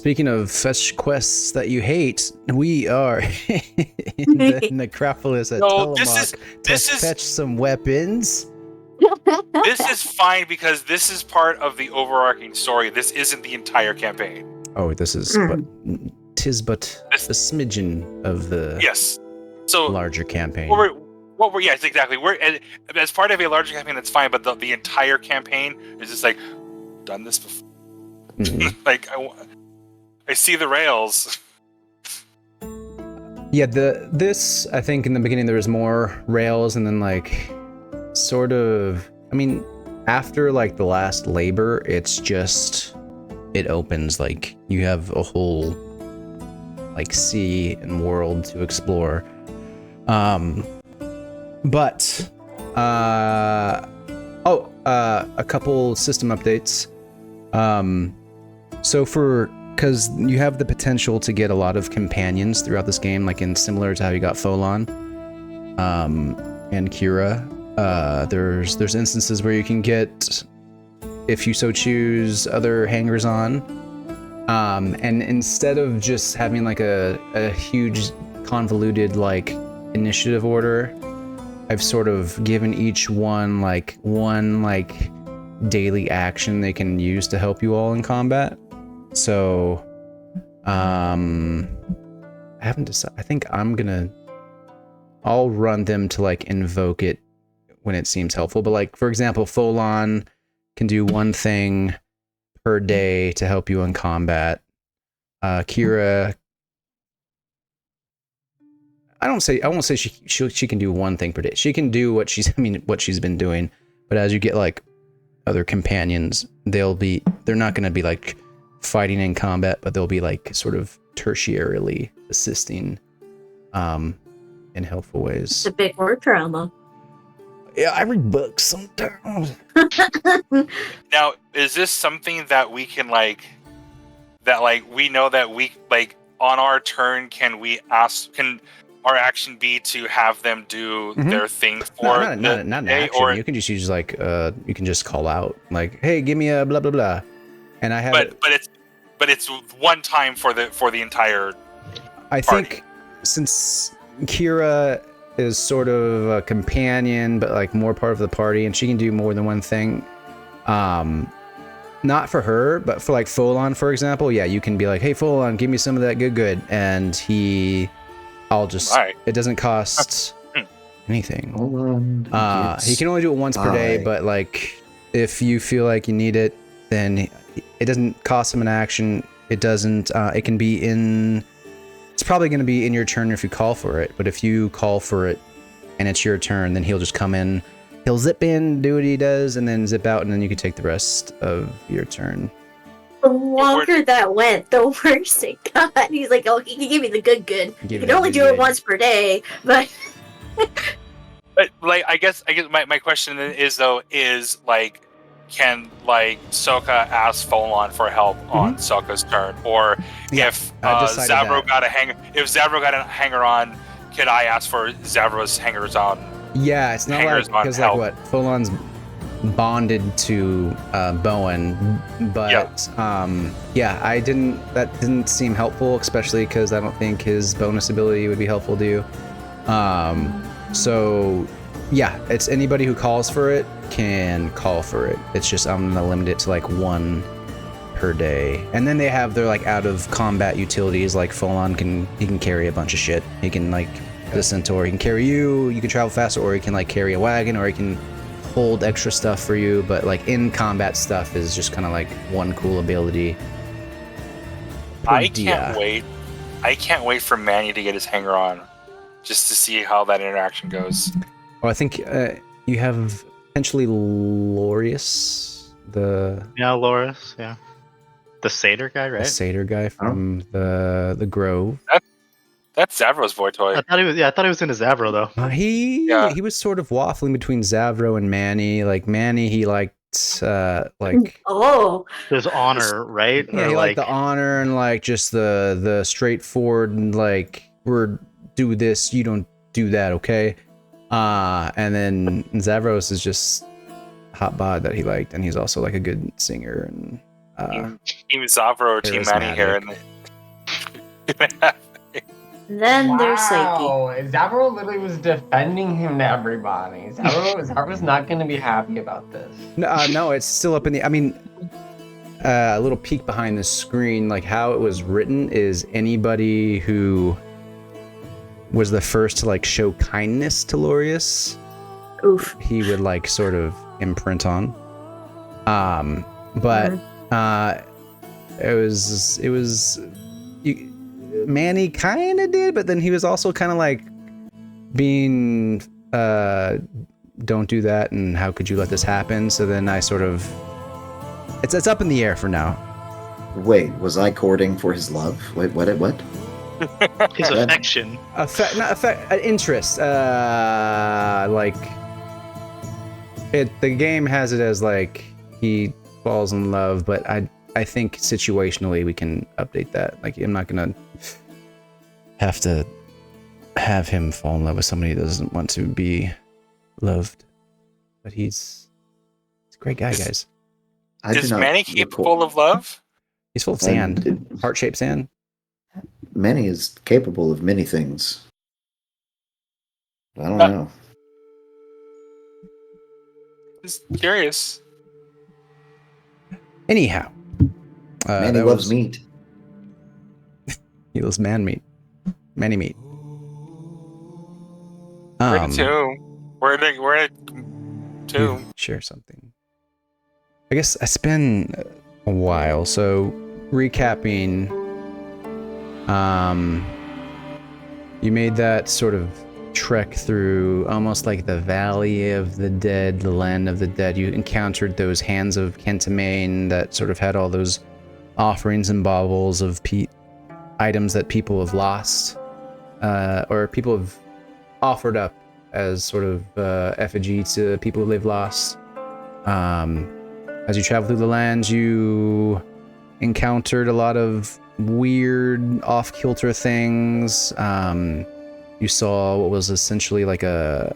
Speaking of fetch quests that you hate, we are in the Necropolis at Telamok to fetch some weapons. This is fine because this is part of the overarching story. This isn't the entire campaign. Oh, this is but a smidgen of the larger campaign. Yes, exactly. We're as part of a larger campaign. That's fine, but the entire campaign is just like done this before. Like I see the rails. Yeah, this I think in the beginning there was more rails, and then like sort of. I mean, after like the last labor, it's just it opens like you have a whole like sea and world to explore. But a couple system updates. So because you have the potential to get a lot of companions throughout this game, like in similar to how you got Folon and Kira. There's instances where you can get, if you so choose, other hangers-on. And instead of just having like a huge convoluted like initiative order, I've sort of given each one like daily action they can use to help you all in combat. So I haven't decided. I think I'll run them to like invoke it when it seems helpful. But like, for example, Folon can do one thing per day to help you in combat. Kira, I won't say she can do one thing per day. She can do what she's been doing. But as you get like other companions, they're not going to be like fighting in combat, but they'll be like sort of tertiarily assisting in helpful ways. It's a big word trauma. Yeah, I read books sometimes. Now, is this something that we can we know that we like on our turn can our action be to have them do their thing for not an action, or you can just use like you can just call out like, hey, give me a blah blah blah, and I have but it's one time for the entire I party. think since Kira is sort of a companion but like more part of the party, and she can do more than one thing, not for her but for like Folon, for example, yeah, you can be like, hey Folon, give me some of that good, and it doesn't cost anything. He can only do it once per day, but like if you feel like you need it, then it doesn't cost him an action. It doesn't it can be in, it's probably going to be in your turn if you call for it, but if you call for it and it's your turn, then he'll just come in, he'll zip in, do what he does, and then zip out, and then you can take the rest of your turn. The longer that went, the worse it got. He's like, oh, he can give me the good. You can only do it once per day, but... But like, I guess my question is like, can like Sokka ask Folon for help on Sokka's turn, or if Zavro got a hanger on, could I ask for Zavro's hangers on? Yeah, it's not like because like what Folon's bonded to Bowen, but that didn't seem helpful, especially because I don't think his bonus ability would be helpful to you. So yeah, it's anybody who calls for it can call for it. It's just I'm gonna limit it to like one per day, and then they have their like out of combat utilities. Like Folon can carry a bunch of shit. He can like the Centaur, he can carry you. You can travel faster, or he can like carry a wagon, or he can hold extra stuff for you. But like in combat stuff is just kind of like one cool ability. I can't wait for Manny to get his hanger on, just to see how that interaction goes. Well, I think you have potentially Lorius, Loris, the satyr guy, right? The satyr guy from the Grove. That's Zavro's boy toy. I thought he was into Zavro though. He was sort of waffling between Zavro and Manny. Like Manny, he liked like there's honor, right? Yeah, he liked the honor and like just the straightforward and like we're do this, you don't do that, okay? And then Zavros is just hot bod that he liked, and he's also like a good singer, and Team Zavro or Team Manny here. Then there's Psyche. Zavro literally was defending him to everybody. Zavro's not going to be happy about this. No, it's still up in the. I mean, a little peek behind the screen, like how it was written is anybody who was the first to like show kindness to Lorius, Oof. he would like sort of imprint on. But it was Manny kind of did, but then he was also kind of like being don't do that and how could you let this happen. So then I sort of it's up in the air for now. Wait, was I courting for his love? Wait, what? His affection. Interest. Like the game has it as like he falls in love, but I think situationally we can update that. Like I'm not gonna have to have him fall in love with somebody who doesn't want to be loved. But he's a great guy, guys. Is Manny capable of love? He's full of sand, heart-shaped sand. Manny is capable of many things. I don't know. Just curious. Anyhow, Manny loves meat. He loves man meat. Manny meat. We're in a tomb. We're in a tomb. Share something. I guess it's been a while, so recapping, you made that sort of trek through almost like the Valley of the Dead, the Land of the Dead. You encountered those hands of Kentamane that sort of had all those offerings and baubles of items that people have lost, or people have offered up as sort of effigy to people they've lost. As you travel through the lands, you encountered a lot of weird, off-kilter things. You saw what was essentially like a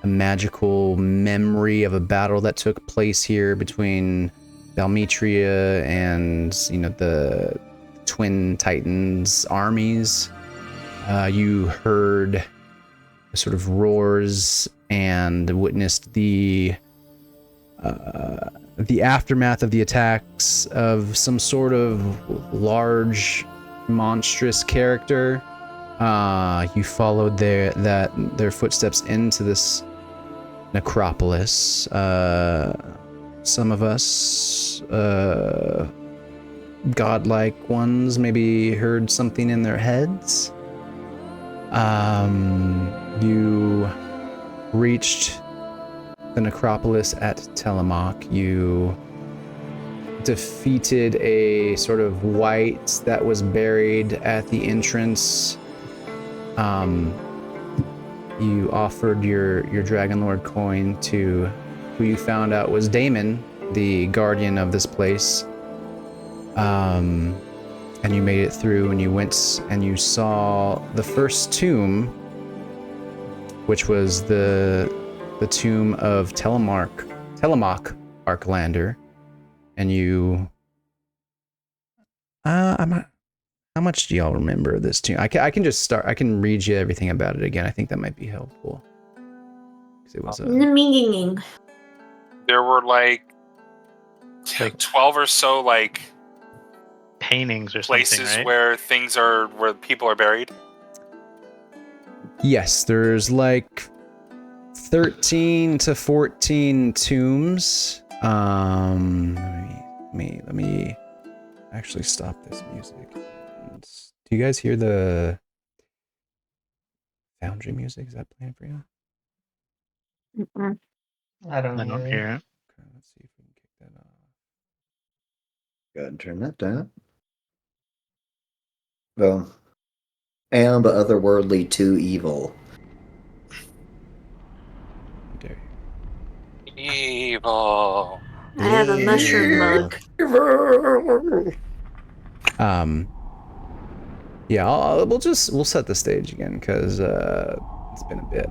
magical memory of a battle that took place here between Valmetria and the Twin Titans armies. You heard sort of roars and witnessed the aftermath of the attacks of some sort of large, monstrous character. You followed their footsteps into this necropolis. Some of us, godlike ones, maybe heard something in their heads. You reached the necropolis at Telamok. You defeated a sort of wight that was buried at the entrance. You offered your Dragonlord coin to who you found out was Damon, the guardian of this place. And you made it through, and you went and you saw the first tomb, which was the tomb of Telamok Arclander. And you how much do y'all remember of this tomb? I can just start. I can read you everything about it again. I think that might be helpful. It was there were like 12 or so like paintings or places something, right? where people are buried. Yes, there's like 13 to 14 tombs. Let me actually stop this music. Do you guys hear the Foundry music? Is that playing for you? I don't hear it. Okay, let's see if we can kick that off. Go ahead and turn that down. Well, and otherworldly to evil. Dare you. Evil. I have a mushroom mug. Yeah, we'll set the stage again because it's been a bit.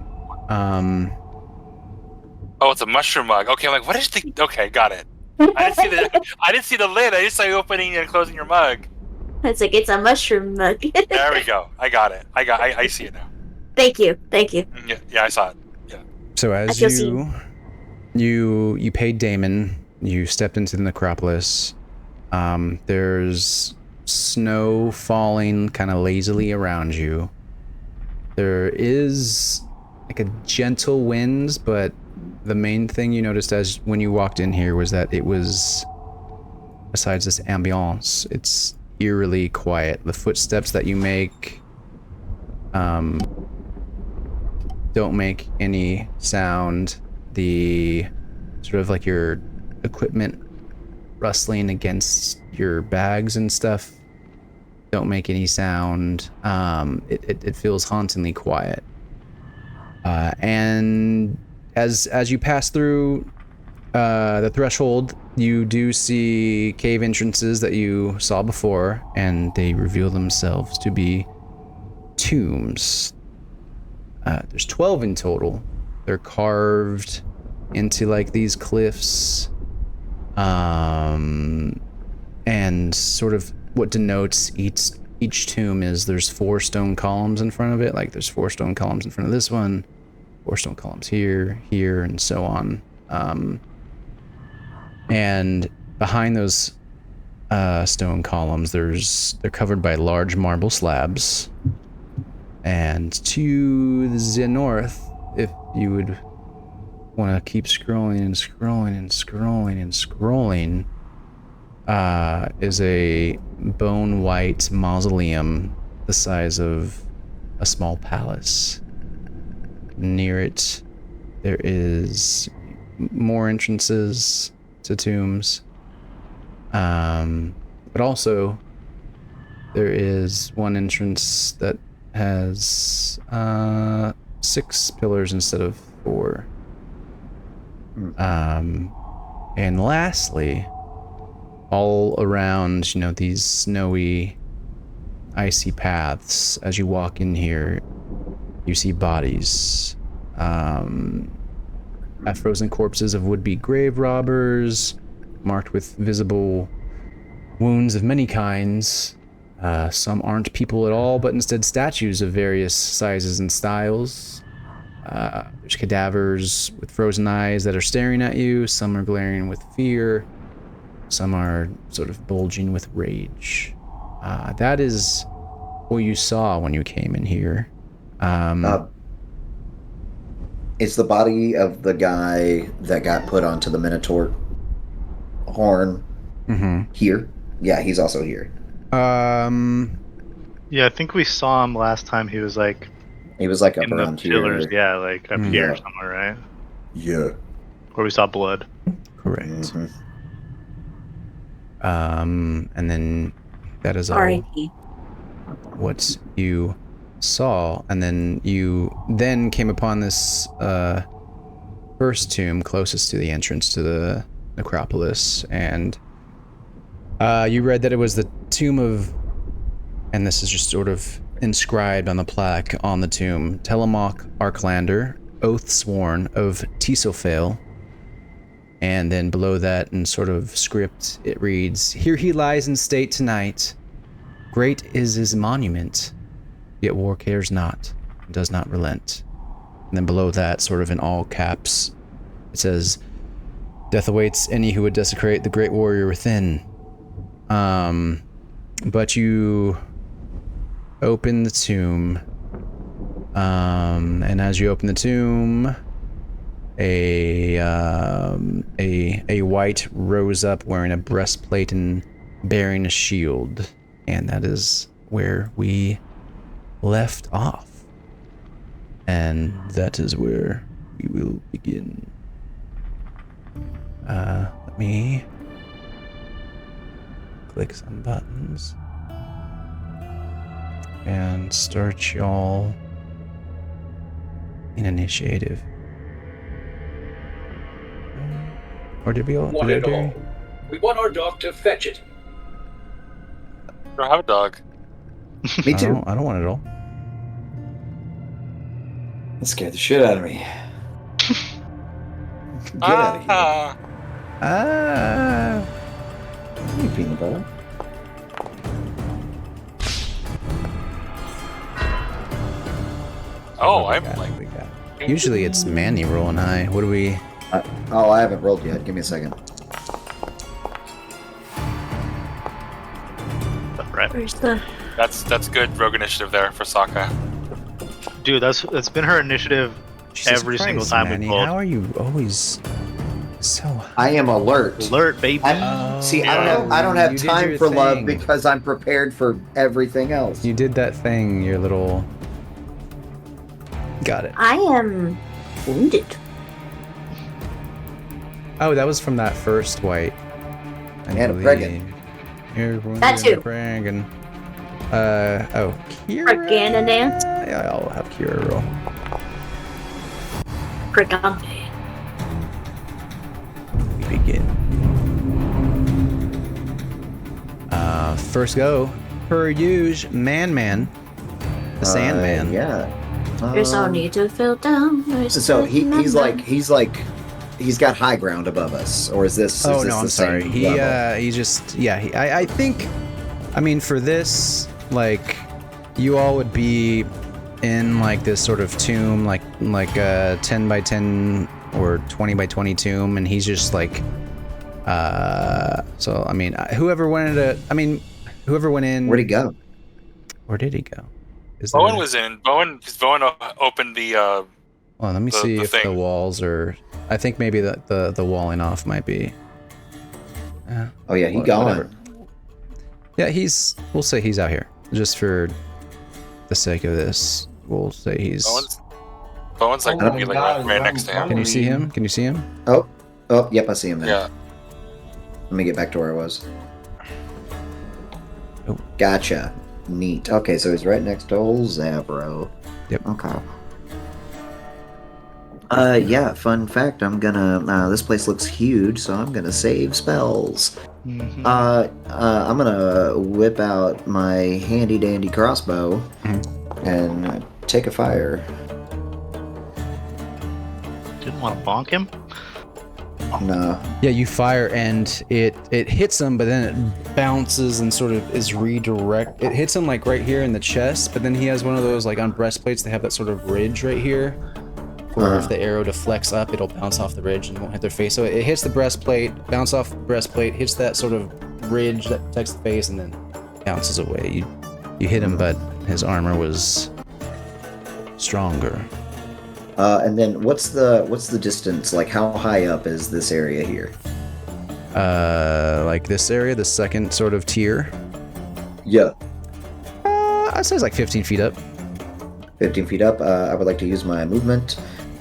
Oh, it's a mushroom mug. Okay, I'm like, what is the? Okay, got it. I didn't see the lid. I just saw you opening and closing your mug. It's like it's a mushroom mug. There we go. I got it. I see it now. Thank you. Yeah, I saw it. Yeah. So as you paid Damon, you stepped into the Necropolis. There's snow falling kind of lazily around you. There is like a gentle wind, but the main thing you noticed as when you walked in here was that it was, besides this ambiance, it's eerily quiet. The footsteps that you make don't make any sound. The sort of like your equipment rustling against your bags and stuff don't make any sound. It feels hauntingly quiet. And as you pass through the threshold, you do see cave entrances that you saw before, and they reveal themselves to be tombs. There's 12 in total. They're carved into like these cliffs, and sort of what denotes each tomb is there's 4 stone columns in front of it. Like there's 4 stone columns in front of this one, 4 stone columns here, and so on. And behind those stone columns, they're covered by large marble slabs. And to the north, if you would want to keep scrolling and scrolling and scrolling and scrolling, is a bone white mausoleum the size of a small palace. Near it, there is more entrances to tombs, but also there is one entrance that has 6 pillars instead of 4. And lastly, all around, these snowy, icy paths, as you walk in here, you see bodies. Frozen corpses of would-be grave robbers, marked with visible wounds of many kinds. Some aren't people at all, but instead statues of various sizes and styles. There's cadavers with frozen eyes that are staring at you. Some are glaring with fear. Some are sort of bulging with rage. That is what you saw when you came in here. Is the body of the guy that got put onto the Minotaur horn here? Yeah, he's also here. Yeah, I think we saw him last time. He was like up in around the pillars. here. Yeah, like up here somewhere, right? Yeah. Where we saw blood. Correct. Mm-hmm. And then that is all what you saw, and then you came upon this first tomb closest to the entrance to the Necropolis, and you read that it was the tomb of, and this is just sort of inscribed on the plaque on the tomb, Telamok Archlander, oath sworn of Tisophale. And then below that, in sort of script, it reads, "Here he lies in state tonight. Great is his monument, yet war cares not, and does not relent." And then below that, sort of in all caps, it says, "Death awaits any who would desecrate the great warrior within." But you open the tomb, and as you open the tomb, a wight rose up wearing a breastplate and bearing a shield, and that is where we left off, and that is where we will begin. Let me click some buttons and start y'all in initiative. Or did we all? Want it all. We want our dog to fetch it. I don't have a dog. Me too. I don't want it all. That scared the shit out of me. Get out of here. Peanut butter. Oh, I'm What like. we got? Usually it's Manny rolling high. What do we? I haven't rolled yet. Give me a second. Right. Where's the? That's good rogue initiative there for Sokka. Dude, that's been her initiative Jesus every Christ, single time Manny, we pulled. how are you always so? I am alert. Alert, baby. See, Yeah. I don't You have did time your for love thing. because I'm prepared for everything else. You did that thing, your little. Got it. I am wounded. Oh, that was from that first white. I And a believe. pregnant. You're That too. Pregnant. Oh, Kira. Organa dance. Yeah, I'll have Kira roll. Pregante. We begin. First go. Per usual, man. The Sandman. Yeah. There's no need to feel down. So he's got high ground above us, or is this? Oh is this no, the I'm sorry. same He level? he just I think, I mean, for this, like, you all would be in like this sort of tomb, like a 10 by 10 or 20 by 20 tomb, and he's just like, so I mean, whoever went in. Where'd he go? Where did he go? Is Bowen there- was in. Bowen opened the. Well, let me see the if the thing. walls are. I think maybe the walling off might be. Oh yeah, he Wha- gone. whatever. Yeah, we'll say he's out here. Just for the sake of this, we'll say he's. Bowen's like Oh gonna my be like God, right next to him. Can you see him? Can you see him? Oh, yep, I see him there. Yeah. Let me get back to where I was. Oh. Gotcha. Neat. Okay, so he's right next to old Zavro. Yep. Okay. Yeah, fun fact, I'm gonna, this place looks huge, so I'm gonna save spells. Mhm. I'm gonna whip out my handy dandy crossbow and take a fire. Didn't want to bonk him. No. Yeah, you fire and it hits him, but then it bounces and sort of is redirect. It hits him like right here in the chest, but then he has one of those like on breastplates. They have that sort of ridge right here, where if the arrow deflects up, it'll bounce off the ridge and won't hit their face. So it hits the breastplate, bounce off the breastplate, hits that sort of ridge that protects the face, and then bounces away. You hit him, but his armor was stronger. And then what's the distance? Like, how high up is this area here? Like this area, the second sort of tier. Yeah. I'd say it's like 15 feet up. 15 feet up. I would like to use my movement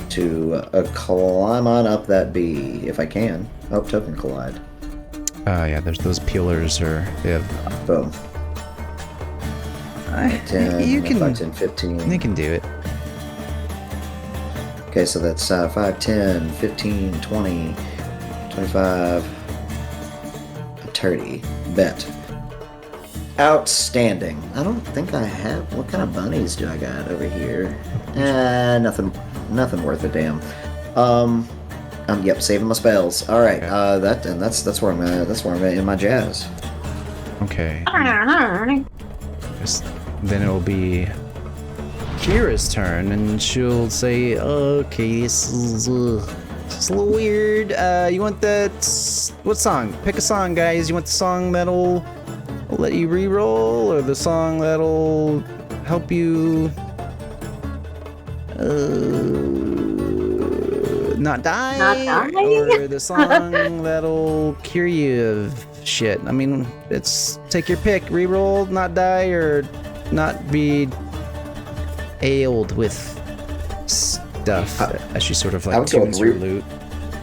to climb on up that B if I can. Oh, token collide. Yeah, there's those pillars, or they have. Boom. 10, You can. 5, 10, 15. You can do it. Okay, so that's 5, 10, 15, 20, 25, 30. Bet. Outstanding. I don't think I have. What kind of bunnies do I got over here? Nothing worth a damn. Yep, saving my spells. All right. Okay. That's where I'm at. That's where I'm at in my jazz. Okay. Then it'll be Kira's turn, and she'll say, "Okay, this is a little weird. You want that? What song? Pick a song, guys. You want the song that'll let you re-roll, or the song that'll help you not die, or the song that'll cure you of shit? I mean, it's take your pick. Re-roll, not die, or not be ailed with stuff." As she sort of I like would go with tunes her lute.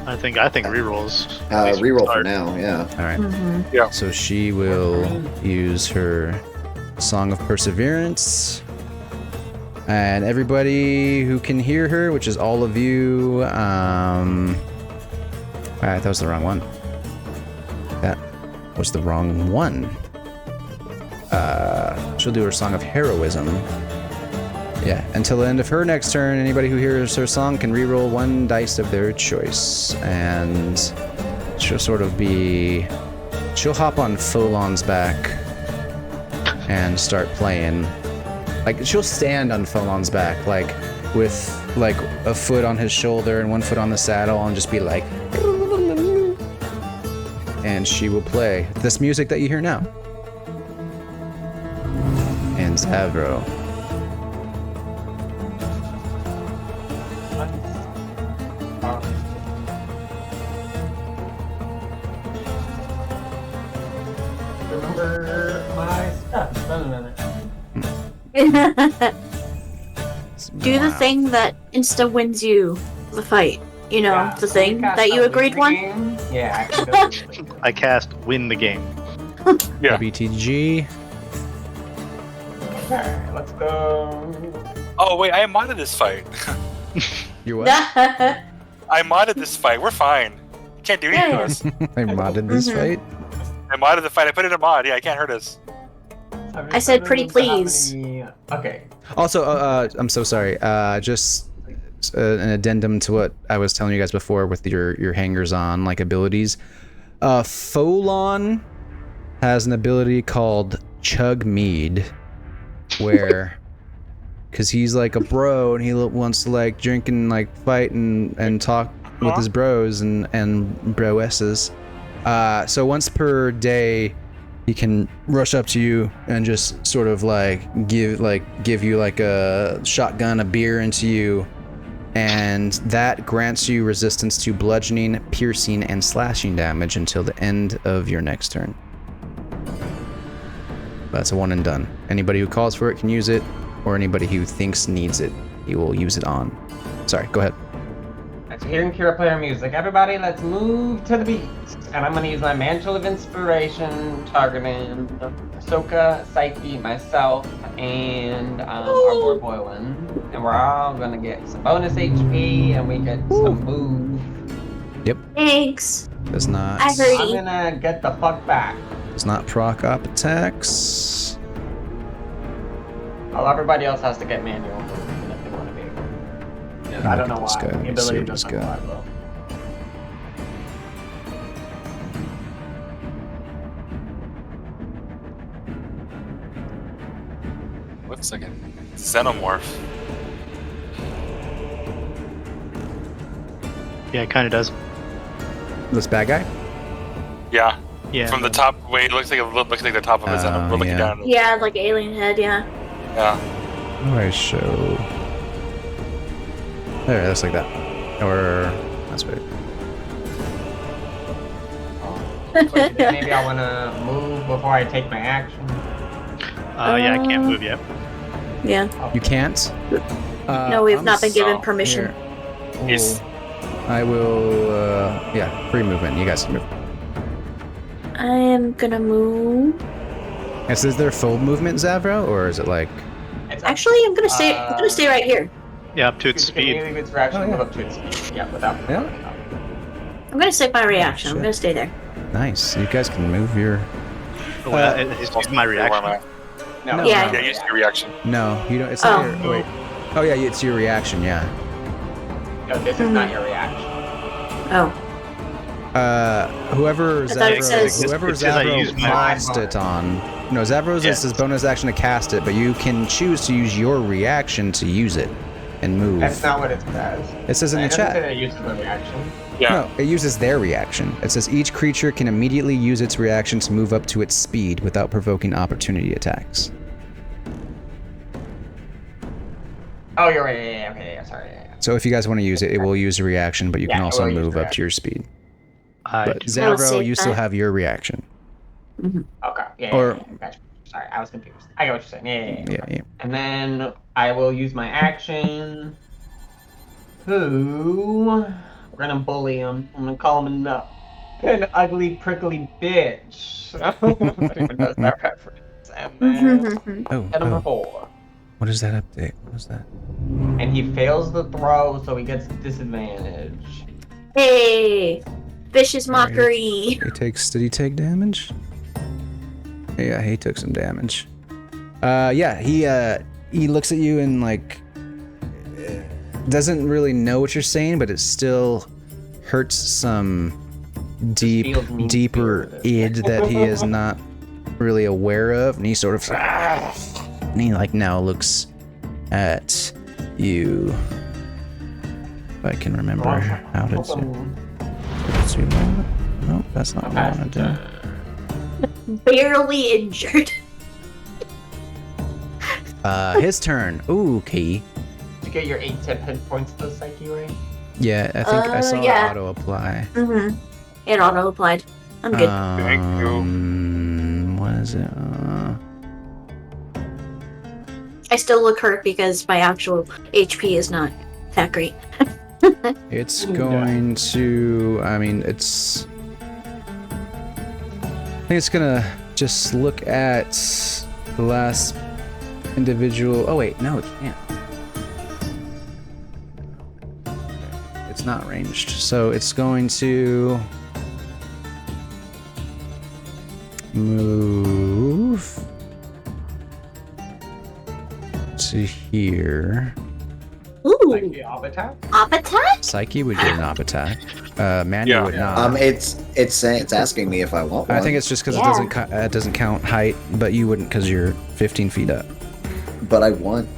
I think rerolls. Reroll for now. Yeah. All right. Mm-hmm. So she will use her Song of Perseverance. And everybody who can hear her, which is all of you, alright, that was the wrong one. That was the wrong one. She'll do her Song of Heroism. Yeah, until the end of her next turn, anybody who hears her song can reroll one dice of their choice. And she'll sort of be... She'll hop on Folon's back and start playing. Like, she'll stand on Folon's back, like, with, like, a foot on his shoulder and one foot on the saddle, and just be like... And she will play this music that you hear now. And Zavro. Remember my stuff. Wait a minute. Do the thing that insta wins you the fight. You know, the thing that you agreed on? Yeah, I cast win the game. Yeah. WTG. Okay, let's go. Oh wait, I modded this fight. You what? I modded this fight. We're fine. You can't do anything to us. I modded this fight. I modded the fight. I put it in a mod. Yeah, it can't hurt us. I said pretty please. Okay. Also, I'm so sorry. Just an addendum to what I was telling you guys before with your hangers-on like abilities. Folon has an ability called Chug Mead, where, cause he's like a bro and he wants to like drink and like fight and talk with his bros and broesses. So once per day, he can rush up to you and just sort of like give you like a shotgun a beer into you. And that grants you resistance to bludgeoning, piercing, and slashing damage until the end of your next turn. That's a one and done. Anybody who calls for it can use it, or anybody who thinks needs it, he will use it on. Sorry, go ahead. That's hearing Kira player music. Everybody, let's move to the beat. And I'm going to use my Mantle of Inspiration, targeting Ahsoka, Psyche, myself, and our boy Boylan. And we're all going to get some bonus HP, and we get some move. Yep. Thanks. Does not. I heard I'm going to get the fuck back. Does not proc op attacks. Well, everybody else has to get manual movement if they want to be. Yes, I don't know why. The ability doesn't apply, though. Looks like a xenomorph. Yeah, it kind of does. This bad guy? Yeah. Yeah. From the top, wait, it looks like the top of his xenomorph. We're looking down. Yeah, like alien head, yeah. Yeah. How do I show? There, it looks like that. Or that's weird. Maybe I want to move before I take my action. Yeah, I can't move yet. Yeah. You can't? No, we have not been given permission. Yes. I will, yeah, free movement. You guys can move. I am gonna move. Is there full movement, Zavro, or is it like? Actually, I'm gonna stay. I'm gonna stay right here. Yeah, up to its speed. Leave its reaction, move up to its speed. Yeah, without. Yeah. I'm gonna save my reaction. I'm gonna stay there. Nice. You guys can move your. Well, it's my reaction. No. Yeah. Yeah, use your reaction. No, you don't. It's not your. Wait. Oh yeah, it's your reaction. Yeah. No, this is not your reaction. Oh. Whoever I thought it says- Zavro cast it on. No, Zavro's is his bonus action to cast it, but you can choose to use your reaction to use it and move. That's not what it says. It says in the It doesn't say chat. that it uses the reaction. Yeah. No, it uses their reaction. It says each creature can immediately use its reaction to move up to its speed without provoking opportunity attacks. Oh, you're right. Yeah, okay, yeah, sorry. Yeah. So if you guys want to use it, it will use a reaction, but you can Yeah, it also will use move the up to your speed. But I'll Zavro, save you still that. have your reaction. Okay. Yeah. Or- yeah, gotcha. Sorry, I was confused. I get what you're saying. Yeah. Yeah. And then I will use my action. We're gonna bully him. I'm gonna call him an ugly, prickly bitch. Anyone knows that reference. And then Oh, at number 4. what is that update? What is that? And he fails the throw, so he gets disadvantage. Hey, vicious mockery. Did he take damage? Yeah, he took some damage. Yeah, he looks at you and like doesn't really know what you're saying, but it still hurts some deeper id that he is not really aware of, and he sort of and he like now looks at you. If I can remember how to do that. Nope, that's not what I want to do. Barely injured. His turn. Ooh, key. Did you get your 8 tip hit points to the psyche, right? Yeah, I think I saw yeah. auto apply. Mm-hmm. It auto applied. I'm good. Thank you. What is it? I still look hurt because my actual HP is not that great. It's going to. I mean, it's. I think it's gonna just look at the last individual. Oh wait, no, it can't. It's not ranged, so it's going to move to here. Ooh. Psyche op attack? Op attack? Psyche would get an op attack. Manny would not. It's asking me if I want one. I think it's just because it doesn't count height, but you wouldn't because you're 15 feet up. But I want it.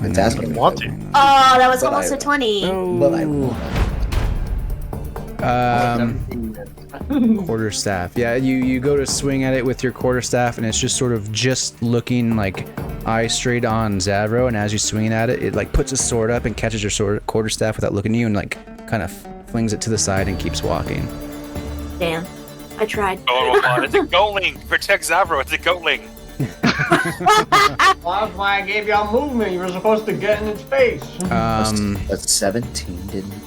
It's asking me. Want to. Oh, that was almost a 20. But I want it. Quarterstaff. Yeah, you go to swing at it with your quarterstaff, and it's just looking like eye straight on Zavro, and as you swing at it, it like puts his sword up and catches your quarterstaff without looking at you, and like kind of flings it to the side and keeps walking. Damn. I tried. Oh, it's a goatling. Protect Zavro. It's a goatling. Well, that's why I gave y'all movement. You were supposed to get in its face. That's 17, didn't it?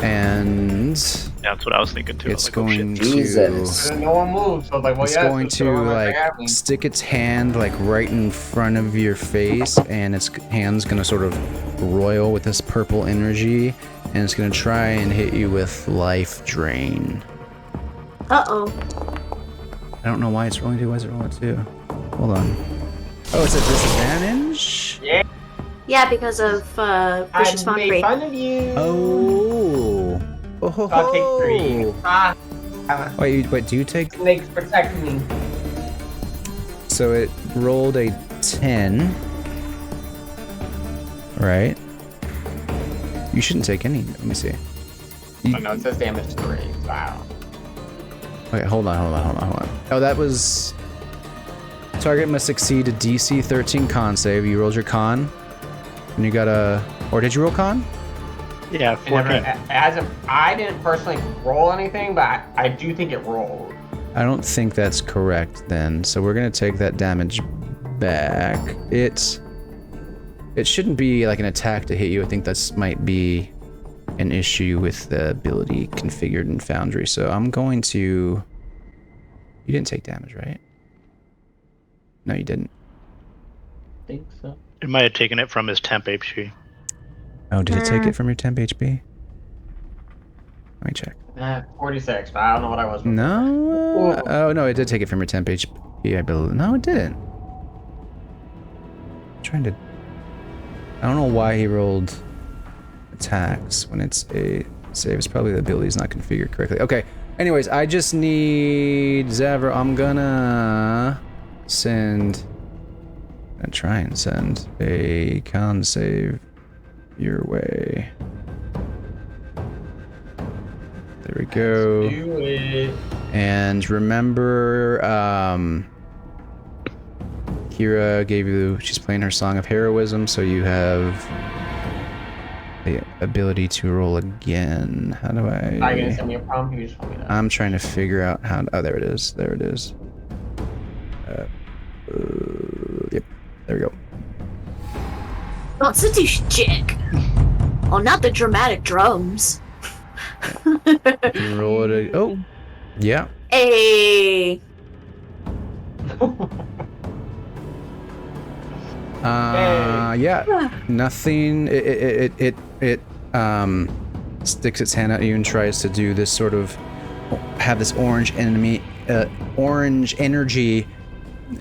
And Yeah, that's what I was thinking too. it's I was like, oh, going shit. to. Jesus. No one moved, so I was like, well, It's yeah. going to like stick its hand like right in front of your face, and its hand's gonna sort of roil with this purple energy, and it's gonna try and hit you with life drain. Uh-oh. I don't know why it's rolling 2. Why is it rolling 2? Hold on. Oh, it's a disadvantage? Yeah. Yeah, because of vicious I made mockery. fun of you. Oh. Oh ho, I'll take 3. Ah. Wait, do you take? Snakes protect me. So it rolled a 10. Right? You shouldn't take any. Let me see. Oh no, it says damage 3. Wow. Wait, hold on. Oh, that was... Target must succeed a DC 13 con save. You rolled your con. And you got a... Or did you roll con? Yeah, 14. I didn't personally roll anything, but I do think it rolled. I don't think that's correct then. So we're going to take that damage back. It shouldn't be like an attack to hit you. I think that's might be an issue with the ability configured in Foundry. So I'm going to... You didn't take damage, right? No, you didn't. I think so. It might have taken it from his temp HP. Oh, did it take it from your temp HP? Let me check. 46, but I don't know what I was before. No? Oh, no, it did take it from your temp HP, I believe. No, it didn't. I'm trying to... I don't know why he rolled attacks when it's a save. It's probably the ability's not configured correctly. Okay, anyways, I just need Zavro. I'm gonna try and send a con save your way. There we go. Let's do it. And remember, Kira gave you, she's playing her Song of Heroism, so you have the ability to roll again. How do I... Are you gonna send me a prompt? You just told me that. I'm trying to figure out how... Oh, there it is. There it is. Yep. There we go. Constitution check. Oh, not the dramatic drums. You roll it. Oh, yeah. Hey. Yeah. Nothing. It sticks its hand at you and tries to do this sort of have this orange energy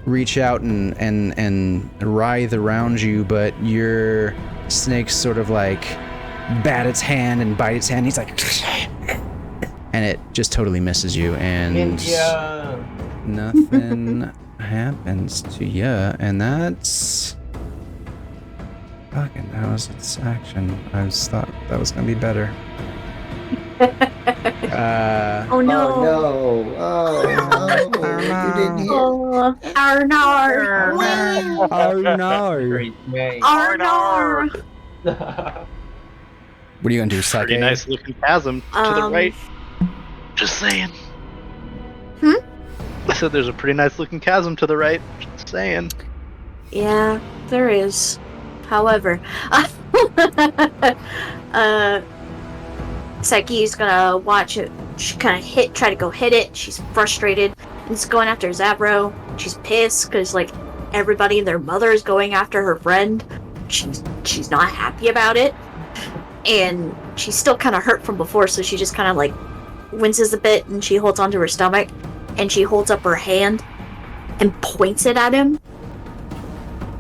reach out and writhe around you, but your snake sort of like bat its hand and bite its hand. He's like and it just totally misses you, and India. nothing happens to you, and that's fucking. That was its action. I just thought that was gonna be better. Oh no! Oh no! Oh, you didn't hit. Oh, Arnar! Oh no! Arnar! What are you gonna do, Sake? Pretty nice looking chasm to the right. Just saying. I said there's a pretty nice looking chasm to the right. Just saying. Yeah, there is. However, Saki's gonna watch it. She kind of try to go hit it. She's frustrated. And it's going after Zabro. She's pissed because like everybody and their mother is going after her friend. She's not happy about it, and she's still kind of hurt from before. So she just kind of like winces a bit, and she holds onto her stomach, and she holds up her hand and points it at him.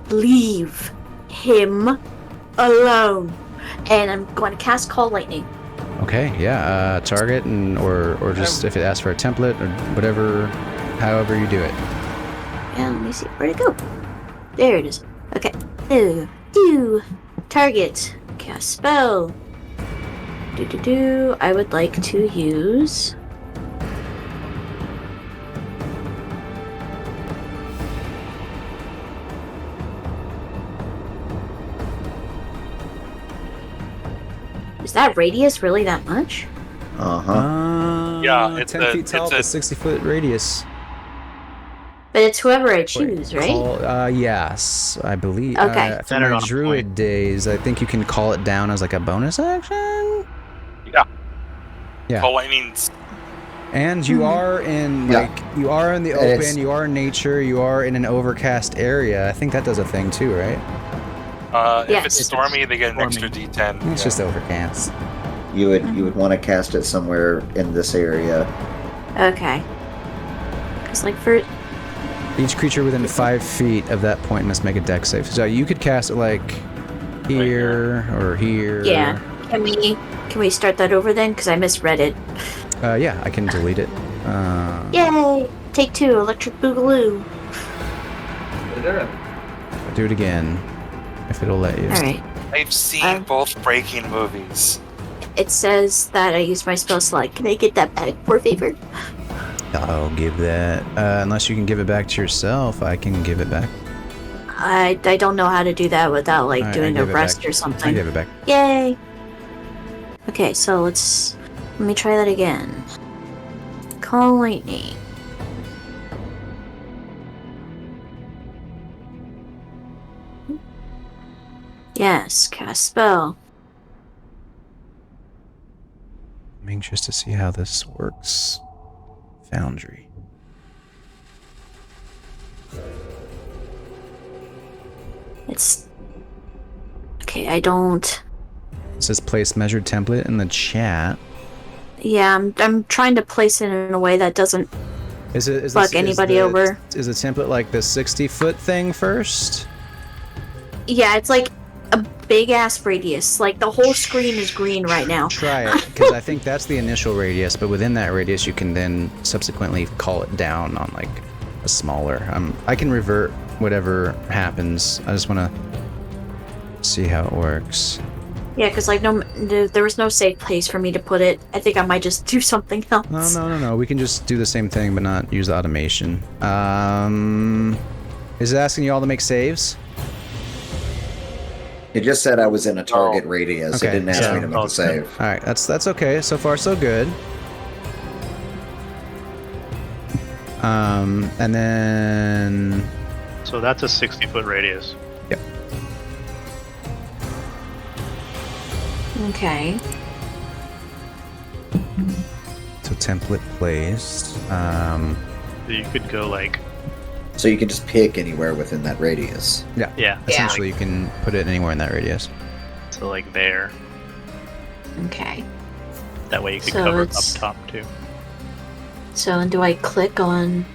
Leave him alone. And I'm going to cast Call Lightning. Okay, yeah, target and or just if it asks for a template or whatever, however you do it. Yeah, let me see. Where'd it go? There it is. Okay. Do. Target. Cast spell. I would like to use... Is that radius really that much? Yeah, it's 10 feet tall, it's a 60-foot radius. But it's whoever I choose, right? Yes, I believe. Okay. From my druid days, I think you can call it down as like a bonus action. Yeah. Call lightnings. And you are in you are in the open, you are in nature, you are in an overcast area. I think that does a thing too, right? If it's stormy, they get an extra D10. It's just overcast. You would want to cast it somewhere in this area. Okay. Because like for... Each creature within 5 feet of that point must make a dex save. So you could cast it like here or here. Yeah. Can we start that over then? Because I misread it. Yeah, I can delete it. Yay! Take 2, Electric Boogaloo. Do it again, if it'll let you. Alright. I've seen both breaking movies. It says that I used my spell slot. Can I get that back for a favor? I'll give that. Unless you can give it back to yourself, I can give it back. I don't know how to do that without like doing a rest or something. I give it back. Yay! Okay, so let me try that again. Call lightning. Yes, cast spell. I'm anxious to see how this works. Foundry. It's... Okay, I don't... It says place measured template in the chat. Yeah, I'm trying to place it in a way that doesn't fuck anybody over. Is the template like the 60-foot thing first? Yeah, it's like a big-ass radius. Like, the whole screen is green right now. Try it, because I think that's the initial radius, but within that radius you can then subsequently call it down on, like, a smaller... I can revert whatever happens. I just want to see how it works. Yeah, because, like, there was no safe place for me to put it. I think I might just do something else. No. We can just do the same thing, but not use the automation. Is it asking you all to make saves? It just said I was in a target radius. Okay. It didn't ask me to make a save. Alright, that's okay. So far, so good. And then... So that's a 60-foot radius. Yep. Okay. So template placed. You could go like... So you can just pick anywhere within that radius. Yeah. Essentially, you can put it anywhere in that radius. So like there. Okay. That way you could So cover up it's- top too. So, do I click on...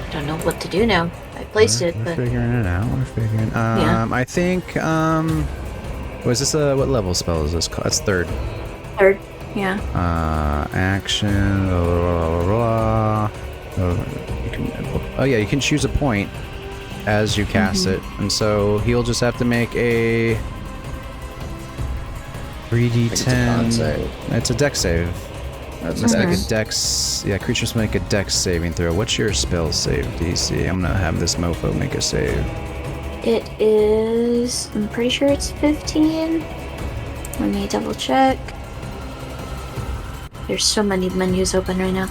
I don't know what to do now. I placed it, We're but... figuring it out. Yeah. I think, was this what level spell is this called? It's third. Third. Yeah. Action. Blah, blah, blah. You can choose a point as you cast it, and so he'll just have to make a 3d10. It's a dex save. Let's make a dex. Yeah, creatures make a dex saving throw. What's your spell save DC? I'm gonna have this mofo make a save. It is. I'm pretty sure it's 15. Let me double check. There's so many menus open right now.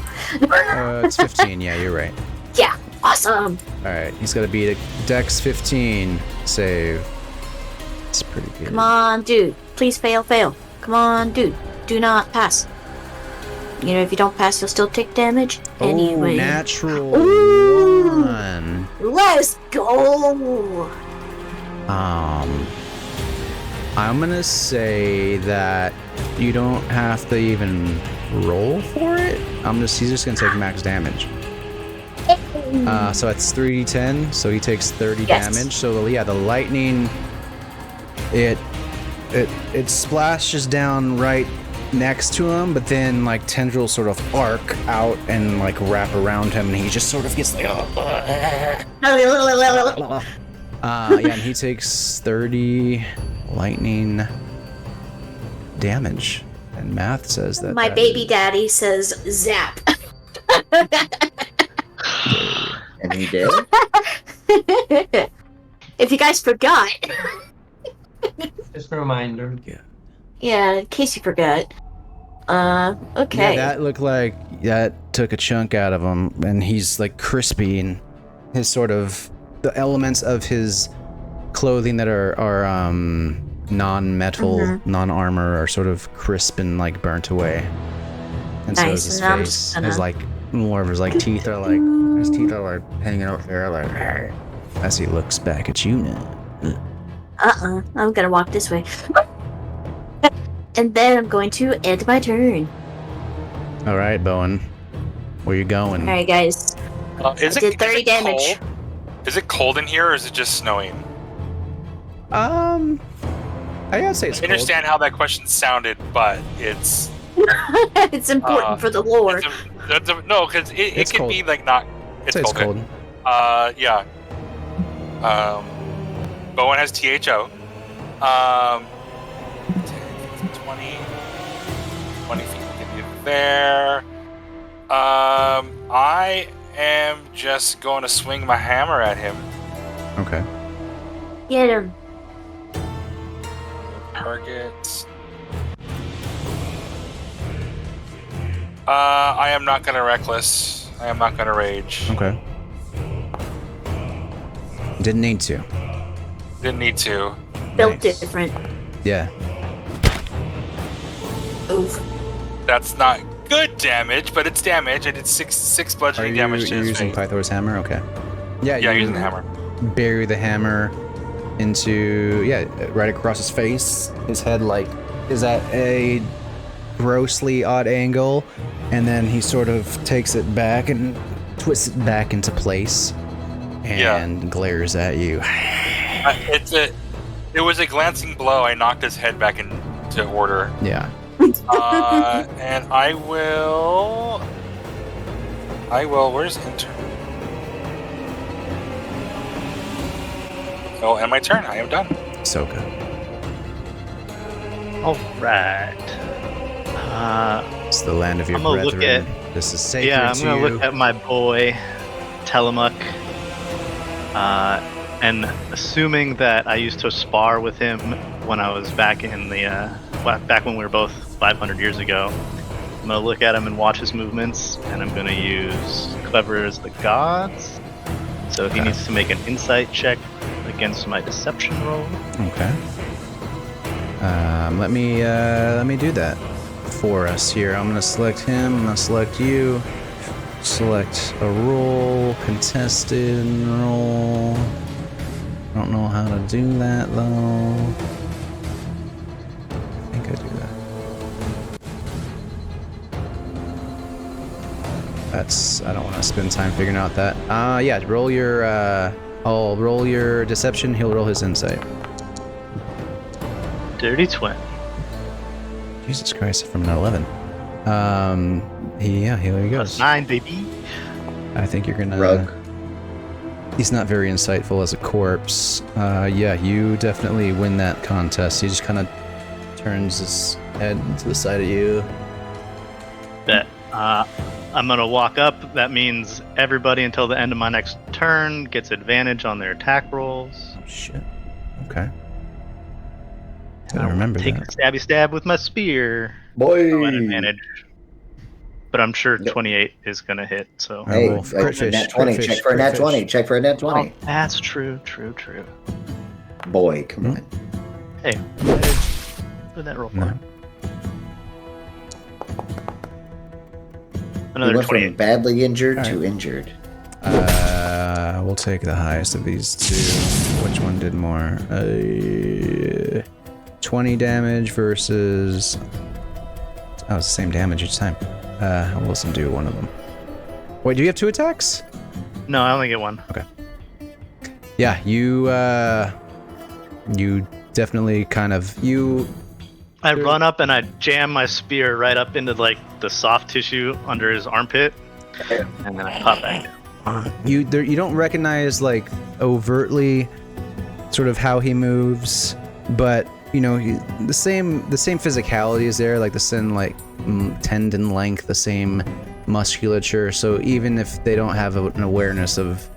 It's 15. Yeah, you're right. Yeah, awesome. All right, he's got to beat a dex 15 save. It's pretty good. Come on, dude. Please fail. Come on, dude. Do not pass. You know, if you don't pass, you'll still take damage. Anyway. Natural 1. Let's go. I'm gonna say that you don't have to even roll for it. He's just gonna take max damage. So that's 3d10. So he takes 30 damage. So yeah, the lightning, it splashes down right next to him, but then like tendrils sort of arc out and like wrap around him, and he just sort of gets like, and he takes 30 lightning damage. And math says that. My baby daddy says zap. And he did? If you guys forgot. Just a reminder. Yeah, in case you forgot. Okay. Yeah, that looked like that took a chunk out of him, and he's like crispy, and his sort of the elements of his clothing that are non-metal, non-armor are sort of crisp and like burnt away. And so is his face. His like more of his like teeth are like hanging out there like as he looks back at you now. I'm gonna walk this way. And then I'm going to end my turn. All right, Bowen, where you going? All right, guys. Did 30 damage. Cold? Is it cold in here, or is it just snowing? I gotta say it's cold. I understand how that question sounded, but it's it's important for the lore. No, because it could be like not. It's cold. Yeah. Bowen has THO. 20 feet to get there. I am just going to swing my hammer at him. Okay. Get him. Target. I am not going to reckless. I am not going to rage. Okay. Didn't need to. Didn't need to. Built different. Yeah. Oof. That's not good damage, but it's damage. I did six bludgeoning damage to his using face. Pythor's hammer? Okay. Yeah, I'm using the hammer. Bury the hammer into, right across his face. His head, like, is at a grossly odd angle, and then he sort of takes it back and twists it back into place and glares at you. It was a glancing blow. I knocked his head back into order. Yeah. And I will. Where's enter? Oh, and my turn. I am done. Soka. All right. It's the land of your I'm gonna brethren. This is sacred I'm to gonna you. look at my boy, Telamok. And assuming that I used to spar with him when I was back in the back when we were both 500 years ago, I'm gonna look at him and watch his movements, and I'm gonna use Clever as the Gods. So he needs to make an insight check against my deception roll. Okay. Let me do that for us here. I'm gonna select him. I'm gonna select you. Select a roll, contested roll. I don't know how to do that though. I think I do that. I don't want to spend time figuring out that. Roll your, I'll roll your deception, he'll roll his insight. Dirty 20. Jesus Christ, from an 11. Here he goes. +9, baby. I think you're gonna... Rug. He's not very insightful as a corpse. Yeah, you definitely win that contest. He just kind of turns his head to the side of you. Bet. I'm gonna walk up. That means everybody until the end of my next turn gets advantage on their attack rolls. Oh, shit. Okay. And I remember take that. a stabby stab with my spear. Boy. Oh, an advantage. But I'm sure Yep. 28 is gonna hit. So. Hey, roll for crit fish, nat 20. crit Check fish, for a nat crit 20. fish. Check for a nat 20. Oh, that's true. Boy, come on. Hey, what did that roll for? No. We Another went from 28. badly injured All to right. injured. We'll take the highest of these two. Which one did more? 20 damage versus... Oh, it's the same damage each time. I'll listen to one of them. Wait, do you have 2 attacks? No, I only get one. Yeah, you definitely kind of... I run up and I jam my spear right up into like the soft tissue under his armpit, and then I pop back down. You don't recognize like overtly sort of how he moves, but you know the same physicality is there, like the same like tendon length, the same musculature. So even if they don't have an awareness of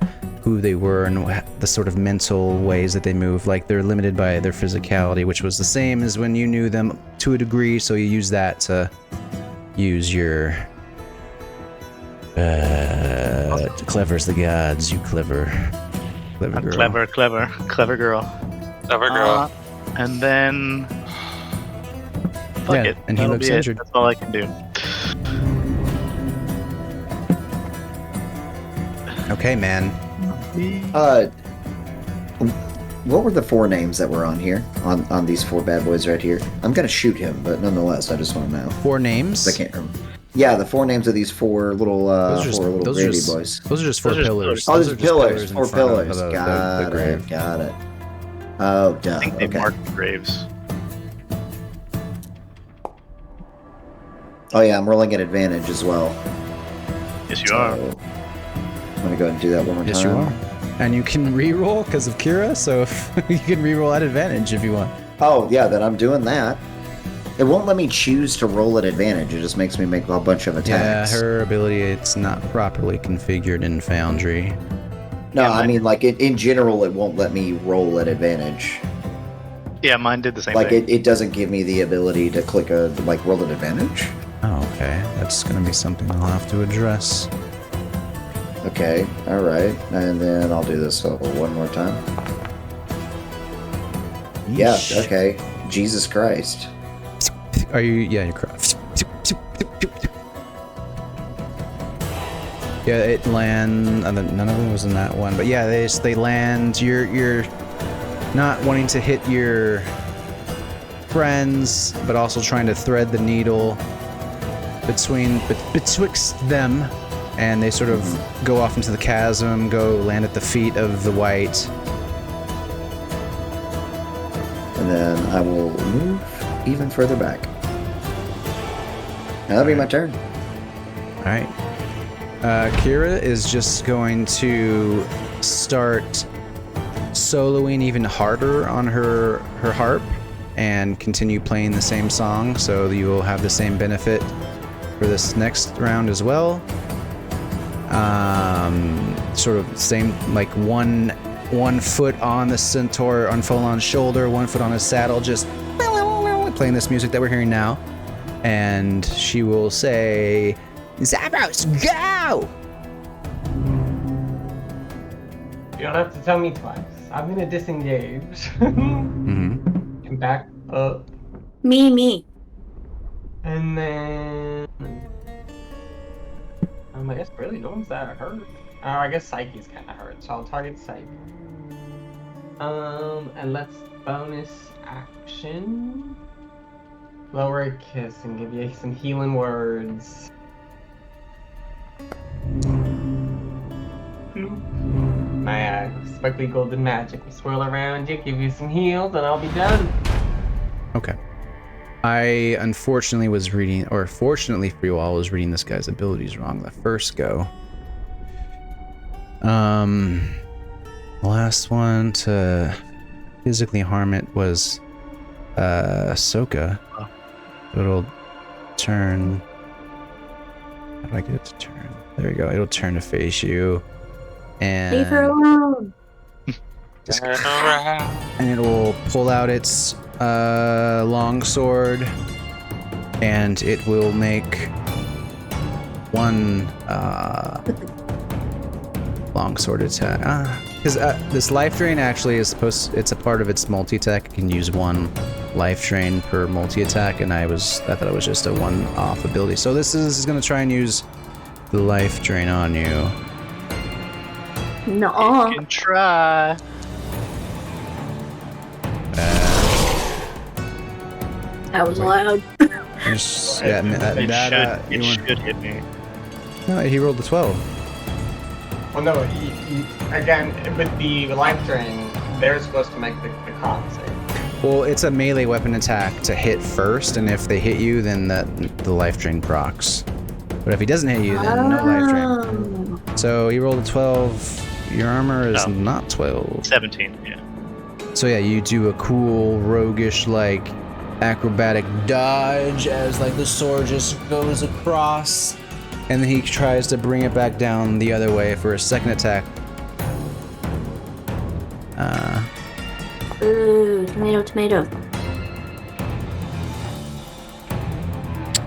who they were and the sort of mental ways that they move, like they're limited by their physicality, which was the same as when you knew them to a degree. So you use that to use your clever as the gods, you clever girl. Clever girl. Clever girl. And then fuck Yeah, it. and he That'll looks be it. injured. That's all I can do. Okay, man. What were the 4 names that were on here? On these 4 bad boys right here? I'm gonna shoot him, but nonetheless, I just want to know. 4 names? I can't remember. Yeah, the 4 names of these 4 little Those are gravy just- boys. Those are just 4 Those are just pillars. Oh, Those there's are just pillars. in 4 front of pillars. the Got grave. it. Got it. Oh, duh. I think they Okay. marked the graves. Oh yeah, I'm rolling at advantage as well. Yes, you are. So, I'm gonna go ahead and do that one more Yes, time. you are. And you can re-roll because of Kira, so if you can re-roll at advantage if you want. Oh yeah, then I'm doing that. It won't let me choose to roll at advantage. It just makes me make a bunch of attacks. Yeah, her ability, it's not properly configured in Foundry. No, Yeah, I mine- mean like in general, it won't let me roll at advantage. Yeah, mine did the same Like thing. it doesn't give me the ability to click a roll at advantage. Oh, okay. That's gonna be something I'll have to address. Okay, all right, and then I'll do this one more time. Yeah, Yeesh. okay. Jesus Christ. Are you? Yeah, you're correct. Yeah, it land. None of them was in that one, but yeah, they land. You're not wanting to hit your friends, but also trying to thread the needle betwixt them, and they sort of go off into the chasm, go land at the feet of the white. And then I will move even further back. Now that'll be my turn. All right. Kira is just going to start soloing even harder on her harp and continue playing the same song, so you will have the same benefit for this next round as well. Sort of same, like one foot on the centaur on Folon's shoulder, 1 foot on his saddle, just playing this music that we're hearing now. And she will say, Zabros, go! You don't have to tell me twice. I'm gonna disengage. Mm-hmm. And back up. Me. And then... I guess really no one's that hurt. Oh, I guess Psyche's kinda hurt, so I'll target Psyche. And let's bonus action. Lower a kiss and give you some healing words. My sparkly golden magic will swirl around you, give you some heals, and I'll be done. Okay. I unfortunately was reading, or fortunately for you all, was reading this guy's abilities wrong the first go. Last one to physically harm it was Ahsoka. It'll turn. How do I get it to turn? There we go. It'll turn to face you, and Leave her alone. and it will pull out its long sword, and it will make one long sword attack. Because this life drain actually is it's a part of its multi-attack. It can use one life drain per multi-attack, and I thought it was just a one-off ability. So this is going to try and use the life drain on you. No. You can try. That was loud. Just, yeah, It should hit me. No, he rolled a 12. Well, no, again, with the life drain, they're supposed to make the con save. Well, it's a melee weapon attack to hit first, and if they hit you, then the life drain procs. But if he doesn't hit you, then no life drain. So he rolled a 12. Your armor is not 12. 17, yeah. So yeah, you do a cool roguish like acrobatic dodge as like the sword just goes across, and then he tries to bring it back down the other way for a second attack. Ooh, tomato.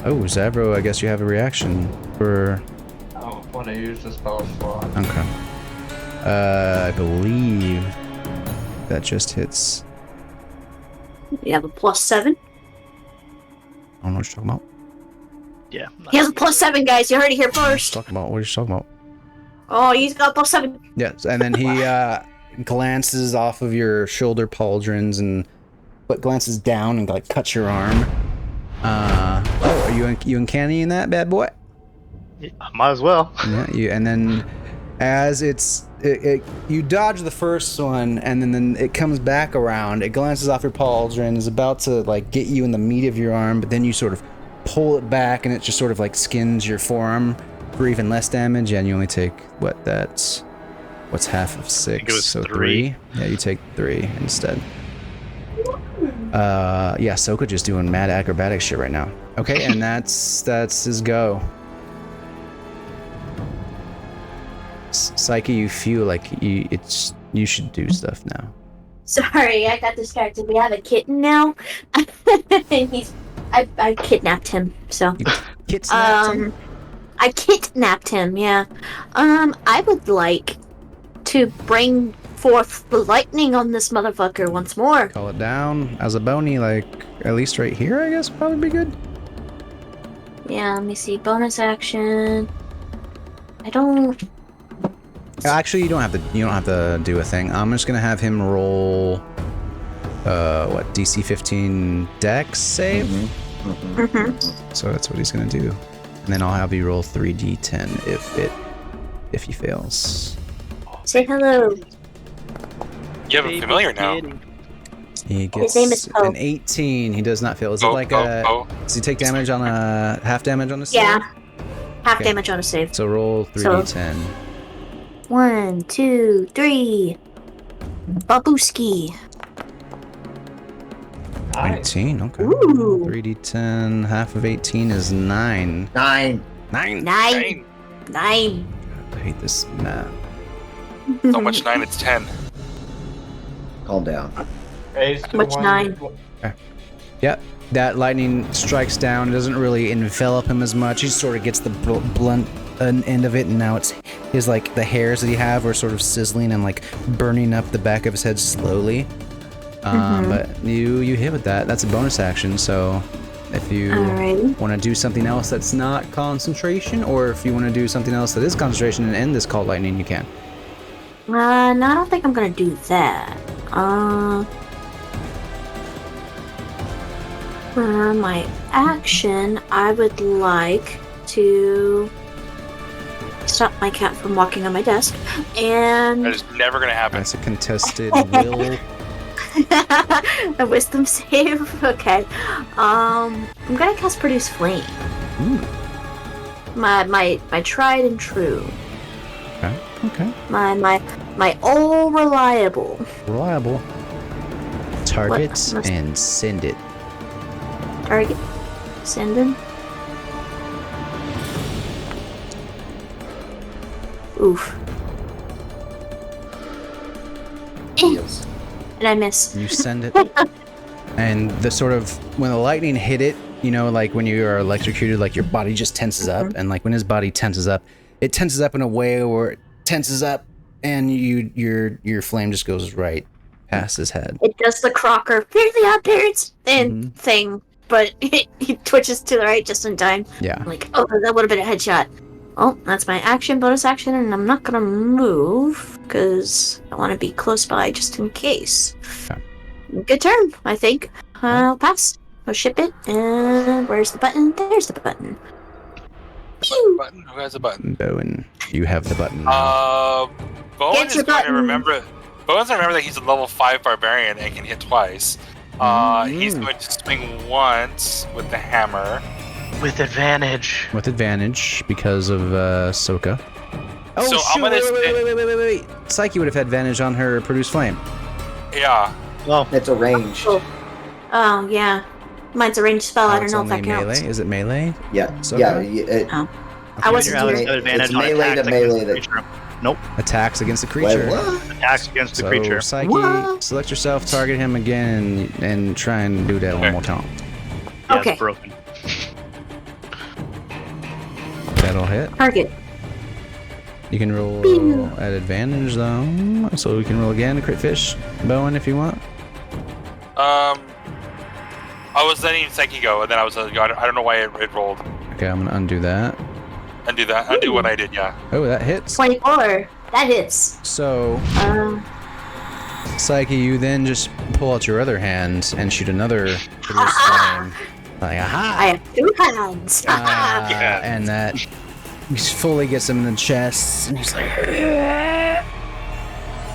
Oh, Zavro, I guess you have a reaction for. Oh, when I use the spell slot. Okay. I believe that just hits. You have a +7. I don't know what you're talking about. Yeah. He has a +7, guys. You heard it here first. What are you talking about? Oh, he's got a +7. Yes, and then he glances off of your shoulder pauldrons and glances down and like cuts your arm. Are you uncanny in that bad boy? Yeah, might as well. Yeah, and then as you dodge the first one, and then it comes back around. It glances off your pauldron, is about to like get you in the meat of your arm, but then you sort of pull it back, and it just sort of like skins your forearm for even less damage, and you only take what's half of 6? I think it was so 3. Yeah, you take 3 instead. Yeah, Soka just doing mad acrobatic shit right now. Okay, and that's his go. Psyche, you feel like you should do stuff now. Sorry, I got distracted. We have a kitten now. I kidnapped him, so. Kidnapped him? I kidnapped him, yeah. I would like to bring forth the lightning on this motherfucker once more. Call it down as a bony, like at least right here, I guess would probably be good. Yeah, let me see. Bonus action. I don't. Actually, you don't have to do a thing. I'm just gonna have him roll. DC 15 Dex save. Mm-hmm. So that's what he's gonna do, and then I'll have you roll 3d10 if he fails. Say hello. You have a familiar now. He gets name is Poe. an 18. He does not fail. Is it like does he take damage on a half damage on a save? Yeah. Half Okay. damage on a save. So roll 3d10. 1, 2, 3. Babooski. 19. Okay. Ooh. 3d10. Half of 18 is 9. 9. 9. 9. I hate this math. So much 9, it's 10. Calm down. Much 9. Yep. That lightning strikes down. It doesn't really envelop him as much. He sort of gets the blunt end of it, and now it's like the hairs that he have are sort of sizzling and like burning up the back of his head slowly. But you hit with that. That's a bonus action. So if you want to do something else that's not concentration, or if you want to do something else that is concentration and end this call lightning, you can. No, I don't think I'm gonna do that. For my action, I would like to stop my cat from walking on my desk, and That is never gonna happen. That's a contested will. A wisdom save? Okay. I'm gonna cast Produce Flame. Ooh. My tried and true. Okay. My all reliable. Reliable. Target What? and send it. Target. Send him. Oof. Yes. And I miss. You send it. And the sort of, when the lightning hit it, you know, like when you are electrocuted, like your body just tenses up. And like when his body tenses up, it tenses up in a way where it tenses up and your flame just goes right past his head. It does the Crocker Fear the Odd Parents thing, but he twitches to the right just in time. Yeah. I'm like, oh, that would have been a headshot. Oh, that's my action, bonus action, and I'm not gonna move because I want to be close by just in case. Okay. Good turn, I think. I'll pass. I'll ship it. And where's the button? There's the button. Button? Who has a button? Bowen, you have the button. Bowen Get is your going to button. remember. Bowen's going to remember that he's a level 5 barbarian and can hit twice. He's going to swing once with the hammer. With advantage. With advantage because of Soka. Oh, So shoot, I'm gonna wait. Psyche would have had advantage on her Produce Flame. Yeah. Well, It's a ranged. Oh, yeah. Mine's a ranged spell. I Oh, don't it's know if that only counts. melee? Is it melee? Yeah. So yeah. far? I wasn't your allies doing have advantage it's on melee attacks to melee against the that- creature. Nope. Attacks against the Wait, creature. what? Attacks against the So creature. Psyche, What? select yourself, target him again, and try and do that one Okay. more time. Yeah, Okay. it's broken. That'll hit. Target. You can roll at advantage though, so we can roll again. Crit fish, Bowen, if you want. I was letting Psyche go, and then I don't know why it rolled. Okay, I'm gonna undo that. Undo that. Undo what I did, yeah. Oh, that hits. 24. That hits. So, Psyche, you then just pull out your other hand and shoot another Produce Flame. Like, aha! I have 2 hands. Yeah. And that fully gets him in the chest, and he's like, And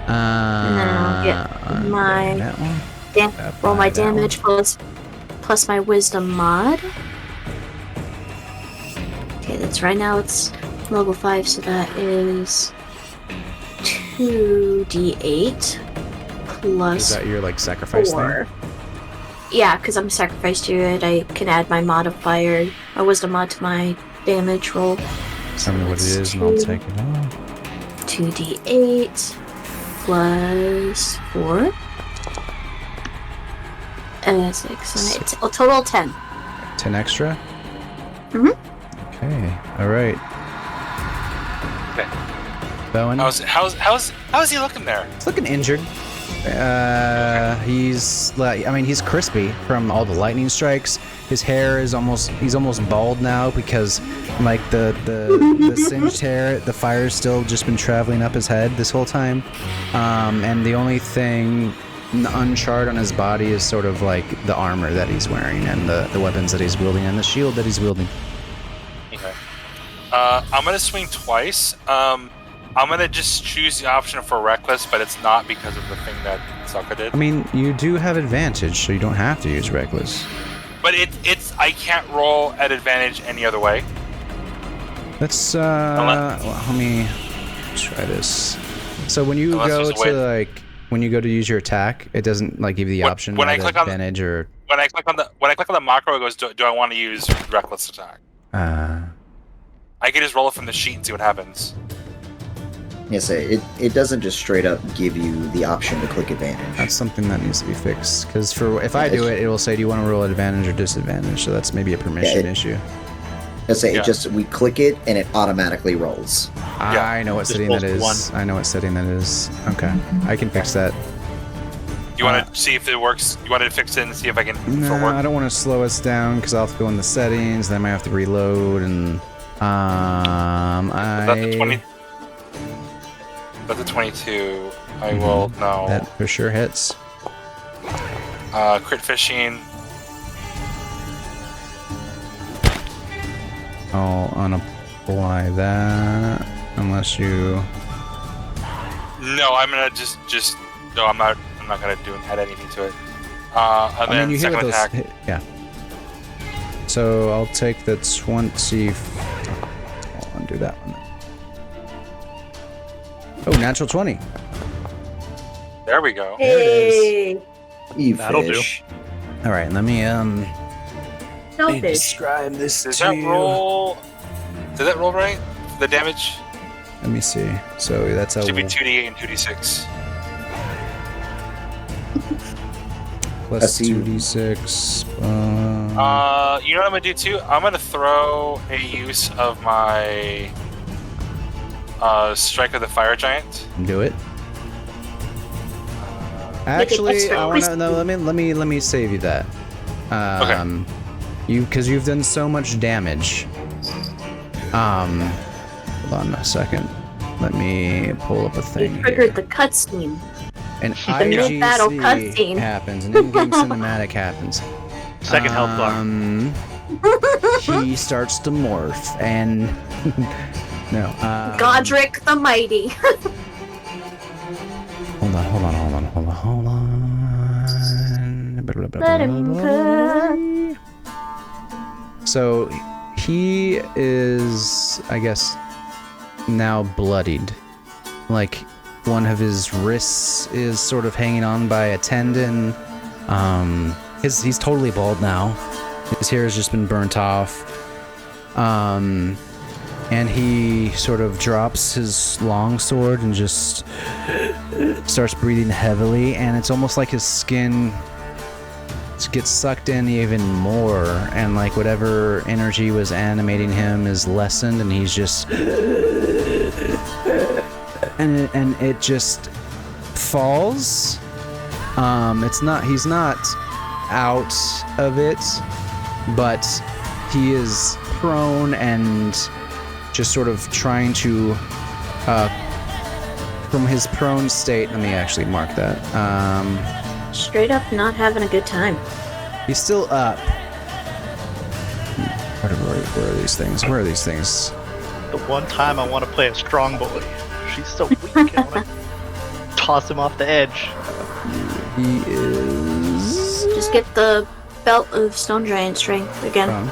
then I'll get my that one. roll my That one. damage plus my wisdom mod. Okay, that's right now it's level 5, so that is 2d8 plus Is that your like sacrifice 4. thing? Yeah, because I'm sacrificed to it, I can add my modifier, my wisdom mod to my damage roll. Tell me what it is, and I'll take it off. 2d8 plus 4. 6 and 8. A total of 10. 10 extra. Mhm. Okay. All right. Okay. Bowen. How's he looking there? He's looking injured. He's like, I mean, he's crispy from all the lightning strikes. His hair is he's almost bald now because like the singed hair, the fire's still just been traveling up his head this whole time. And the only thing uncharred on his body is sort of like the armor that he's wearing and the weapons that he's wielding and the shield that he's wielding. Okay. I'm gonna swing twice. I'm gonna just choose the option for reckless, but it's not because of the thing that Sokka did. I mean, you do have advantage, so you don't have to use reckless. But it's I can't roll at advantage any other way. Let's well, let me try this. So when you Unless go there's a way- to like when you go to use your attack, it doesn't like give you the option when I of click on advantage or When I click on the macro, it goes, do I want to use reckless attack? I can just roll it from the sheet and see what happens. Yes, it doesn't just straight up give you the option to click advantage. that's something that needs to be fixed. Because if I do it, it will say, do you want to roll advantage or disadvantage? So that's maybe a permission issue. Let's say Yeah. it just we click it and it automatically rolls. I know what Just setting rolls that to is. I know what setting that is. Okay, I can fix that. You want to see if it works? You want to fix it and see if I can No, work? I don't want to slow us down because I'll have to go in the settings. Then I might have to reload and That's the 20. That's a 22. I will no. That for sure hits. Crit fishing. I'll unapply that unless you. No, I'm gonna just. No, I'm not I'm not gonna add anything to it. And I then mean, you hit second with attack. those. Yeah. So I'll take the 20. I'll undo that one. Oh, natural 20. There we go. Hey, You That'll fish. All right, let me no let me fish. describe this Does to that you. roll? Did that roll right? The damage Let me see. So that's a should be 2d8 and 2d6. plus see. 2d6. You know what I'm gonna do too? I'm gonna throw a use of my Strike of the Fire Giant. Do it. Actually, extra I wanna crispy. no. Let me save you that. Because you've done so much damage. Hold on a second. Let me pull up a You thing triggered here. the cutscene. An mid-battle IGC cutscene. happens. An in-game cinematic happens. Second health bar. He starts to morph and no. Godric the Mighty. Hold on. Let him cook. So he is, I guess, now bloodied. Like one of his wrists is sort of hanging on by a tendon. He's totally bald now. His hair has just been burnt off. And he sort of drops his long sword and just starts breathing heavily, and it's almost like his skin gets sucked in even more, and like whatever energy was animating him is lessened, and he's just and it just falls. He's not out of it, but he is prone and just sort of trying to from his prone state. Let me actually mark that. Straight up not having a good time. He's still up. Where are these things? Where are these things? The one time I want to play a strong boy. She's so weak. I want to toss him off the edge. He is Just get the belt of Stone Giant strength again. prone.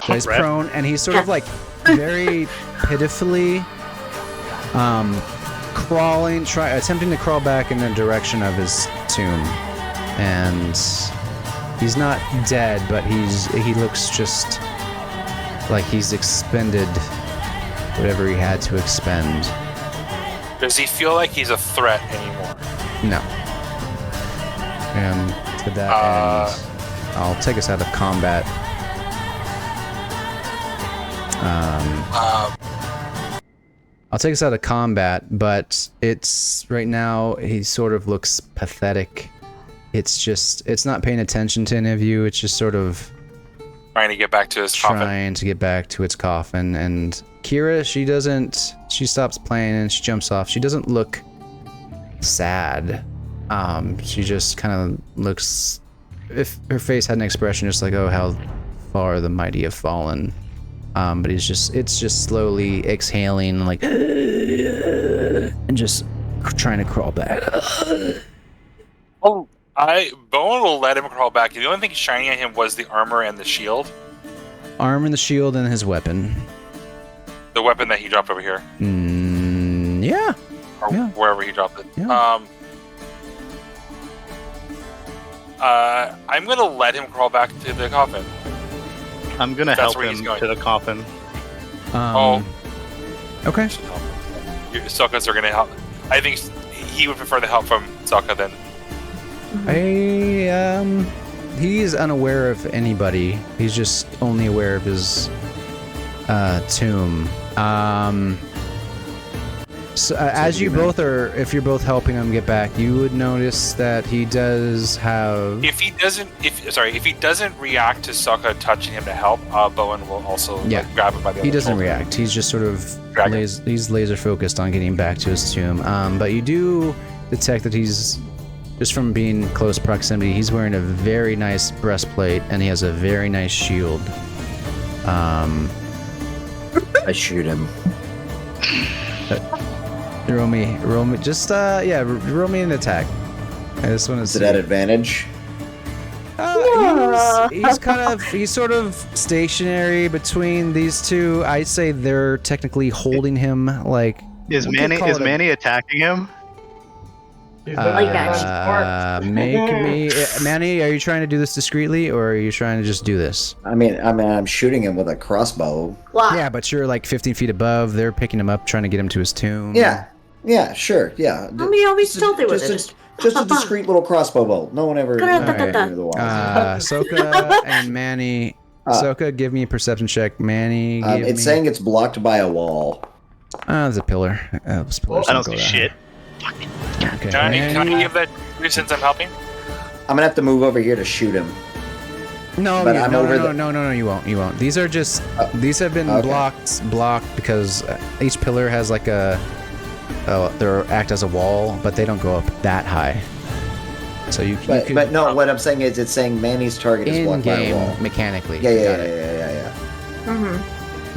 So he's Right. prone, and he's sort of like very pitifully crawling, attempting to crawl back in the direction of his tomb. And he's not dead, but he looks just like he's expended whatever he had to expend. Does he feel like he's a threat anymore? No. And to that end, I'll take us out of combat. I'll take us out of combat, but it's right now he sort of looks pathetic. It's not paying attention to any of you. It's just sort of Trying to get back to his coffin. trying to get back to its coffin. And Kira, she stops playing and she jumps off. She doesn't look sad. She just kind of looks, if her face had an expression just like, oh, how far the mighty have fallen. But it's just slowly exhaling, like, and just trying to crawl back. Oh, Bowen will let him crawl back. The only thing shining at him was the armor and the shield. Arm and the shield and his weapon. The weapon that he dropped over here. Yeah. Or Yeah. wherever he dropped it. Yeah. I'm gonna let him crawl back to the coffin. I'm gonna That's help where he's him going. to the coffin. Okay. Sokka's are gonna help. I think he would prefer the help from Sokka than. He's unaware of anybody. He's just only aware of his tomb. So as you both are, if you're both helping him get back, you would notice that he does have. If he doesn't react to Sokka touching him to help, Bowen will also grab him by the. He other doesn't shoulder. react. He's just sort of Dragon. he's laser focused on getting back to his tomb. But you do detect that he's just from being close proximity. He's wearing a very nice breastplate and he has a very nice shield. I shoot him. Roll me, just roll me an attack. This one Is it at advantage? He's sort of stationary between these two. I'd say they're technically holding him like. Is Manny attacking him? He's looking at Make me, Manny. Are you trying to do this discreetly, or are you trying to just do this? I mean, I'm shooting him with a crossbow. Why? Yeah, but you're like 15 feet above. They're picking him up, trying to get him to his tomb. Yeah, sure, yeah. I mean, I'll be stealthy with it. Just a discreet little crossbow bolt. No one ever. Soka and Manny. Soka, give me a perception check. Manny, it's saying it's blocked by a wall. There's a pillar. I don't see shit. Okay. Can I give that since I'm helping? I'm gonna have to move over here to shoot him. No, But no, you won't. You won't. These are just. These have been blocked because each pillar has like a. They act as a wall, but they don't go up that high. So you. But no, what I'm saying is, it's saying Manny's target is blocked by a wall. Mechanically. Yeah. Mm-hmm.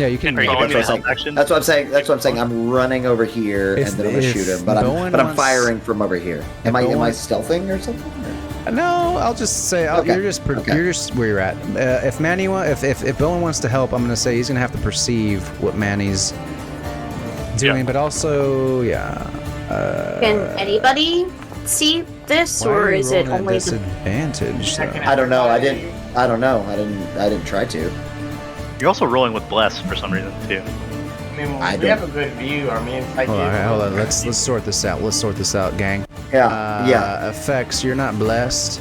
Yeah, you can. That's what I'm saying. That's what I'm saying. I'm running over here, and then I'm gonna shoot him. But I'm firing from over here. Am I stealthing or something? No, I'll just say you're just where you're at. If Bowen wants to help, I'm gonna say he's gonna have to perceive what Manny's doing, but also, can anybody see this, or is it only disadvantage? I don't know. I didn't try to. You're also rolling with bless for some reason too. I mean, we have a good view. I mean, hold on. Let's sort this out. Let's sort this out, gang. Yeah. Effects. You're not blessed.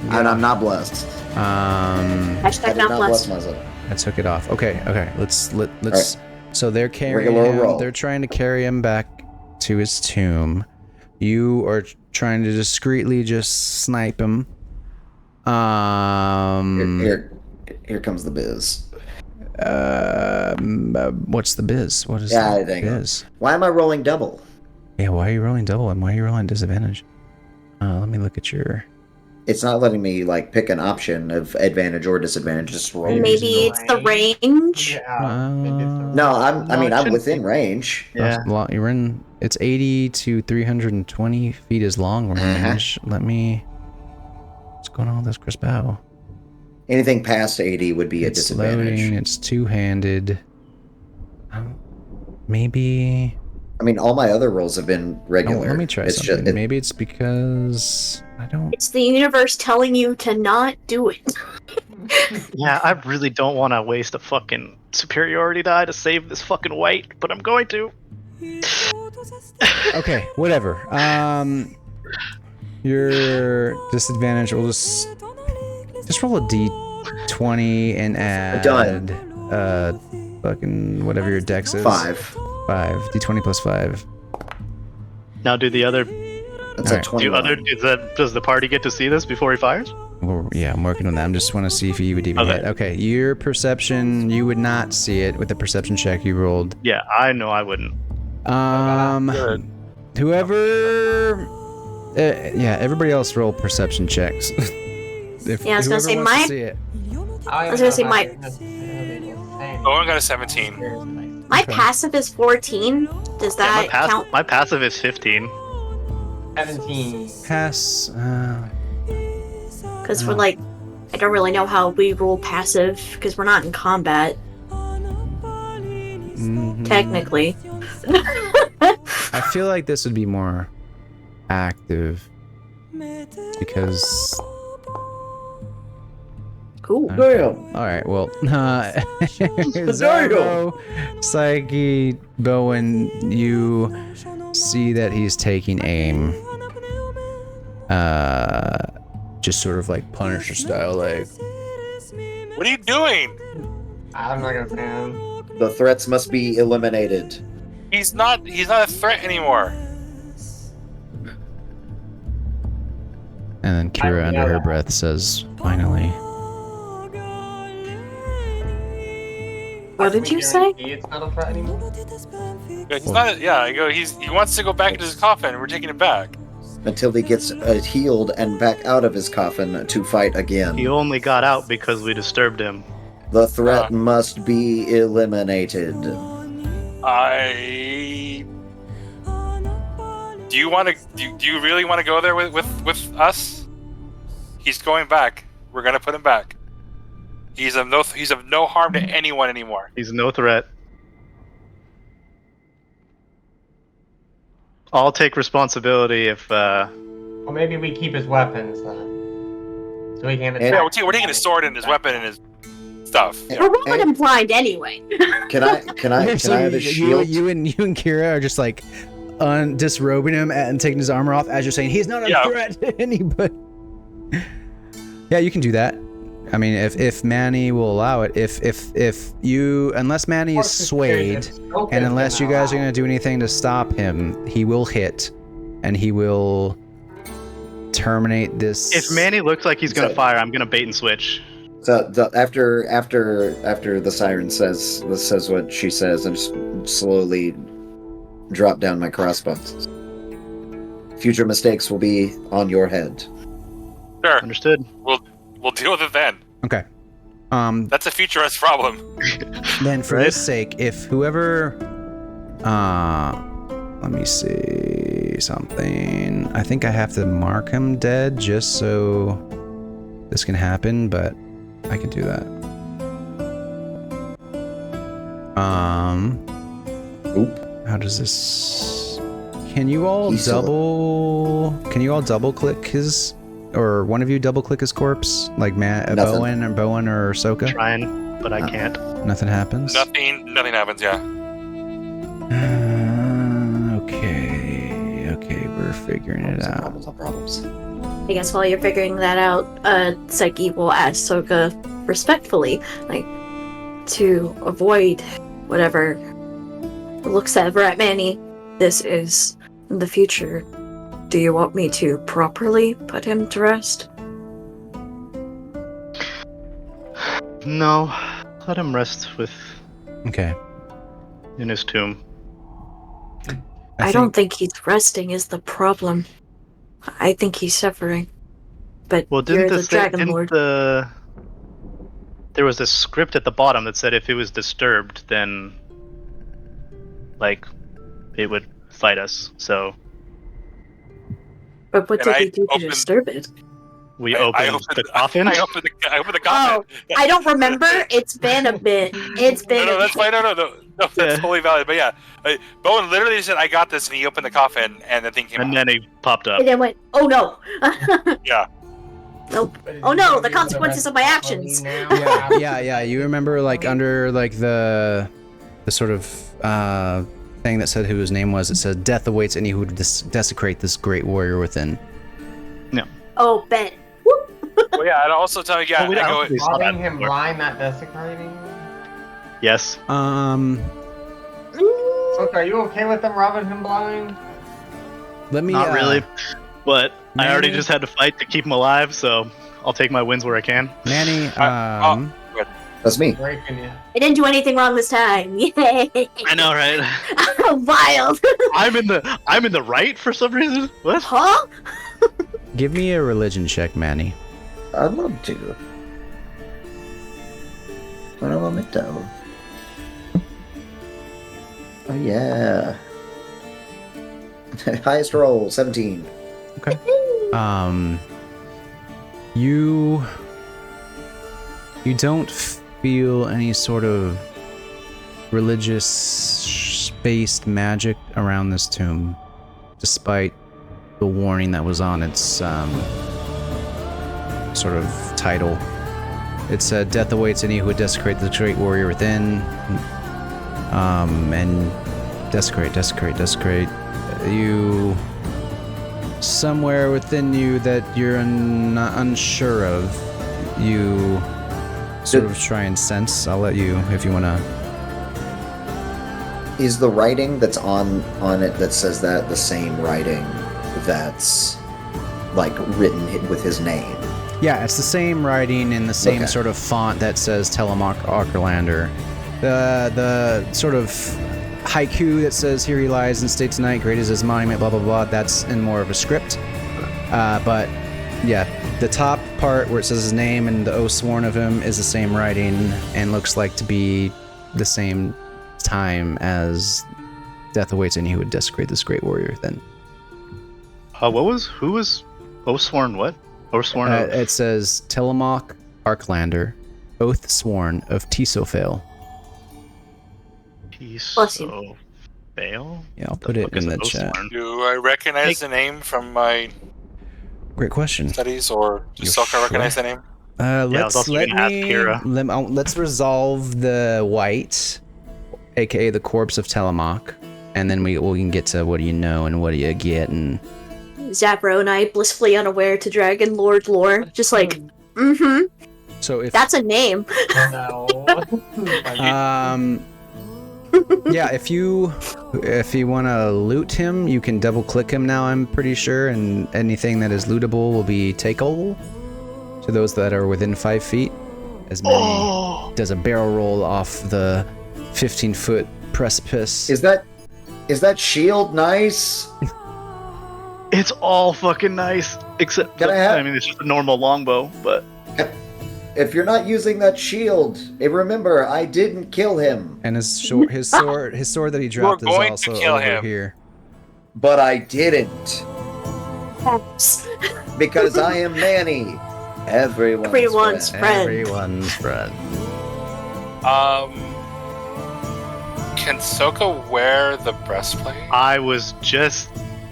And I'm not blessed. Hashtag not blessed. I took it off. Okay. Let's. Right. So they're carrying him. They're trying to carry him back to his tomb. You are trying to discreetly just snipe him. Here comes the biz. What's the biz? What is the biz? Why am I rolling double? Yeah, why are you rolling double and why are you rolling disadvantage? Let me look at your. It's not letting me like pick an option of advantage or disadvantage. Just roll. Maybe it's the range. No, I'm within range. Yeah, you're in. It's 80 to 320 feet is long range. Let me. What's going on with this Chris Bow? Anything past 80 would be a disadvantage. Loading, it's two-handed. Maybe. I mean, all my other rolls have been regular. Let me try something. Maybe it's because I don't. It's the universe telling you to not do it. Yeah, I really don't want to waste a fucking superiority die to save this fucking white, but I'm going to. Okay, whatever. Your disadvantage. We'll just roll a d20 and add. Done. Fucking whatever your dex is. 5. D20 plus 5. Now, do the other? That's a 21. Does the party get to see this before he fires? Well, yeah, I'm working on that. I just want to see if you would even hit. Okay, your perception, you would not see it with the perception check you rolled. Yeah, I know I wouldn't. Whoever. Everybody else roll perception checks. I was gonna say my. Owen got a 17. My passive is 14. Does that count? My passive is 15. 17. Pass. Because we're like, I don't really know how we roll passive because we're not in combat. Technically. I feel like this would be more active because. Cool. Damn. All right. Well, Zarbo, Psyche, Bowen, you see that he's taking aim. Just sort of like Punisher style, like. What are you doing? I'm not gonna say him. The threats must be eliminated. He's not a threat anymore. And then Kira, under her breath, says, "Finally." What did you say? It's not a threat anymore. He's not. Yeah, he wants to go back into his coffin. We're taking it back. Until he gets healed and back out of his coffin to fight again. He only got out because we disturbed him. The threat must be eliminated. Do you want to? Do you really want to go there with us? He's going back. We're gonna put him back. He's of no harm to anyone anymore. He's no threat. I'll take responsibility if. Well, maybe we keep his weapons then, so we can. Yeah, we're taking his sword and his weapon and his stuff. We're rolling him blind anyway. Can I have a shield? You and Kira are just like disrobing him and taking his armor off as you're saying he's not a threat to anybody. Yeah, you can do that. I mean, if Manny will allow it, if you, unless Manny is swayed, and unless you guys are gonna do anything to stop him, he will hit, and he will terminate this. If Manny looks like he's gonna fire, I'm gonna bait and switch. So after the siren says what she says, I just slowly drop down my crossbows. Future mistakes will be on your head. Sure. Understood. We'll deal with it then. Okay. That's a futurist problem. Then for this sake, if whoever, let me see something. I think I have to mark him dead just so this can happen, but I can do that. Oop. How does this? Can you all double click his? Or one of you double click his corpse, like Bowen or Soka? Trying, but I can't. Nothing happens. Nothing happens. Yeah. Okay, we're figuring it out. Problems. I guess while you're figuring that out, Psyche will ask Soka respectfully, like, to avoid whatever looks ever at Manny. This is the future. Do you want me to properly put him to rest? No, let him rest in his tomb. I don't think he's resting is the problem. I think he's suffering. But you're the Dragonlord. There was a script at the bottom that said if it was disturbed, then it would fight us. So. But what did he do to disturb it? We opened the coffin. I opened the coffin. Oh, I don't remember. It's been a bit. It's been. No, that's fine. No, that's totally valid. But yeah, Bowen literally said, "I got this," and he opened the coffin, and the thing came out. And then he popped up. And then went, "Oh no!" Yeah. Nope. Oh no! The consequences of my actions. Yeah. You remember, under the sort of thing that said who his name was. It said, "Death awaits any who would desecrate this great warrior within." No. Oh, Ben. Well, yeah, and also tell me, robbing him blind, not desecrating. Yes. So, are you okay with them robbing him blind? Let me. Not really, but I already just had to fight to keep him alive, so I'll take my wins where I can. Manny. That's me. I didn't do anything wrong this time. Yay! I know, right? Wild. I'm in the right for some reason. What? Huh? Give me a religion check, Manny. I'd love to. What do I want me to? Oh yeah. Highest roll, 17. Okay. You don't feel any sort of religious-based magic around this tomb, despite the warning that was on its sort of title. It said, "Death awaits any who would desecrate the great warrior within." And desecrate. You, somewhere within you that you're unsure of, you sort of try and sense. I'll let you, if you want to. Is the writing that's on it that says that the same writing that's written with his name? Yeah, it's the same writing in the same sort of font that says Telamok Arkerlander. The sort of haiku that says "Here he lies in state tonight, great is his monument," blah blah blah. That's in more of a script. But yeah, the top part where it says his name and the oath sworn of him is the same writing and looks like to be the same time as "Death awaits any who would desecrate this great warrior." Then. Who was Oathsworn what? Oathsworn It says Telamok Arclander, oath sworn of Tisofale. Bless you. Tisofale? Yeah, I'll put it in the chat. Do I recognize the name from my Great question. studies, or does You're Soka recognize the name? Let's resolve the white, aka the corpse of Telamok, and then we can get to what do you know and what do you get. And Zapro and I, blissfully unaware to Dragonlord lore, just like, so if that's a name. No. yeah, if you want to loot him, you can double click him now, I'm pretty sure, and anything that is lootable will be takeable to those that are within 5 feet. As many does a barrel roll off the 15-foot precipice. Is that shield nice? It's all fucking nice, except I mean it's just a normal longbow, but If you're not using that shield, remember I didn't kill him. And his sword that he dropped is also over here. But I didn't. Because I am Manny. Everyone's friend. Everyone's friend. Can Soka wear the breastplate?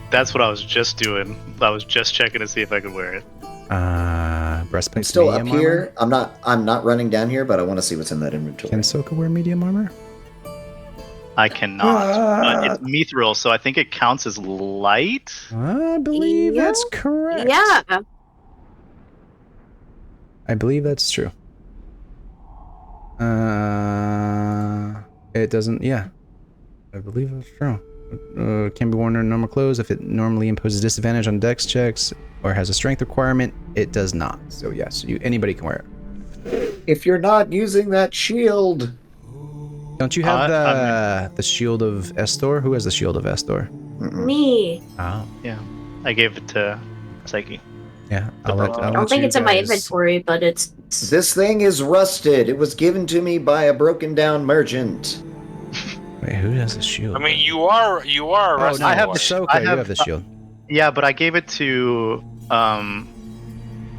That's what I was just doing. I was just checking to see if I could wear it. Breastplate. I'm still up here. Armor? I'm not running down here, but I want to see what's in that inventory. Can Soka wear medium armor? I cannot. It's mithril, so I think it counts as light. I believe that's correct. Yeah. I believe that's true. It doesn't. Yeah, I believe that's true. Can be worn in normal clothes. If it normally imposes disadvantage on dex checks or has a strength requirement, it does not. So yes, anybody can wear it. If you're not using that shield, don't you have the shield of Estor? Who has the shield of Estor? Me. Oh, yeah, I gave it to Psyche. Yeah, I don't think it's in my inventory, but it's. This thing is rusted. It was given to me by a broken down merchant. Wait, who has the shield? I mean, you are. Oh, no, I have the Soka. You have the shield. Yeah, but I gave it to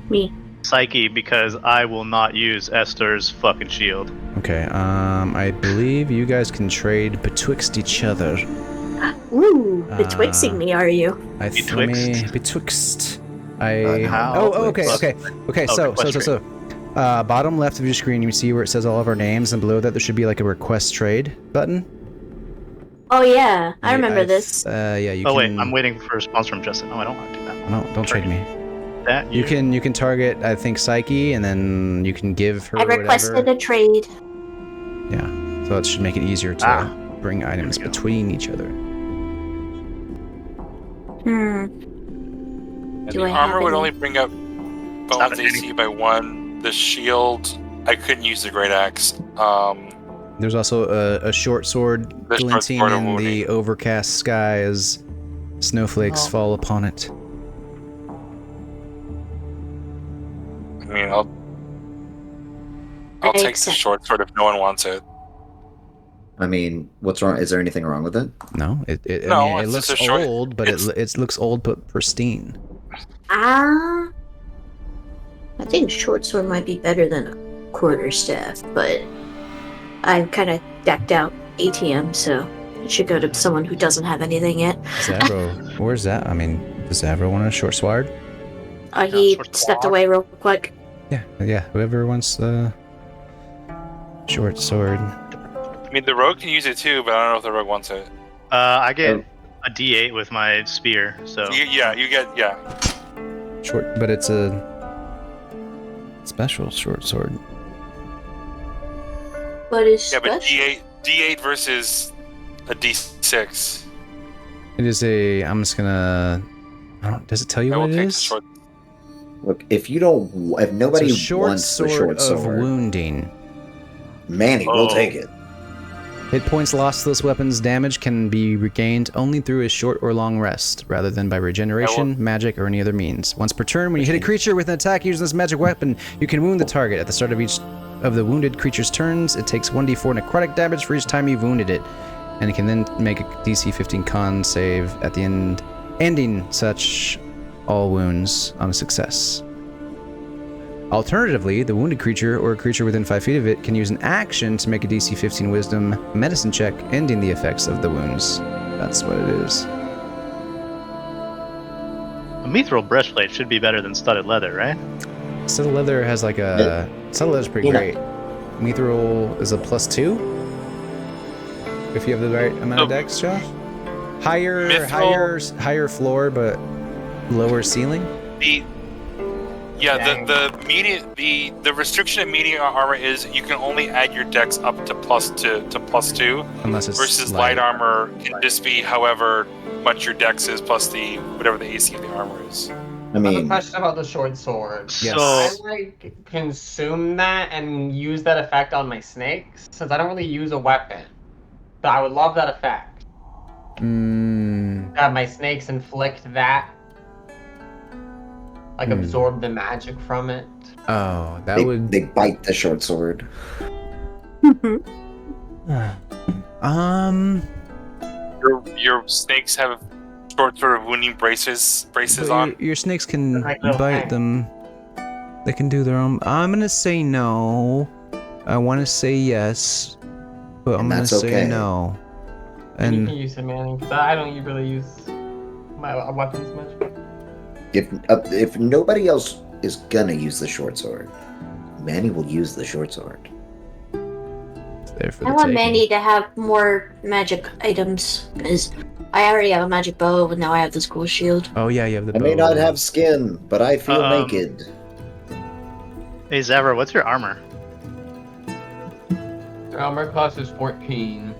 Me. Psyche because I will not use Esther's fucking shield. Okay. I believe you guys can trade betwixt each other. Ooh, betwixting me, are you? Betwixt. How? Okay. So, bottom left of your screen, you see where it says all of our names, and below that there should be like a request trade button. Oh yeah, I remember this. Yeah, you can... wait, I'm waiting for a response from Justin. Oh, I don't want to do that. No, don't trade me. That you can target, I think, Psyche, and then you can give her. I requested a trade. Yeah, so that should make it easier to bring items between each other. And the armor would only bring up Bone's AC by 1. The shield, I couldn't use the great axe. There's also a short sword glinting in the overcast sky as snowflakes fall upon it. I mean, I'll take the short sword if no one wants it. I mean, what's wrong? Is there anything wrong with it? No, it looks old, but it looks old but pristine. I think short sword might be better than a quarterstaff, but I'm kind of decked out ATM, so it should go to someone who doesn't have anything yet. Zavro, where's that? I mean, does Zavro want a short sword? He stepped away real quick. Yeah. Whoever wants the short sword. I mean, the rogue can use it too, but I don't know if the rogue wants it. I get a D8 with my spear, so. You get. Short, but it's a special short sword. But it's special. But D8 versus a D6. It is a. I'm just gonna. Does it tell you what it is? Look, if nobody wants the short sword of wounding, Manny will take it. Hit points lost to those weapons' damage can be regained only through a short or long rest, rather than by regeneration, magic, or any other means. Once per turn, when you hit a creature with an attack using this magic weapon, you can wound the target. At the start of each of the wounded creature's turns, it takes 1d4 necrotic damage for each time you've wounded it, and it can then make a DC 15 con save at the end, ending such all wounds on a success. Alternatively, the wounded creature or a creature within 5 feet of it can use an action to make a DC 15 Wisdom medicine check, ending the effects of the wounds. That's what it is. A mithril breastplate should be better than studded leather, right? Studded leather has like a... Studded leather's pretty great. Mithril is a +2. If you have the right amount of dex, Josh. Higher floor, but lower ceiling. The restriction of medium armor is you can only add your dex up to +2, unless it's versus light armor can just be however much your dex is plus the whatever the AC of the armor is. I have a question about the short sword. Yes. I like consume that and use that effect on my snakes since I don't really use a weapon. But I would love that effect. Have my snakes inflict that. Like absorb the magic from it. Oh, They bite the short sword. Your snakes have short sort of wounding braces on. Your snakes can bite them. They can do their own. I'm gonna say no. I want to say yes, but I'm gonna say no. And you can use it, Manny, because I don't really use my weapons much. If nobody else is gonna use the short sword, Manny will use the short sword. I want Manny to have more magic items, because I already have a magic bow, and now I have this cool shield. Oh yeah, you have the bow. I may not have skin, but I feel naked. Hey Zavra, what's your armor? Your armor class is 14.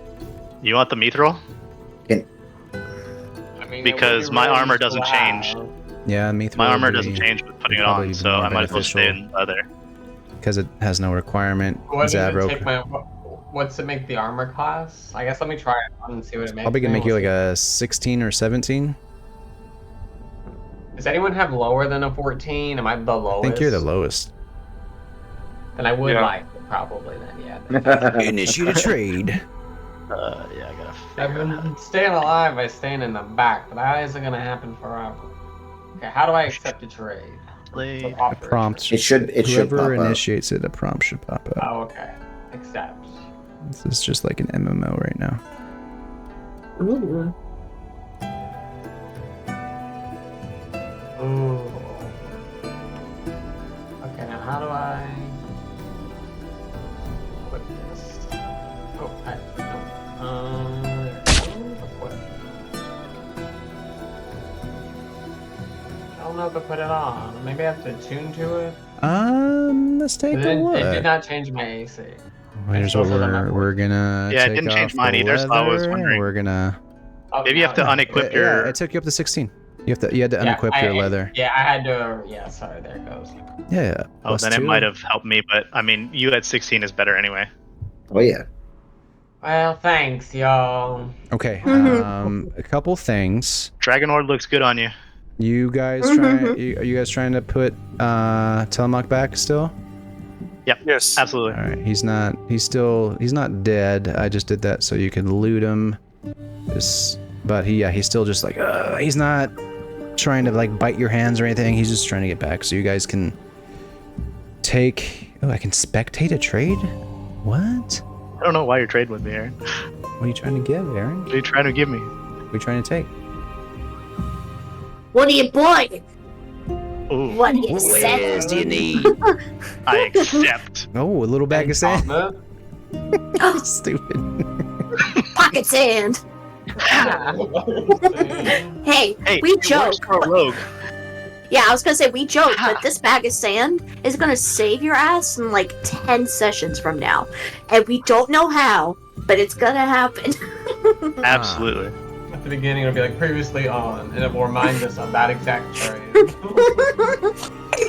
You want the mithril? I mean, because my armor doesn't change. Yeah, mithril. My armor doesn't change with putting it on, so I might as well stay in leather. Because it has no requirement. What's it make the armor class? I guess let me try it and see what it makes. Probably gonna make you like a 16 or 17. Does anyone have lower than a 14? Am I the lowest? I think you're the lowest. Then I would like it, probably then, yeah. Initiate a trade. Yeah, I gotta. I've been staying alive by staying in the back, but that isn't gonna happen forever. Okay, how do I accept a trade? A prompt. It should Whoever pop up. initiates it, a prompt should pop up. Oh, okay. Accept. This is just like an MMO right now. Ooh. Ooh. Okay, now how do I put this? Oh, there we go. Equip. I don't know if I put it on. Maybe I have to tune to it. Let's take a look. It did not change my AC. Here's what we're gonna. Yeah, it take didn't change off mine the either, so I was leather, wondering. We're gonna. Maybe you have to unequip your. Yeah, it took you up to 16. You had to unequip your leather. Yeah, I had to. Yeah, sorry, there it goes. Yeah. Oh, then it might have helped me, but I mean, you at 16 is better anyway. Oh yeah. Well, thanks, y'all. Okay. A couple things. Dragonlord looks good on you. You guys are you guys trying to put Telamok back still? Yep. Yes. Absolutely. All right. He's not dead. I just did that so you can loot him. But he's still just like he's not trying to like bite your hands or anything. He's just trying to get back. So you guys can take. Oh, I can spectate a trade. What? I don't know why you're trading with me, Aaron. What are you trying to give, Aaron? What are you trying to give me? What are you trying to take? What are you buying? Ooh. What do you say? do you need? I accept. Oh, a little bag of sand. Oh, Stupid. pocket sand. Hey, we joke. Rogue. Yeah, I was gonna say we joke, but this bag of sand is gonna save your ass in like 10 sessions from now, and we don't know how, but it's gonna happen. Absolutely. At the beginning, it'll be like previously on, and it will remind us of that exact trade.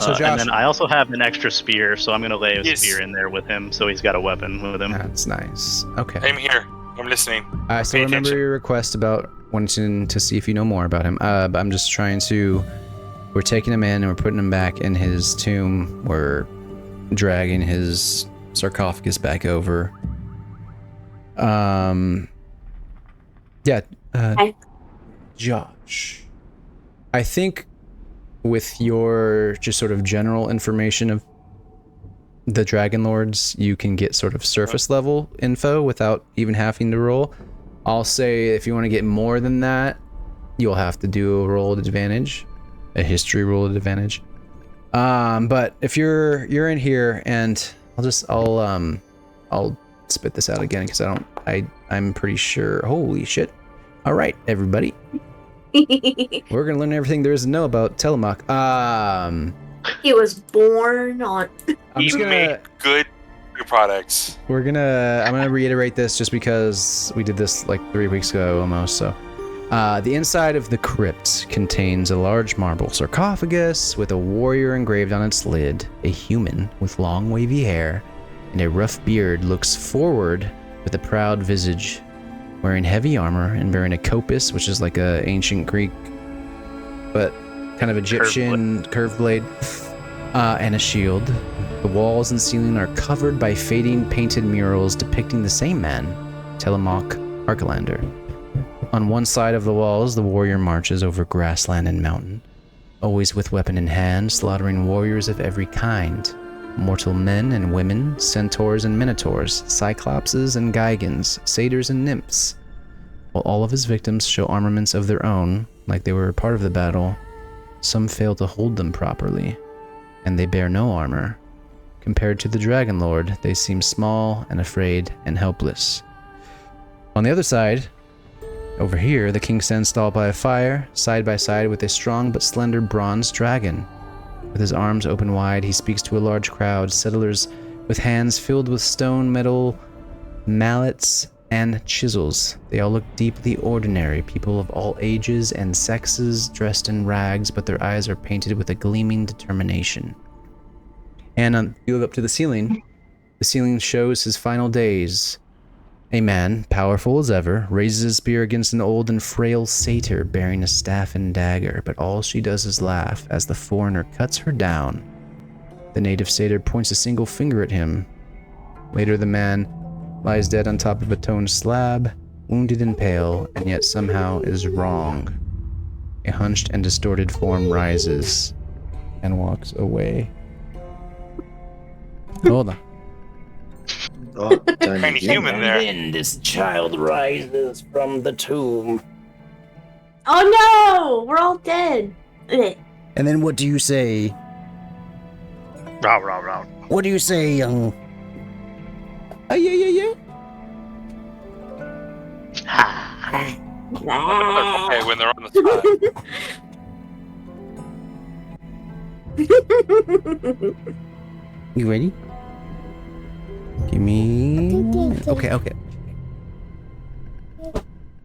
So Josh, and then I also have an extra spear, so I'm gonna lay a spear in there with him, so he's got a weapon with him. that's nice. Okay. I'm here. I'm listening. I still remember attention. your request about wanting to see if you know more about him. But I'm just trying to. We're taking him in and we're putting him back in his tomb. We're dragging his sarcophagus back over. Yeah. Josh. I think with your just sort of general information of the Dragonlords, you can get sort of surface level info without even having to roll. I'll say if you want to get more than that, you'll have to do a roll at advantage, a history roll at advantage. But if you're in here, and I'll spit this out again because I'm pretty sure. Holy shit! All right, everybody, we're gonna learn everything there is to know about Telamok. He was born on. He made good products. I'm gonna reiterate this just because we did this like 3 weeks ago almost. So, the inside of the crypt contains a large marble sarcophagus with a warrior engraved on its lid. A human with long wavy hair and a rough beard looks forward with a proud visage, wearing heavy armor and bearing a kopis, which is like a ancient Greek, but kind of Egyptian curved blade, and a shield. The walls and ceiling are covered by fading painted murals depicting the same man, Telamok Arcalander. On one side of the walls, the warrior marches over grassland and mountain, always with weapon in hand, slaughtering warriors of every kind. Mortal men and women, centaurs and minotaurs, cyclopses and gigans, satyrs and nymphs. While all of his victims show armaments of their own, like they were a part of the battle, some fail to hold them properly, and they bear no armor. Compared to the Dragonlord, they seem small and afraid and helpless. On the other side, over here, the king stands tall by a fire, side by side with a strong but slender bronze dragon. With his arms open wide, he speaks to a large crowd, settlers with hands filled with stone, metal, mallets, and chisels. They all look deeply ordinary, people of all ages and sexes, dressed in rags, but their eyes are painted with a gleaming determination. And you look up to the ceiling shows his final days. A man, powerful as ever, raises his spear against an old and frail satyr bearing a staff and dagger, but all she does is laugh as the foreigner cuts her down. The native satyr points a single finger at him. Later, the man lies dead on top of a toned slab, wounded and pale, and yet somehow is wrong. A hunched and distorted form rises and walks away. Hold on. Oh, Tiny human there. Then this child rises from the tomb. Oh no! We're all dead. And then what do you say? Row, row, row. What do you say, young? Okay, when they're on the spot. You ready? Give me... Okay.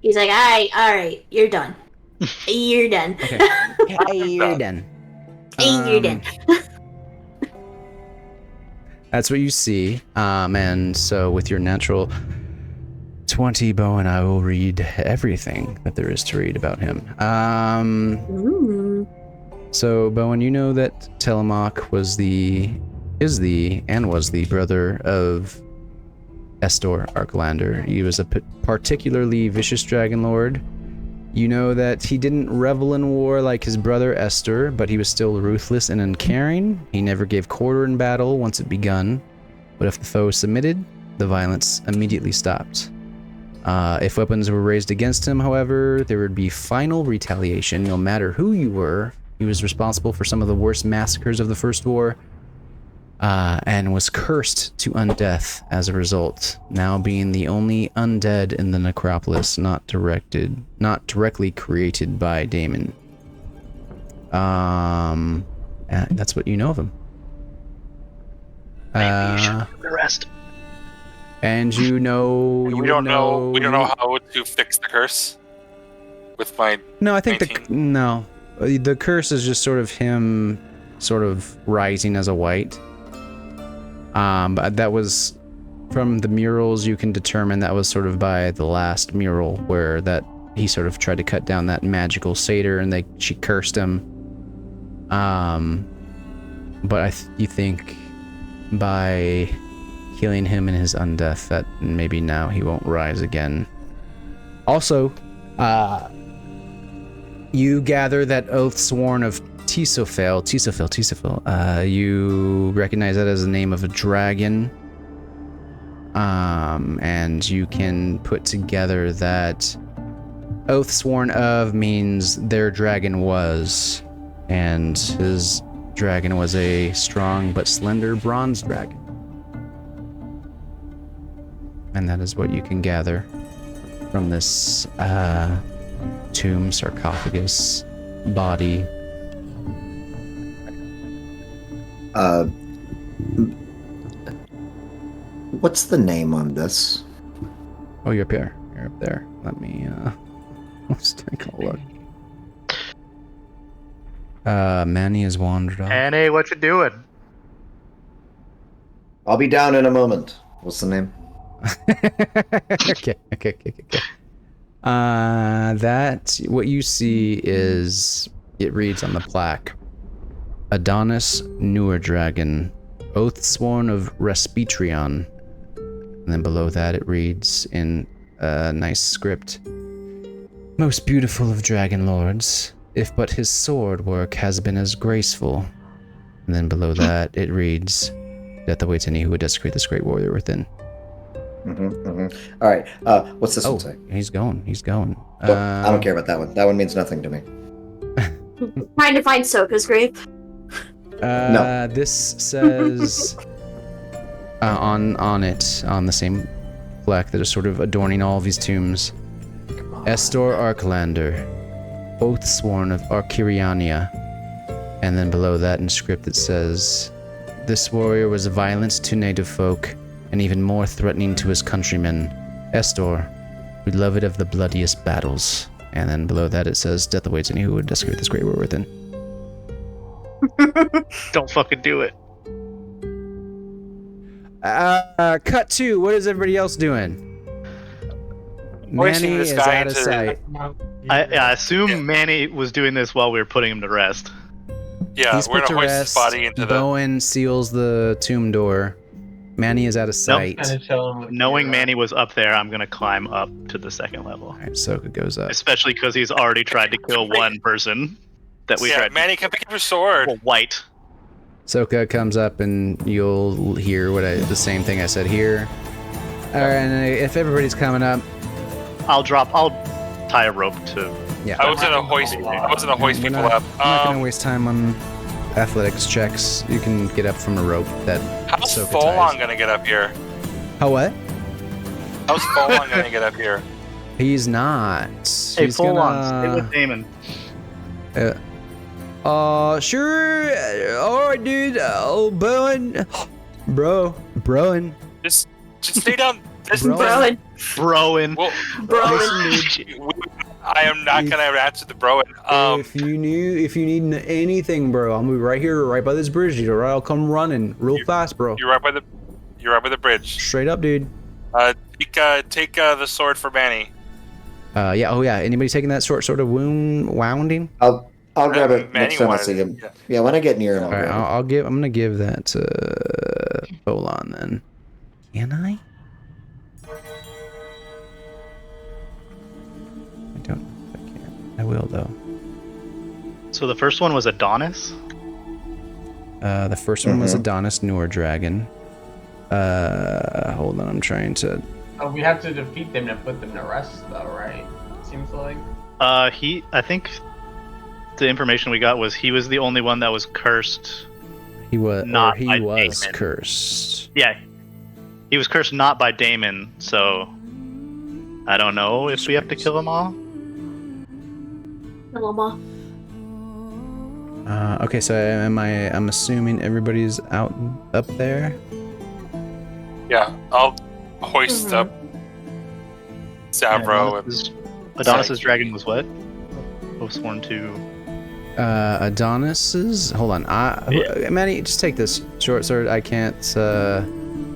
He's like, alright, you're done. You're done. Okay. Hey, you're done. Hey, you're done. That's what you see. And so with your natural 20, Bowen, I will read everything that there is to read about him. So, Bowen, you know that Telamok was the brother of Estor Arcalander. He was a particularly vicious Dragonlord. You know that he didn't revel in war like his brother Estor, but he was still ruthless and uncaring. He never gave quarter in battle once it begun, but if the foe submitted, the violence immediately stopped. If weapons were raised against him, however, there would be final retaliation, no matter who you were. He was responsible for some of the worst massacres of the First War, and was cursed to undeath as a result, now being the only undead in the Necropolis not directly created by Daemon. That's what you know of him. The rest. And you know, we don't know how to fix the curse with my. No, I think 19. the curse is just sort of him, sort of rising as a white. But that was from the murals. You can determine that was sort of by the last mural where that he sort of tried to cut down that magical satyr, and she cursed him. But you think by healing him in his undeath that maybe now he won't rise again. Also, you gather that oath sworn of Tisofel. You recognize that as the name of a dragon. And you can put together that oath sworn of means their dragon was, and his dragon was a strong but slender bronze dragon. And that is what you can gather from this tomb, sarcophagus, body. What's the name on this? Oh, you're up here. You're up there. Let me, let's take a look. Manny has wandered off. Annie, what you doing? I'll be down in a moment. What's the name? Okay. That, what you see is, it reads on the plaque, Adonis Newer Dragon, Oath Sworn of Respitrion. And then below that it reads in a nice script, Most beautiful of Dragonlords, if but his sword work has been as graceful. And then below that it reads, Death awaits any who would desecrate this great warrior within. All right. What's this one say? He's going. I don't care about that one. That one means nothing to me. Trying to find Soka's grave. No. This says on it, on the same plaque that is sort of adorning all of these tombs, Estor Arclander, Oath Sworn of Arcuriania. And then below that in script it says, This warrior was violent to native folk, and even more threatening to his countrymen. Estor, beloved of the bloodiest battles. And then below that it says, Death awaits any who would desecrate this great war within. Don't fucking do it. Cut to, what is everybody else doing? Manny is out of sight. I assume Manny was doing this while we were putting him to rest. Yeah, He's we're put to gonna hoist rest. his body into the. Bowen seals the tomb door. Manny is out of sight. Knowing Manny was up there, I'm gonna climb up to the second level. Alright, Soka goes up. Especially because he's already tried to kill one person that we tried Manny, can pick up your sword. to white. Soka comes up and you'll hear the same thing I said here. Alright, and if everybody's coming up, I'll tie a rope to. yeah. I was gonna hoist We're people not, up. I'm not gonna waste time on athletics checks. You can get up from a rope that How's Soka Folon ties. gonna get up here? How what? How's Folon gonna get up here? He's not. Hey, He's full gonna... on. Stay with Damon. Sure. Alright, dude. Oh, Bowen. Broen. Just stay down. Broen. Broen. Well, Broen. I am not gonna answer the Broen. If you need anything, bro, I'm gonna be right here, right by this bridge, dude. Alright, I'll come running real fast, bro. You're right by the bridge. Straight up, dude. Take the sword for Manny. Yeah. Oh, yeah. Anybody taking that sort of wounding? I'll grab it Manny next time I wanted see it, him. yeah. Yeah, when I get near him, I'll All right, grab it. I'm gonna give that to Bolon then. Can I? I don't know if I can. I will though. So the first one was Adonis. The first one was Adonis Newer Dragon. Hold on, I'm trying to. Oh, we have to defeat them to put them to rest, though, right? Seems like. I think the information we got was he was the only one that was cursed. He was Not he by was Damon. cursed. Yeah, he was cursed not by Damon. So I don't know if we have to kill them all. Okay, so I'm assuming everybody's up there. Yeah, I'll hoist up Savro. Adonis's dragon was what? Was sworn to. Adonis's. Hold on. Manny, just take this short sword. I can't.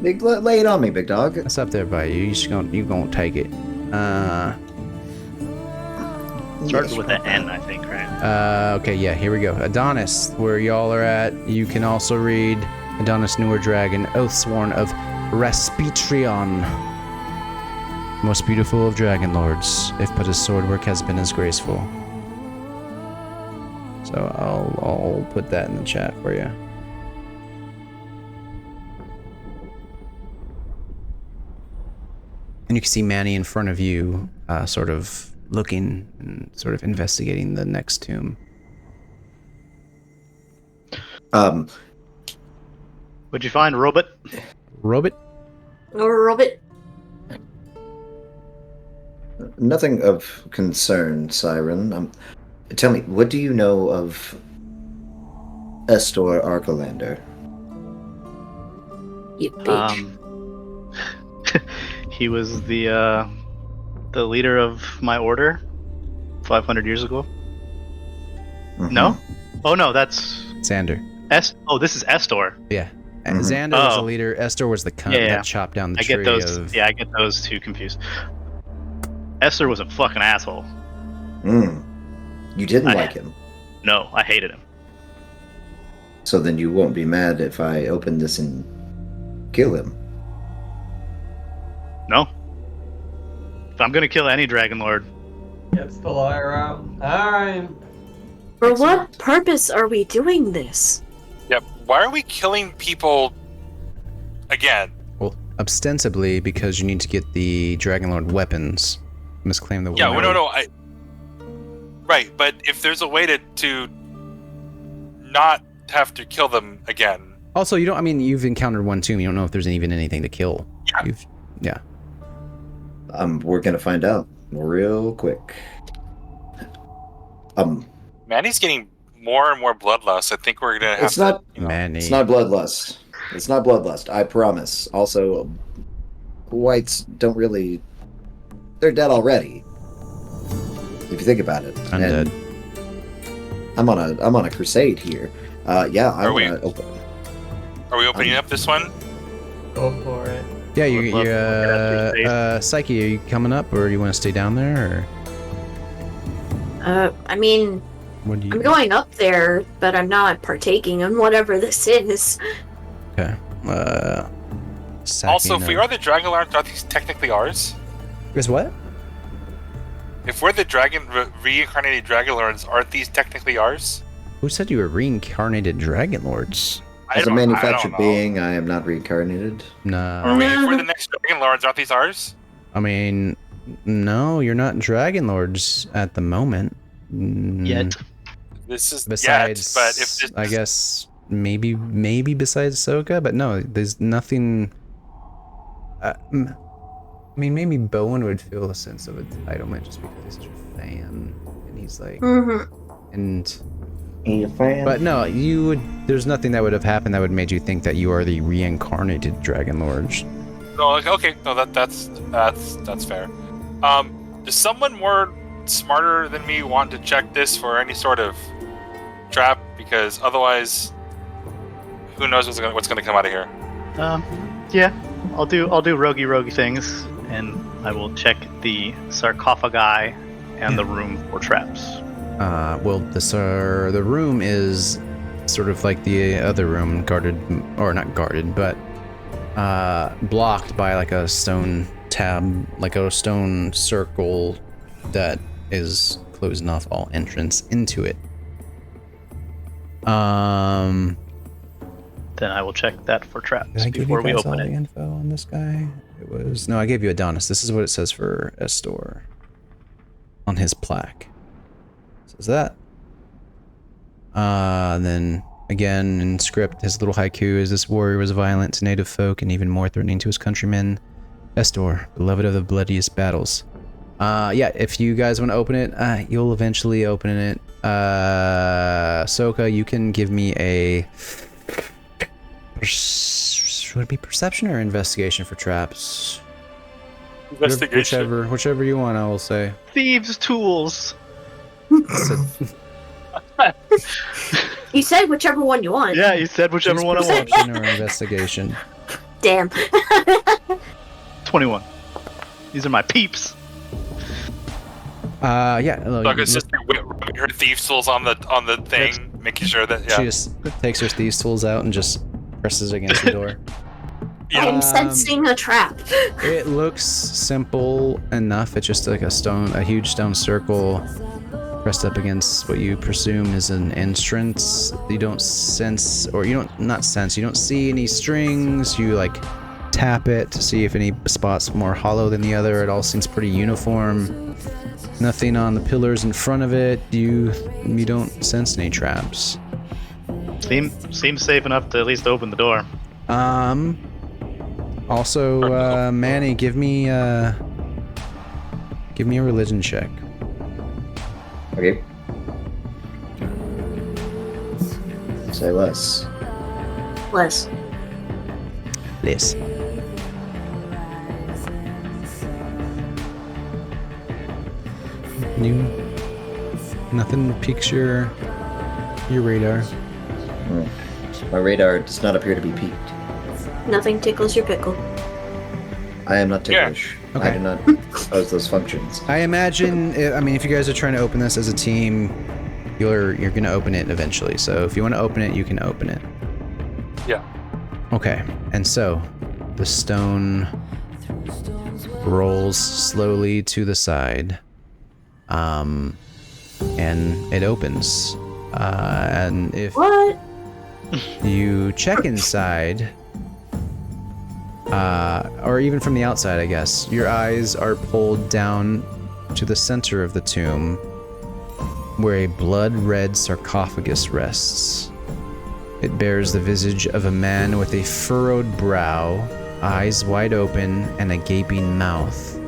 Lay it on me, big dog. It's up there by you. You gonna take it. Started with an N, I think, right? Okay, yeah. Here we go. Adonis, where y'all are at. You can also read Adonis Newer Dragon, Oathsworn of Respitrion, most beautiful of Dragonlords, if but his sword work has been as graceful. So So I'll put that in the chat for you. And you can see Manny in front of you, sort of looking and sort of investigating the next tomb. What'd you find, Robot? Robot? Robot. Nothing of concern, Siren. Tell me, what do you know of Estor Arcolander? You bitch. He was the leader of my order 500 years ago. Mhm. No? Oh no, that's Xander. This is Estor. Yeah. Mhm. Xander was the leader. Estor was the cunt that chopped down the tree. I get those two confused. Estor was a fucking asshole. You didn't like him? No, I hated him. So then you won't be mad if I open this and kill him? No. If I'm gonna kill any Dragonlord, Gets the lawyer out. Alright. For what purpose are we doing this? Yep. Why are we killing people again? Well, ostensibly because you need to get the Dragonlord weapons. Misclaim the Yeah, well, no. Right, but if there's a way to not have to kill them again. Also, you've encountered one tomb. You don't know if there's even anything to kill. Yeah. We're gonna find out real quick. Manny's getting more and more bloodlust. I think we're gonna have It's not Manny. It's not bloodlust. It's not bloodlust, I promise. Also, whites don't really... They're dead already. If you think about it. I'm dead. I'm on a crusade here. Yeah, Are we open. Are we opening up this one? Go for it. Yeah, Would love to get out to Psyche, are you coming up, or do you want to stay down there, or I mean, what do you? I'm going up there, but I'm not partaking in whatever this is. Okay. Also, if we are the Dragonlords, aren't these technically ours? Is what? If we're the reincarnated Dragonlords, aren't these technically ours? Who said you were reincarnated Dragonlords? As a manufactured being, I am not reincarnated. No. If we're the next Dragonlords, aren't these ours? I mean, no, you're not Dragonlords at the moment. yet. This is Besides, but if this I guess maybe besides Soka, but no, there's nothing. I mean, maybe Bowen would feel a sense of entitlement just because he's such a fan, and he's like, and. But no, you would. There's nothing that would have happened that would made you think that you are the reincarnated Dragonlords. No, like, okay, no, that's fair. Does someone more smarter than me want to check this for any sort of trap? Because otherwise, who knows what's gonna come out of here? Yeah, I'll do roguey things, and I will check the sarcophagi and the room for traps. Well, the room is sort of like the other room, guarded, or not guarded, but blocked by like a stone tab, like a stone circle that is closing off all entrance into it. Then I will check that for traps before we open it. Info on this guy? No, I gave you Adonis. This is what it says for Estor on his plaque. Is that? Then again in script, his little haiku is: this warrior was violent to native folk and even more threatening to his countrymen. Estor, beloved of the bloodiest battles. Yeah, if you guys want to open it, you'll eventually open it. Soka, you can give me a. Would it be perception or investigation for traps? Investigation. Whichever you want, I will say. Thieves' tools. You said whichever one you want. Yeah, you said whichever one I want. Perception or investigation. Damn. 21. These are my peeps. Yeah. So I could just rubbing her thieves tools on the thing, making sure that She just takes her thieves tools out and just presses against the door. I'm sensing a trap. It looks simple enough. It's just like a huge stone circle. pressed up against what you presume is an entrance. You don't sense, or you don't see any strings. You like tap it to see if any spot's more hollow than the other. It all seems pretty uniform. Nothing on the pillars in front of it. You don't sense any traps. Seems safe enough to at least open the door. Also, Manny, give me a religion check. Okay. Say less. Less. Less. Nothing piques your radar. My radar does not appear to be peaked. Nothing tickles your pickle. I am not ticklish. Yeah. Okay. I do not pose those functions. I imagine, if you guys are trying to open this as a team, you're going to open it eventually. So if you want to open it, you can open it. Yeah. Okay. And so the stone rolls slowly to the side. And it opens. And if What? you check inside, or even from the outside, I guess, your eyes are pulled down to the center of the tomb, where a blood-red sarcophagus rests. It bears the visage of a man with a furrowed brow, eyes wide open, and a gaping mouth,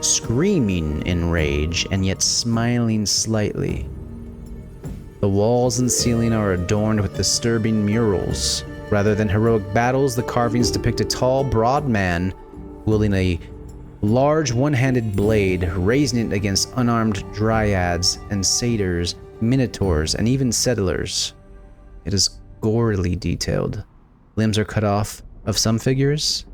screaming in rage and yet smiling slightly. The walls and ceiling are adorned with disturbing murals. Rather than heroic battles, the carvings depict a tall, broad man wielding a large one-handed blade, raising it against unarmed dryads and satyrs, minotaurs, and even settlers. It is gorily detailed. Limbs are cut off of some figures,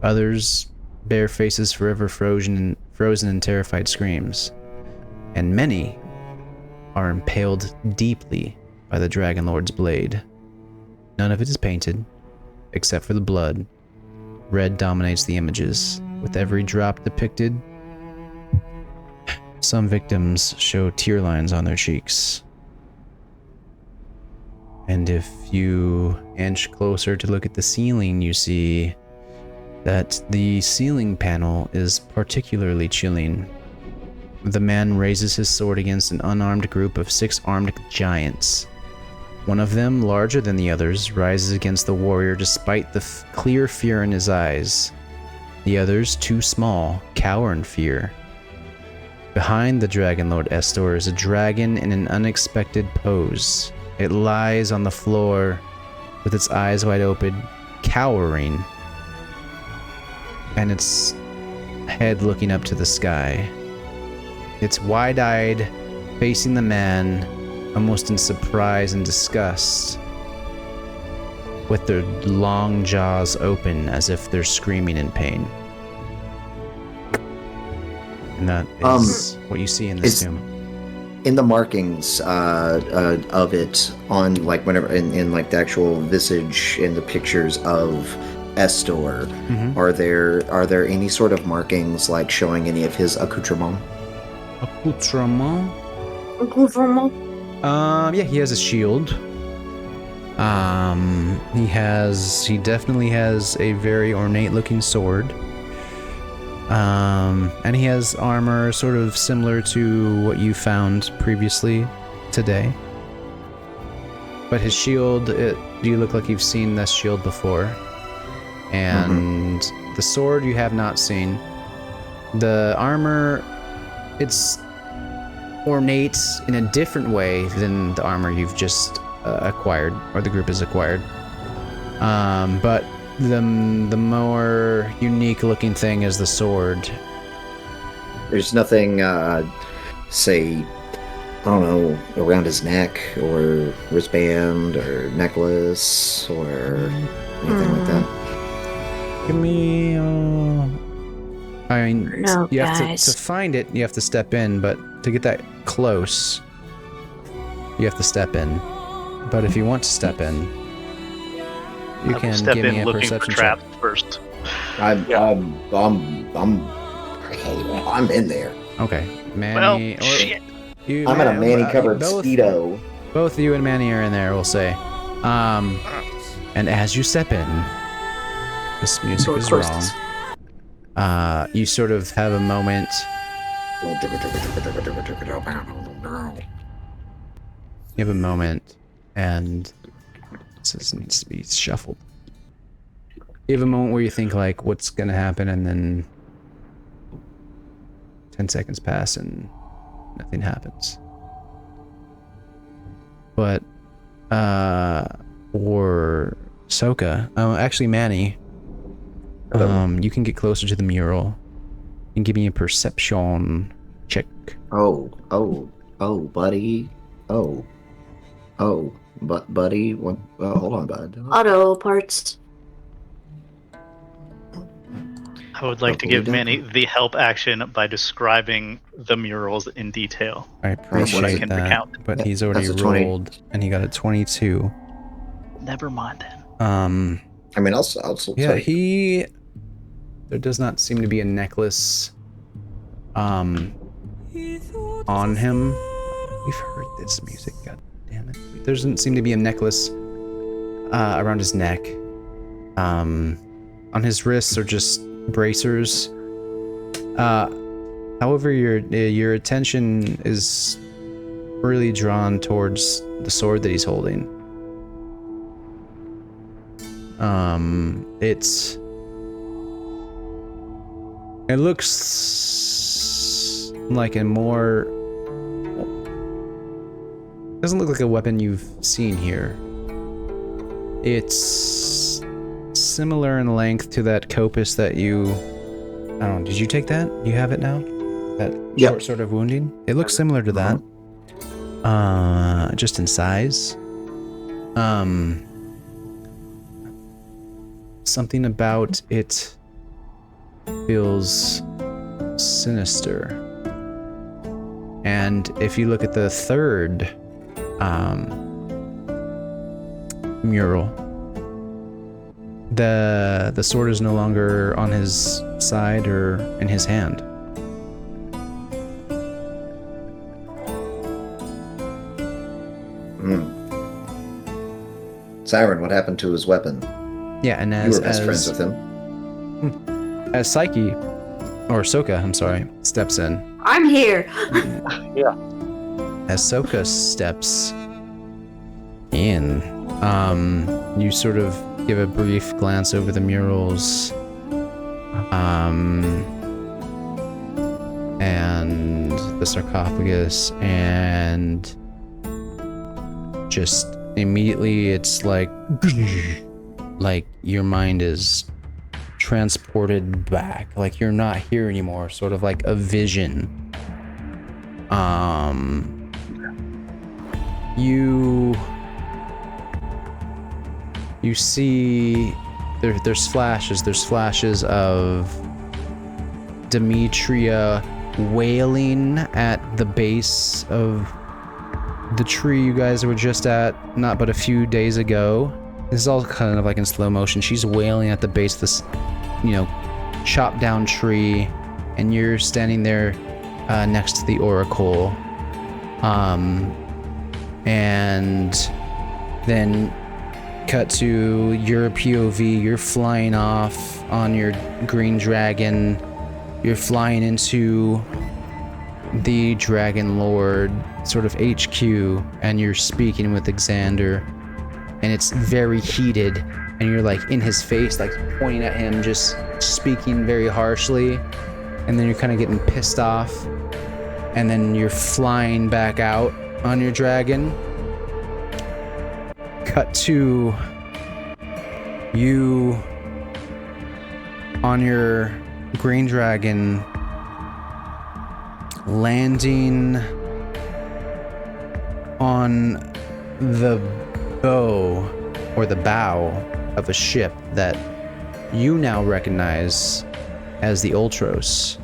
others bear faces forever frozen in terrified screams, and many are impaled deeply by the Dragonlord's blade. None of it is painted, except for the blood. Red dominates the images, with every drop depicted. Some victims show tear lines on their cheeks. And if you inch closer to look at the ceiling, you see that the ceiling panel is particularly chilling. The man raises his sword against an unarmed group of 6 armed giants. One of them, larger than the others, rises against the warrior despite the clear fear in his eyes. The others, too small, cower in fear. Behind the Dragonlord Estor is a dragon in an unexpected pose. It lies on the floor with its eyes wide open, cowering, and its head looking up to the sky. It's wide-eyed, facing the man, almost in surprise and disgust, with their long jaws open as if they're screaming in pain. And that is what you see in this tomb. In the markings of it, on like whenever in like the actual visage in the pictures of Estor, are there any sort of markings like showing any of his accoutrement? Accoutrement? Yeah, he has a shield. He definitely has a very ornate looking sword. And he has armor sort of similar to what you found previously today. But his shield, you look like you've seen this shield before. And the sword you have not seen. The armor, it's ornate in a different way than the armor you've just acquired, or the group has acquired. But the more unique looking thing is the sword. There's nothing, say, I don't know, around his neck or wristband or necklace or anything like that. Give me. I mean, No, you have guys. to find it. You have to step in, but to get that close, you have to step in. But if you want to step in, you can step give in me a looking perception for traps check. first. I'm in there. Okay, Manny. Well, shit. You, I'm in a Manny-covered both, Speedo. Both you and Manny are in there, we'll say. And as you step in, this music is wrong. You sort of have a moment. You have a moment, and this needs to be shuffled. You have a moment where you think, like, what's gonna happen, and then 10 seconds pass and nothing happens. But, or Soka, actually Manny, you can get closer to the mural. You can give me a perception check. Oh, buddy. But buddy, what? Hold on, bud. Auto parts. I would like to give Manny the help action by describing the murals in detail. I appreciate can that, recount. but he's already rolled, and he got a 22. Never mind then. I mean, I'll yeah, there does not seem to be a necklace on him. We've heard this music, god damn it. There doesn't seem to be a necklace around his neck. On his wrists are just bracers. However, your attention is really drawn towards the sword that he's holding. It looks like a more... doesn't look like a weapon you've seen here. It's similar in length to that Copus that you... I don't know, did you take that? You have it now? That short sort of wounding? It looks similar to that. Just in size. Something about it feels sinister. And if you look at the third mural, the sword is no longer on his side or in his hand. Siren, what happened to his weapon? Yeah, and you were best friends with him. As Psyche, or Soka, I'm sorry, steps in. I'm here. Yeah. As Soka steps in, you sort of give a brief glance over the murals, and the sarcophagus, and just immediately it's like your mind is transported back, like you're not here anymore, sort of like a vision. You see there's flashes of Demetria wailing at the base of the tree you guys were just at not but a few days ago. This is all kind of like in slow motion. She's wailing at the base of this, chopped down tree, and you're standing there next to the oracle. And then cut to your POV, you're flying off on your green dragon. You're flying into the Dragonlord sort of HQ, and you're speaking with Xander, and it's very heated, and you're like in his face, like pointing at him, just speaking very harshly, and then you're kind of getting pissed off, and then you're flying back out on your dragon. Cut to you on your green dragon landing on the bow or the bow of a ship that you now recognize as the Ultros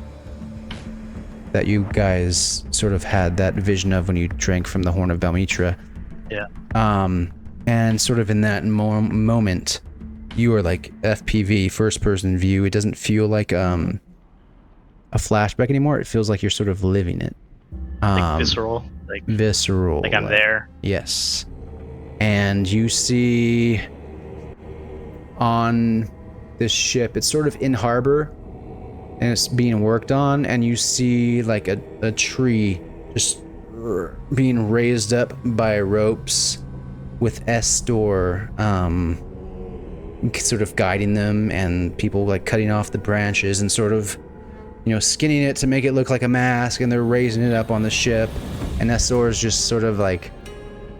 that you guys sort of had that vision of when you drank from the Horn of Belmitra. Yeah. And sort of in that moment, you are like FPV, first person view. It doesn't feel like a flashback anymore. It feels like you're sort of living it. Like visceral, visceral. Like I'm there. Yes. And you see on this ship, it's sort of in harbor, and it's being worked on, and you see like a tree just being raised up by ropes with Estor sort of guiding them, and people like cutting off the branches and sort of, you know, skinning it to make it look like a mask, and they're raising it up on the ship, and Estor is just sort of like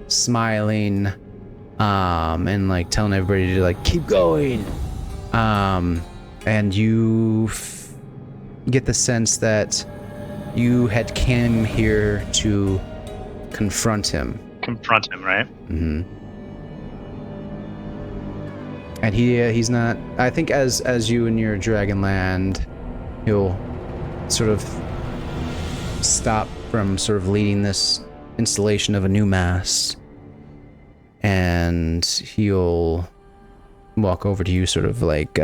smiling and like telling everybody to like keep going, and you get the sense that you had came here to confront him, right? Mm-hmm. And he's not, I think as you in your Dragonland, he'll sort of stop from sort of leading this installation of a new mast, and he'll walk over to you sort of like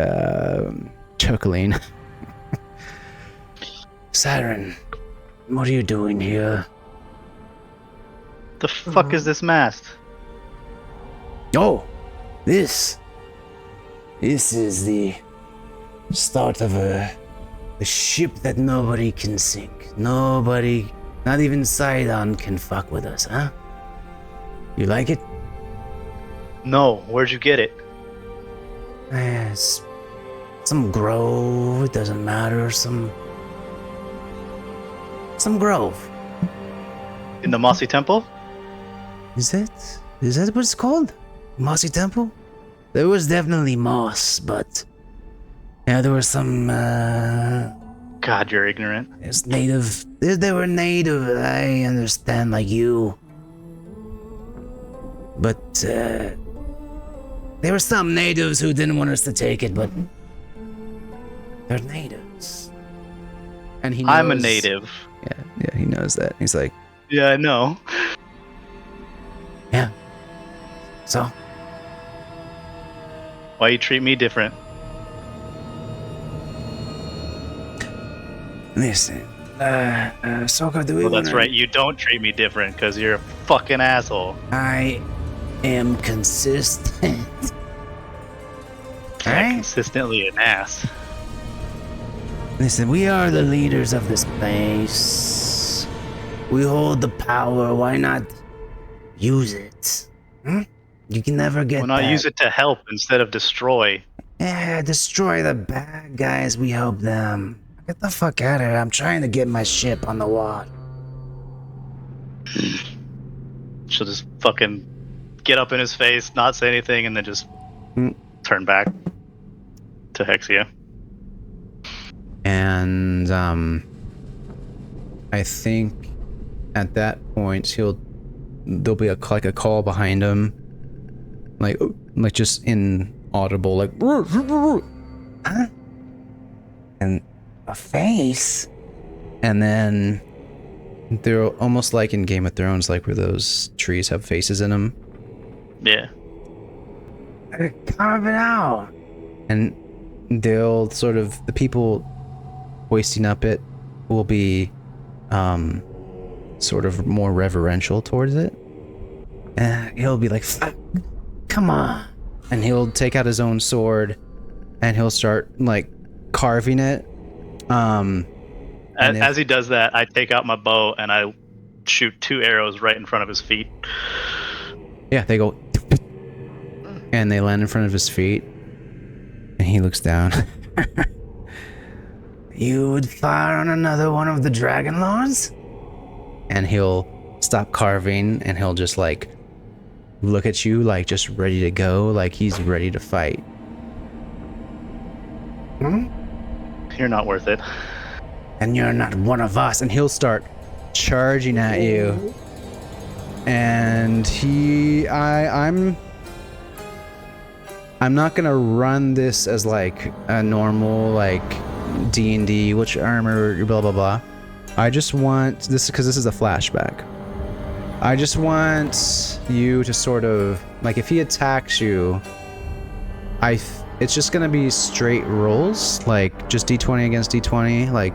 chuckling. Siren, what are you doing here? The fuck is this mast? Oh, this is the start of a ship that nobody can sink. Nobody, not even Sidon, can fuck with us, huh? You like it? No, where'd you get it? It's some grove, it doesn't matter, some grove. In the Mossy Temple? Is that what it's called? Mossy Temple? There was definitely moss, but yeah, there was some God, you're ignorant. It's native. They were native, I understand, like you. But there were some natives who didn't want us to take it, but they're natives. And he knows, I'm a native. Yeah, he knows that. He's like, yeah, I know. Yeah. So? Why you treat me different? Listen, Sokka, do we Well, that's right, you don't treat me different, because you're a fucking asshole. I am consistent. Yeah, Right? consistently an ass. Listen, we are the leaders of this place. We hold the power, why not use it? You can never get Why not that. use it to help instead of destroy? Yeah, destroy the bad guys, we help them. Get the fuck out of here, I'm trying to get my ship on the water. She'll just fucking get up in his face, not say anything, and then just turn back to Hexia. and I think at that point there'll be a call behind him, like just inaudible, like, Huh? And a face? and then they're almost like in Game of Thrones, like where those trees have faces in them. Yeah. Carve it out. And they'll sort of, the people hoisting up it will be sort of more reverential towards it. And he'll be like, fuck, come on. And he'll take out his own sword and he'll start like carving it. As he does that, I take out my bow and I shoot 2 arrows right in front of his feet. Yeah, they go, and they land in front of his feet. And he looks down. You would fire on another one of the Dragonlords? And he'll stop carving and he'll just like look at you like just ready to go, like he's ready to fight. You're not worth it. And you're not one of us. And he'll start charging at you. And I'm not gonna run this as like a normal like D&D, which armor, blah blah blah. I just want this, because this is a flashback. I just want you to sort of like, if he attacks you, it's just gonna be straight rolls, like just D20 against D20, like,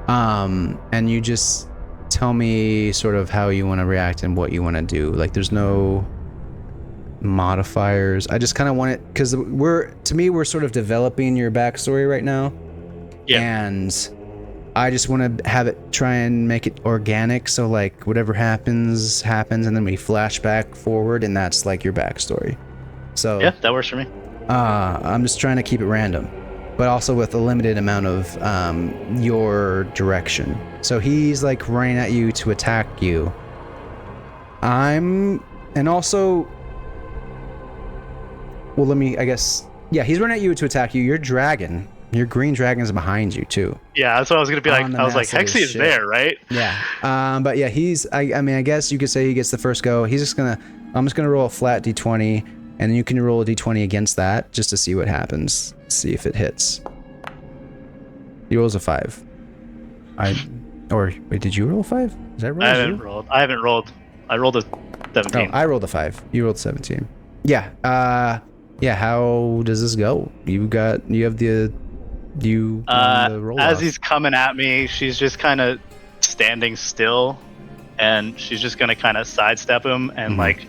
and you just tell me sort of how you want to react and what you want to do. Like, there's no modifiers. I just kind of want it because we're sort of developing your backstory right now. Yeah. And I just want to have it try and make it organic. So like whatever happens, and then we flash back forward, and that's like your backstory. So yeah, that works for me. I'm just trying to keep it random, but also with a limited amount of your direction. So he's like running at you to attack you. And also, well, he's running at you to attack you. Your dragon, your green dragon is behind you too. Yeah, that's what I was gonna be like. I was like, Hexy is there, right? Yeah. But yeah, I mean, I guess you could say he gets the first go. I'm just gonna roll a flat d20, and then you can roll a d20 against that just to see what happens. See if it hits. He rolls a 5. Wait, did you roll a 5? Is that right? I haven't rolled. I rolled a 17. Oh, I rolled a 5. You rolled 17. Yeah. Yeah. How does this go? You have the roll as off. he's coming at me, she's just kind of standing still, and she's just gonna kind of sidestep him and like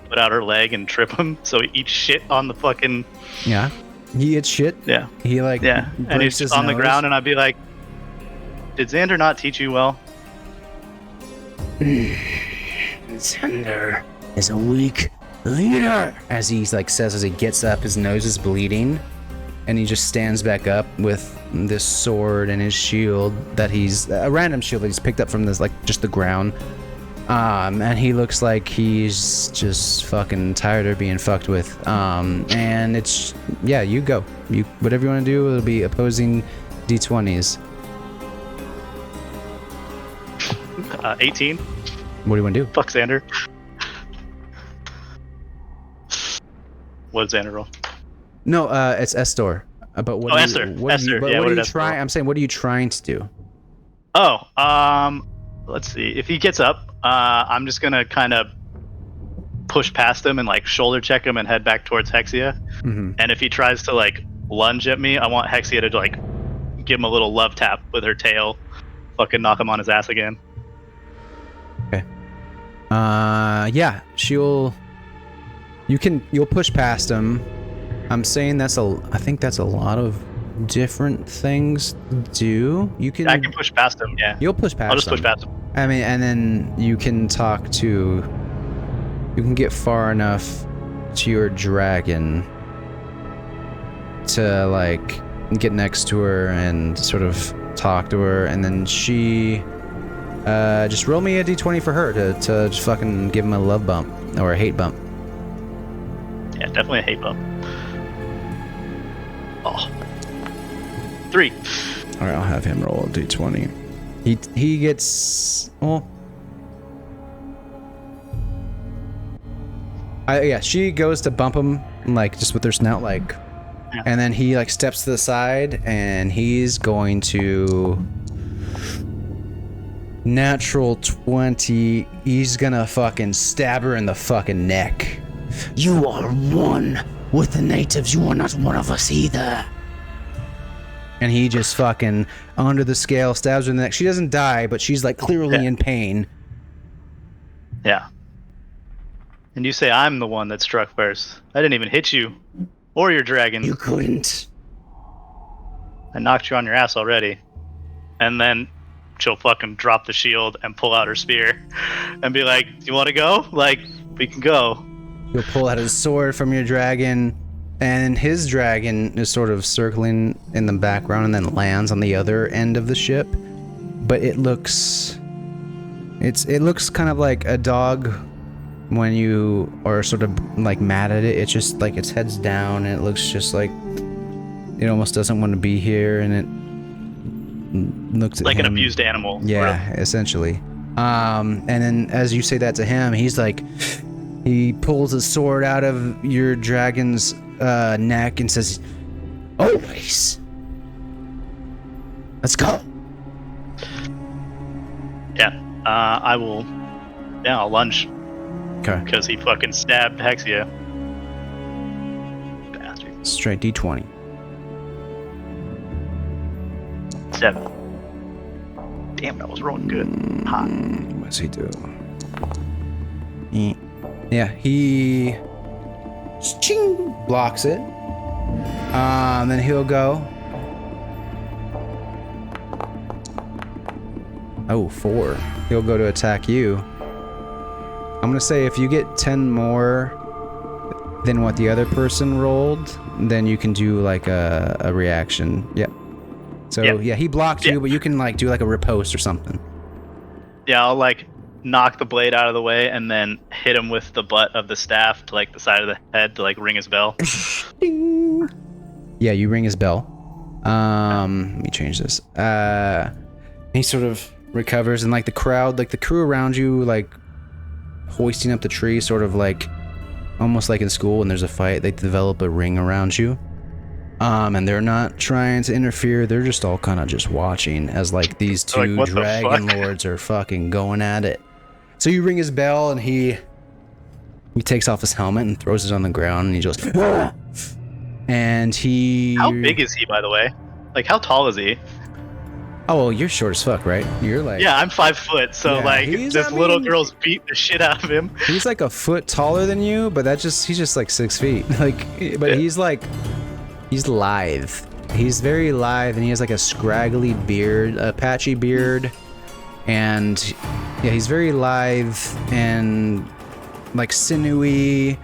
put out her leg and trip him, so he eats shit on the fucking. Yeah. He eats shit. Yeah. He like. Yeah. And he's just on the ground, and I'd be like, "Did Xander not teach you well?" Xander is a weak leader. As he like says, as he gets up, his nose is bleeding, and he just stands back up with this sword and his shield that he's a random shield that he's picked up from this like just the ground. And he looks like he's just fucking tired of being fucked with. And it's you go. Whatever you want to do, it'll be opposing d20s. 18. What do you want to do? Fuck Xander. What did Xander roll? No, it's Estor. But what? Esther. What are you trying? I'm saying, what are you trying to do? Oh, let's see. If he gets up, I'm just gonna kind of push past him and like shoulder check him and head back towards Hexia. Mm-hmm. And if he tries to like lunge at me, I want Hexia to like give him a little love tap with her tail, fucking knock him on his ass again. Okay. Yeah, you'll push past him. I'm saying I think that's a lot of different things to do. I can push past him, yeah. You'll push past him. I'll just push past him. I mean, and then you can get far enough to your dragon to like get next to her and sort of talk to her, and then she just roll me a d20 for her to just fucking give him a love bump or a hate bump. Yeah, definitely a hate bump. Oh. 3. All right, I'll have him roll a d20. He gets she goes to bump him like just with her snout like, and then he like steps to the side and he's going to natural 20. He's gonna fucking stab her in the fucking neck. You are one with the natives. You are not one of us either. And he just fucking under the scale stabs her in the neck. She doesn't die, but she's like clearly in pain. Yeah. And you say I'm the one that struck first. I didn't even hit you or your dragon. You couldn't. I knocked you on your ass already. And then she'll fucking drop the shield and pull out her spear and be like, "Do you want to go? Like, we can go." He'll pull out his sword from your dragon, and his dragon is sort of circling in the background and then lands on the other end of the ship. But it looks kind of like a dog when you are sort of like mad at it. It's just like its head's down and it looks just like it almost doesn't want to be here, and it looks at like him. An abused animal. Yeah, essentially. And then as you say that to him, he's like, he pulls his sword out of your dragon's neck and says, "Always. Let's go." Yeah, I will. Yeah, I'll lunge. Okay. Because he fucking stabbed Hexia. Bastard. Straight d20. 7. Damn, that was rolling good. Hot. What's he do? Yeah, he ching, blocks it. Then he'll go. Oh, 4. He'll go to attack you. I'm gonna say if you get 10 more than what the other person rolled, then you can do like a reaction. Yep. So yeah, he blocked you, but you can like do like a riposte or something. Yeah, I'll like knock the blade out of the way and then hit him with the butt of the staff to like the side of the head to like ring his bell. Ding. Yeah, you ring his bell. Let me change this. He sort of recovers, and like the crowd, like the crew around you, like hoisting up the tree, sort of like almost like in school when there's a fight, they develop a ring around you. And they're not trying to interfere, they're just all kind of just watching as like these two like, Dragonlords are fucking going at it. So you ring his bell, and he takes off his helmet and throws it on the ground, and he just and he... How big is he, by the way? Like, how tall is he? Oh, well, you're short as fuck, right? You're like... Yeah, I'm 5 foot, so Yeah, like, this little girl's beating the shit out of him. He's like a foot taller than you, but he's just like 6 feet. Like, but he's like, he's lithe. He's very lithe, and he has like a scraggly beard, a patchy beard, and yeah, he's very lithe and like sinewy,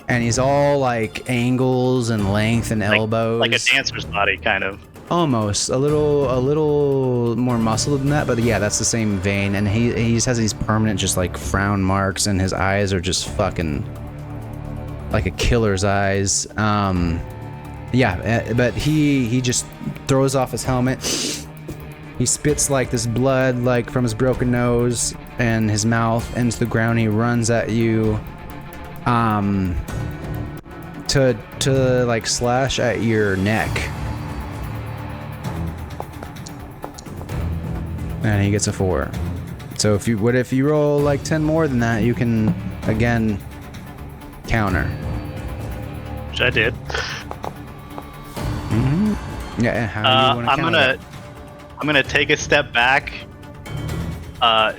and he's all like angles and length and elbows. Like a dancer's body, kind of. Almost a little more muscle than that, but yeah, that's the same vein. And he has these permanent just like frown marks, and his eyes are just fucking like a killer's eyes. Yeah, but he just throws off his helmet. He spits like this blood like from his broken nose and his mouth into the ground. He runs at you to like slash at your neck. And he gets a 4. So if you roll like 10 more than that, you can again counter. Which I did. Mm-hmm. Yeah. How do you want to counter? I'm gonna take a step back,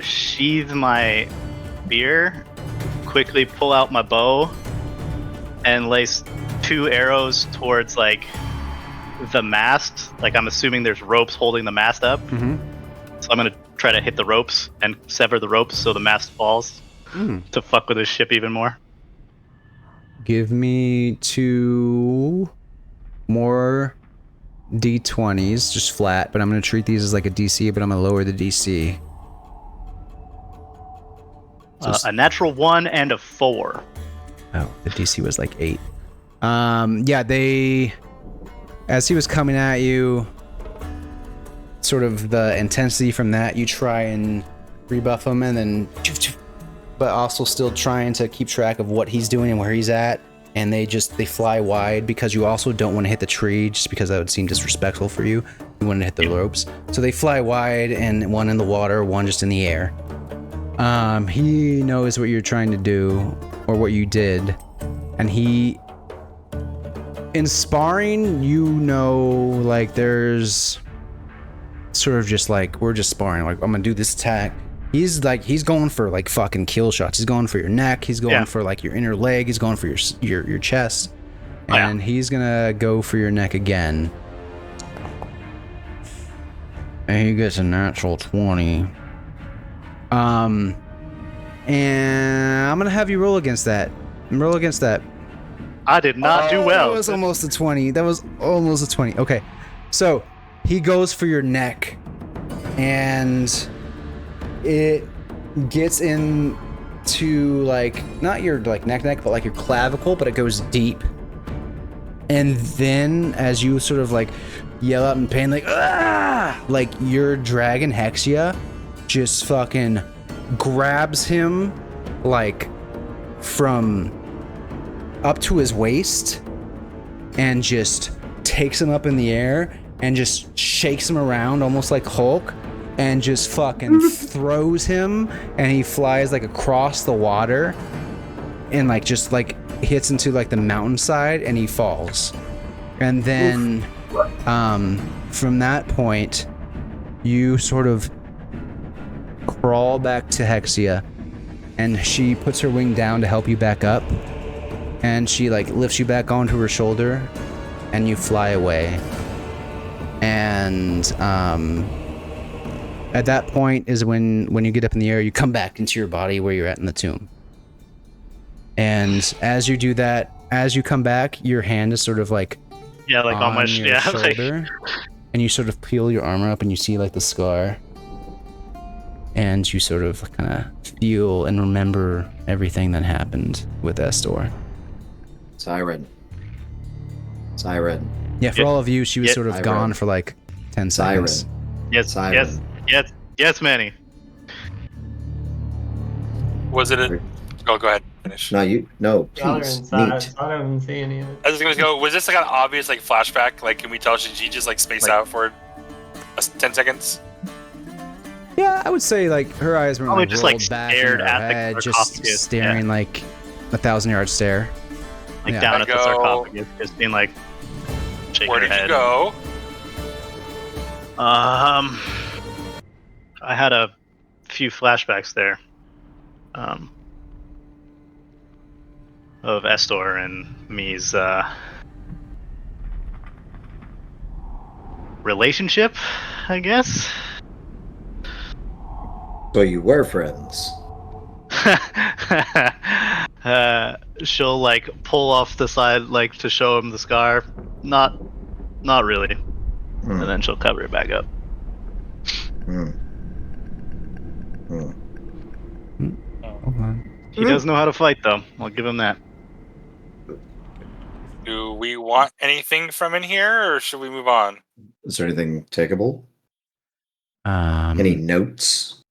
sheathe my spear, quickly pull out my bow, and lace 2 arrows towards like the mast. Like, I'm assuming there's ropes holding the mast up. Mm-hmm. So I'm gonna try to hit the ropes and sever the ropes so the mast falls to fuck with his ship even more. Give me 2 more D20s, just flat, but I'm gonna treat these as like a DC, but I'm gonna lower the DC. A natural 1 and a 4. Oh, the DC was like 8. Yeah, as he was coming at you, sort of the intensity from that, you try and rebuff him, and then but also still trying to keep track of what he's doing and where he's at, and they fly wide because you also don't want to hit the tree, just because that would seem disrespectful for you. You want to hit the ropes, so they fly wide, and one in the water, one just in the air. He knows what you're trying to do, or what you did, and in sparring, you know, like there's sort of just like, we're just sparring, like I'm gonna do this attack. He's going for like fucking kill shots. He's going for your neck, he's going for like your inner leg, he's going for your chest, and he's gonna go for your neck again, and he gets a natural 20. And I'm gonna have you roll against that. I did not do well. That was almost a 20. Okay, so he goes for your neck, and it gets into like not your like neck, but like your clavicle, but it goes deep. And then as you sort of like yell out in pain, like ah, like your dragon Hexia just fucking grabs him like from up to his waist and just takes him up in the air and just shakes him around almost like Hulk, and just fucking throws him, and he flies like across the water and like just like hits into like the mountainside, and he falls. And then from that point you sort of crawl back to Hexia, and she puts her wing down to help you back up, and she like lifts you back onto her shoulder, and you fly away. And at that point is when you get up in the air, you come back into your body where you're at in the tomb. And as you do that, as you come back, your hand is sort of like on my shoulder, and you sort of peel your armor up, and you see like the scar, and you sort of kind of feel and remember everything that happened with Estor. Siren. Yeah, for all of you, she was sort of Siren. Gone for like 10 seconds. Siren. Yes, Manny. Was it a... Oh, go ahead. Finish. No, you. No, Y'all are please. inside. Neat. I don't even see any of it. I was gonna go. Was this like an obvious like flashback? Like, can we tell she just like spaced out for 10 seconds? Yeah, I would say like her eyes were Probably like just, rolled like, back in stared her at the head, just sarcophagus, staring like 1,000-yard stare. Like Yeah. down I at the go- sarcophagus, just being like shaking Where her did head. you go? I had a few flashbacks there. Of Estor and me's relationship, I guess. So you were friends. She'll like pull off the side like to show him the scar. Not really. And then she'll cover it back up. Hold on. He does know how to fight, though. I'll give him that. Do we want anything from in here, or should we move on? Is there anything takeable? Any notes?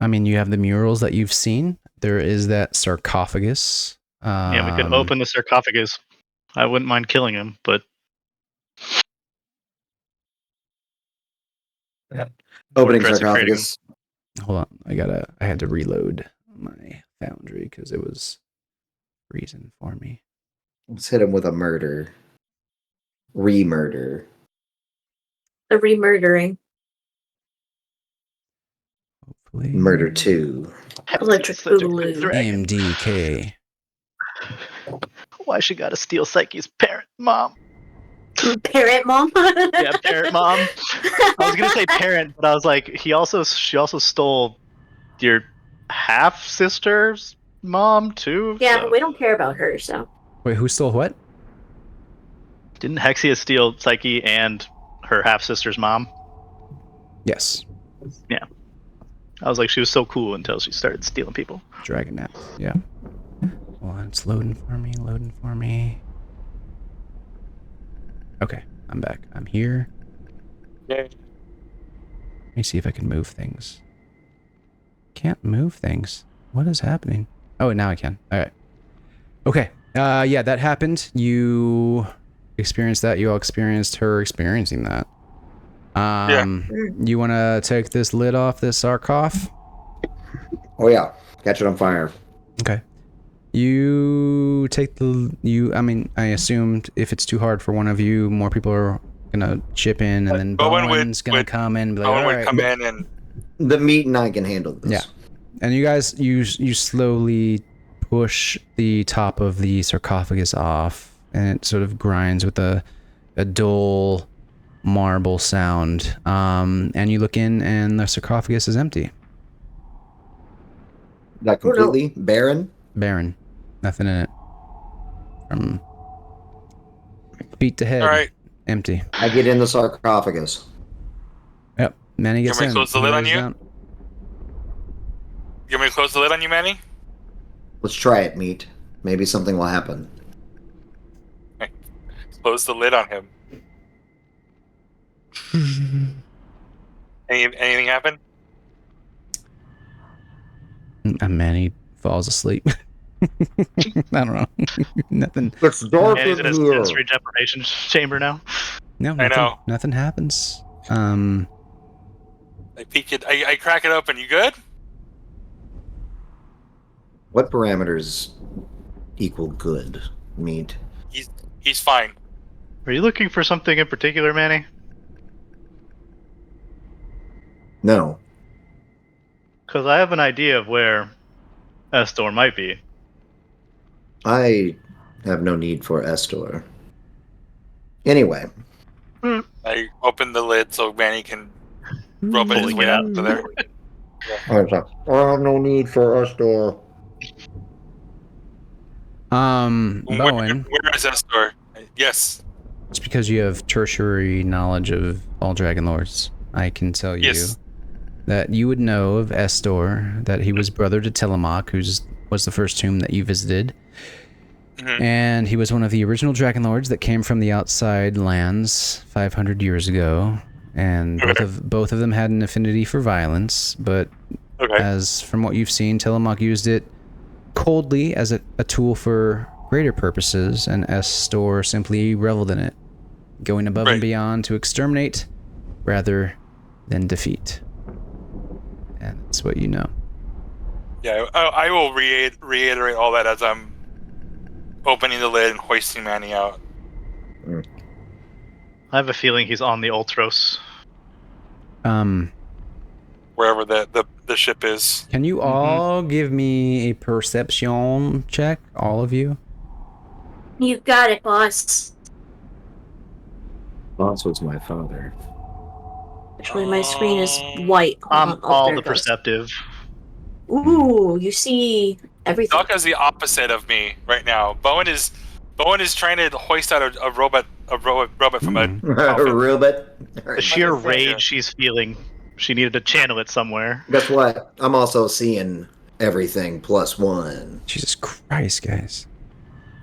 I mean, you have the murals that you've seen. There is that sarcophagus. Yeah, we could open the sarcophagus. I wouldn't mind killing him, but Opening desecrating sarcophagus. Hold on, I had to reload my foundry because it was freezing for me. Let's hit him with a murder. Re-murder. The remurdering. Hopefully. Murder 2. Electric Boogaloo. AMDK. Why she gotta steal Psyche's parent mom? Parent mom? Yeah, parent mom. I was gonna say parent, but I was like, she also stole your half sister's mom too. Yeah, so. but we don't care about her, so. Wait, who stole what? Didn't Hexia steal Psyche and her half sister's mom? Yes. I was like, she was so cool until she started stealing people. Dragon Nap. Yeah. Hold on, it's loading for me. Okay, I'm back. I'm here. Yay. Let me see if I can move things. Can't move things. What is happening? Oh, now I can. All right. Okay. Yeah, that happened. You experienced that. You all experienced her experiencing that. You want to take this lid off this sarcophagus? Oh yeah. Catch it on fire. Okay. You take I mean, I assumed if it's too hard for one of you, more people are gonna chip in, and then Bowen's gonna come in and be like, Bowen all would right. come in and... The meat and I can handle this. Yeah. And you guys, you slowly push the top of the sarcophagus off, and it sort of grinds with a dull marble sound. And you look in, and the sarcophagus is empty. Not completely barren. Barren. Nothing in it. From feet to head. All right. Empty. I get in the sarcophagus. Yep. Manny gets You want me in. to close the lid on He you? lays down. You want me to close the lid on you, Manny? Let's try it, meat. Maybe something will happen. Close the lid on him. Anything happen? And Manny falls asleep. I don't know. Nothing. It's dark And he's in in his here. sensory deprivation chamber now. No, I nothing, know. Nothing happens. I peek it. I crack it open. You good? What parameters equal good, meat? He's fine. Are you looking for something in particular, Manny? No. Because I have an idea of where Estor might be. I have no need for Estor. Anyway. I open the lid so Manny can robot his Pulling way it out out. of there. I have no need for Estor. Bowen. Where is Estor? Yes. It's because you have tertiary knowledge of all Dragonlords. I can tell you that you would know of Estor, that he was brother to Telamok, was the first tomb that you visited. And he was one of the original Dragonlords that came from the outside lands 500 years ago. And both of them had an affinity for violence, but as from what you've seen, Telamok used it coldly as a tool for greater purposes, and Estor simply reveled in it, going above and beyond to exterminate rather than defeat. And that's what you know. Yeah, I will reiterate all that as I'm opening the lid and hoisting Manny out. I have a feeling he's on the Ultros. Wherever the ship is. Can you all give me a perception check? All of you? You got it, boss. Boss was my father. Actually, my screen is white. I'm all the perceptive. Ooh, you see everything. Doc is the opposite of me right now. Bowen is trying to hoist out a robot from a robot. The sheer rage she's feeling. She needed to channel it somewhere. Guess what? I'm also seeing everything +1. Jesus Christ, guys.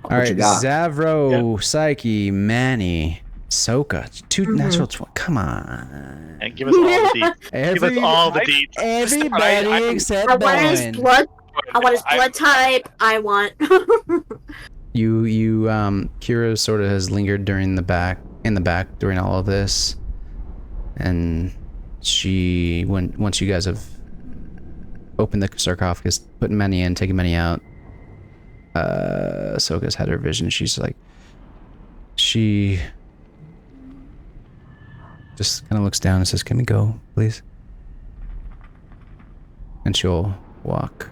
What All right, you got? Zavro, Psyche, Manny, Soka, 2 natural 20. Come on. And give us all the deets. Give us all the deets. Everybody except I want his Bowen. blood. I want his blood type. I want. Kira sort of has lingered in the back during all of this, and once you guys have opened the sarcophagus, put Manny in, taken Manny out, Soka's had her vision. She's like, she just kind of looks down and says, "Can we go, please?" And she'll walk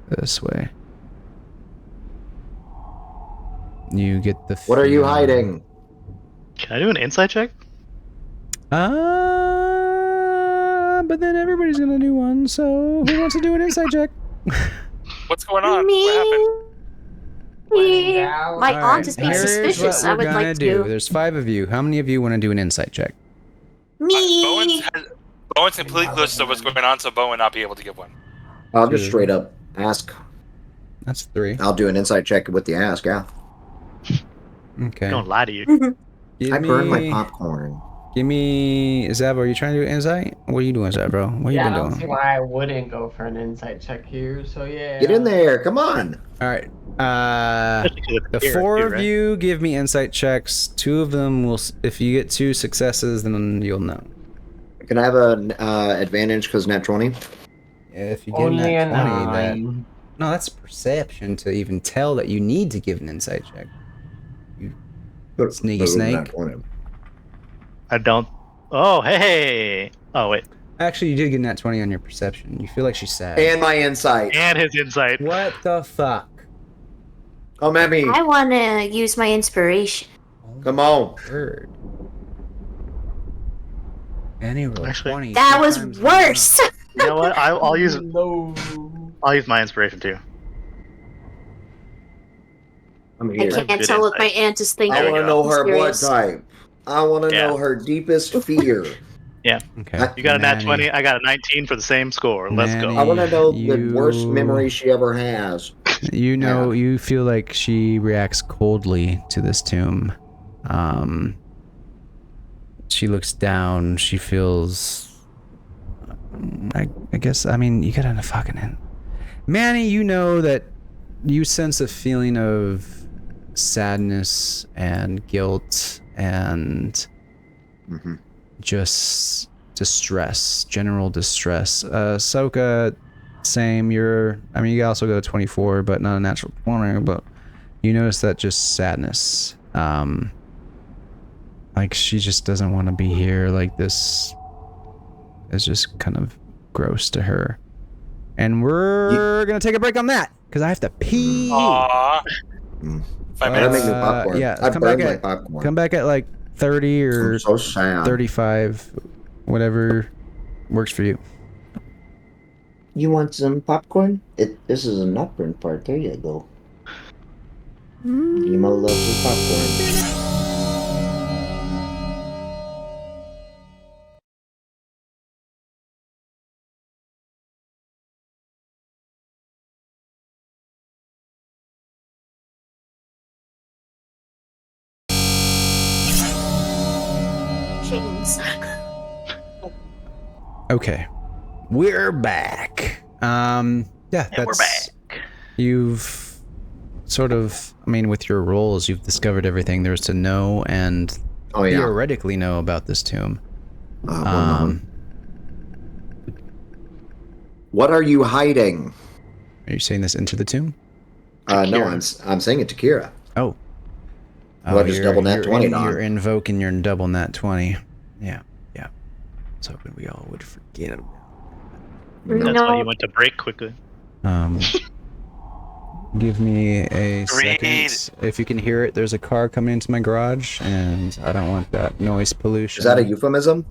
this way. You get the What are you hiding? Can I do an insight check? But then everybody's gonna do one, so who wants to do an insight check? What's going on? Me. What happened? Me. All My right, aunt is being Here's suspicious. what I we're would gonna like do. to. There's 5 of you. How many of you want to do an insight check? Me. Bowen's completely clueless of what's going on, so Bowen not be able to give one. I'll just straight up ask. That's 3. I'll do an insight check with the ask, yeah. Okay. Don't lie to you. Give I burned my me- popcorn. Give me, Zav, are you trying to do insight? What are you doing, Zav, bro? What Yeah, I you don't been see doing? why I wouldn't go for an insight check here. So yeah. Get in there, come on. All right. Especially with The Kira, 4 too, of right? you give me insight checks. 2 of them will. If you get 2 successes, then you'll know. Can I have an advantage because nat 20? If you get Only a that 20, 9. no, that's perception to even tell that you need to give an insight check. Sneaky snake. Nat 20. I don't. Oh, hey. Oh, wait. Actually, you did get that 20 on your perception. You feel like she's sad. And my insight. And his insight. What the fuck? Come at me. I want to use my inspiration. Come on. Word. Any roll Actually, 20. That 2 was times in a row. worse. You know what? I'll use No. I'll use my inspiration too. I'm I here. can't Good tell what my insight. aunt is thinking. I want to know her blood Mysterious. type. I want to Yeah. know her deepest fear. Okay. You got a nat Manny. 20. I got a 19 for the same score. Let's Manny. go. I want to know You- the worst memory she ever has. You know, you feel like she reacts coldly to this tomb. She looks down. She feels. I guess. I mean, you got a fucking in. Manny, you know that you sense a feeling of sadness and guilt and just distress, general distress. Soka, same. You also got a 24, but not a natural 20. But you notice that just sadness. Like she just doesn't want to be here. Like this is just kind of gross to her. And we're gonna take a break on that because I have to pee. Aww. 5 I gotta make minutes. new popcorn. Yeah, I come back burned my at popcorn. come back at like 30 or I'm so sad. 35, whatever works for you. You want some popcorn? This is a nut burn part. There you go. Emo loves his popcorn. Chains. Okay, we're back. Yeah, And that's we're back. you've sort of. I mean, with your roles, you've discovered everything there's to know and Oh yeah. theoretically know about this tomb. What are you hiding? Are you saying this into the tomb? No, I'm saying it to Kira. Oh. Well, I just double nat 20 on. You're invoking your double nat 20. Yeah, yeah. I was hoping we all would forget about That's why you went to break quickly. Give me a Read. second. If you can hear it, there's a car coming into my garage, and I don't want that noise pollution. Is that a euphemism?